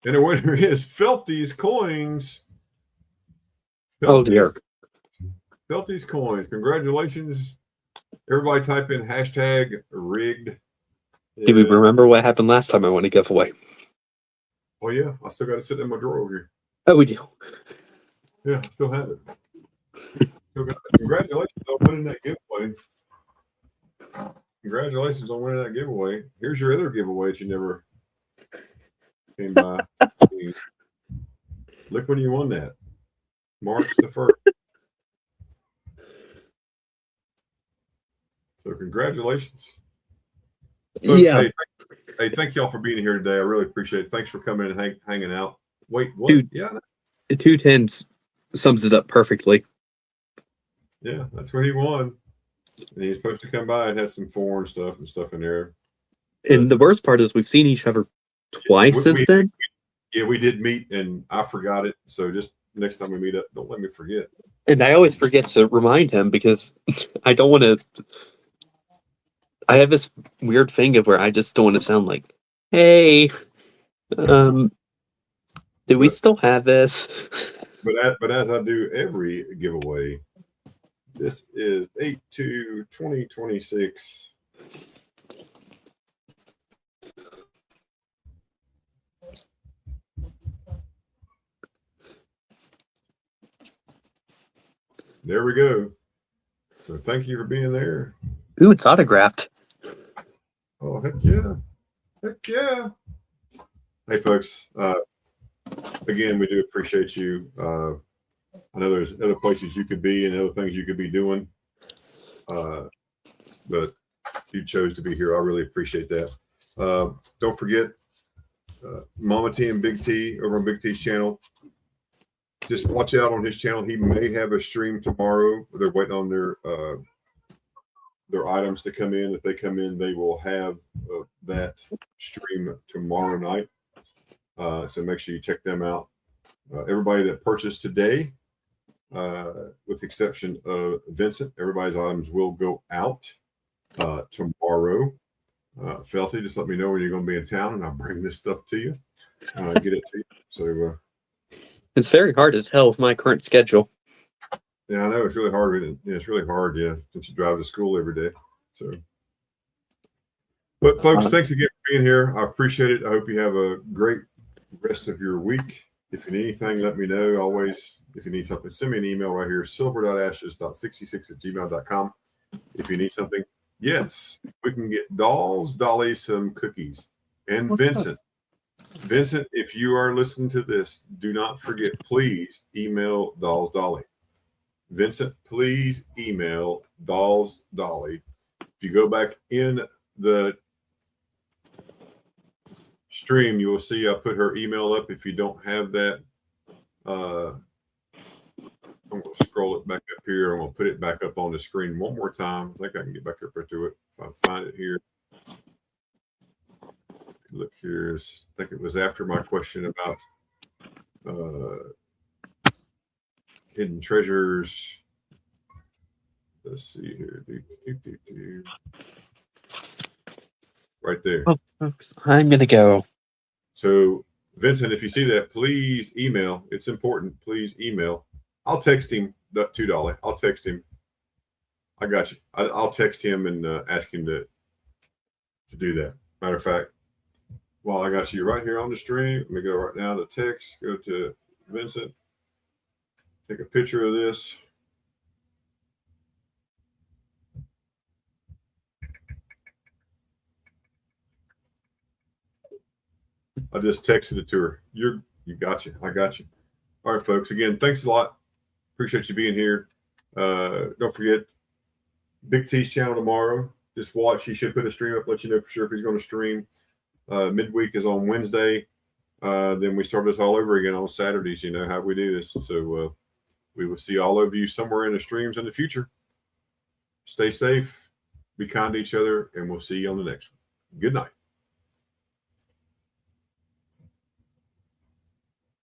And the winner is Felty's Coins. Oh, dear. Felty's Coins. Congratulations. Everybody type in hashtag rigged. Do we remember what happened last time I won a giveaway? Oh, yeah. I still got to sit in my drawer over here. Oh, we do. Yeah, I still have it. Still got it. Congratulations on winning that giveaway. Congratulations on winning that giveaway. Here's your other giveaway that you never came by. Look when you won that. March the 1st. So congratulations. Folks, Yeah. Hey, thank y'all for being here today. I really appreciate it. Thanks for coming and hanging out. Wait, what? Dude, yeah. 210 sums it up perfectly. Yeah, that's when he won. And he's supposed to come by and have some foreign stuff and stuff in there. And the worst part is we've seen each other twice since then. Yeah, we did meet and I forgot it. So just next time we meet up, don't let me forget. And I always forget to remind him because I don't want to. I have this weird thing of where I just don't want to sound like, "Hey, do we still have this?" But as I do every giveaway, this is 8/2/2026. There we go. So thank you for being there. Ooh, it's autographed. Oh, heck yeah. Heck yeah. Hey, folks. Again, we do appreciate you. I know there's other places you could be and other things you could be doing. But you chose to be here. I really appreciate that. Don't forget Mama T and Big T over on Big T's channel. Just watch out on his channel. He may have a stream tomorrow. They're waiting on their items to come in. If they come in, they will have that stream tomorrow night. So make sure you check them out. Everybody that purchased today, with the exception of Vincent, everybody's items will go out tomorrow. Felty, just let me know when you're going to be in town, and I'll bring this stuff to you. Get it to you. So It's very hard as hell with my current schedule. yeah, I know it's really hard. Yeah, it's really hard. Yeah, since you drive to school every day. So, but folks, thanks again for being here. I appreciate it. I hope you have a great rest of your week. If you need anything, let me know. Always, if you need something, send me an email right here, silver.ashes.66@gmail.com. If you need something, Yes, we can get Dolly some cookies. And What's Vincent. Vincent, if you are listening to this, do not forget, please email Dolls Dolly. Vincent, please email Dolls Dolly. If you go back in the stream, you will see I put her email up. If you don't have that, I'm going to scroll it back up here. I'm going to put it back up on the screen one more time. I think I can get back up to it if I find it here. Look here. I think it was after my question about hidden treasures. Let's see here. Right there. Oh, folks, I'm going to go. So, Vincent, if you see that, please email. It's important. Please email. I'll text him $2. I'll text him. I got you. I'll text him and ask him to do that. Matter of fact, while I got you right here on the stream, let me go right now to text. Go to Vincent. Take a picture of this. I just texted it to her. You got you. I got you. All right, folks. Again, thanks a lot. Appreciate you being here. Don't forget, Big T's channel tomorrow. Just watch. He should put a stream up, let you know for sure if he's going to stream. Midweek is on Wednesday. Then we start this all over again on Saturdays. You know how we do this. So we will see all of you somewhere in the streams in the future. Stay safe. Be kind to each other. And we'll see you on the next one. Good night.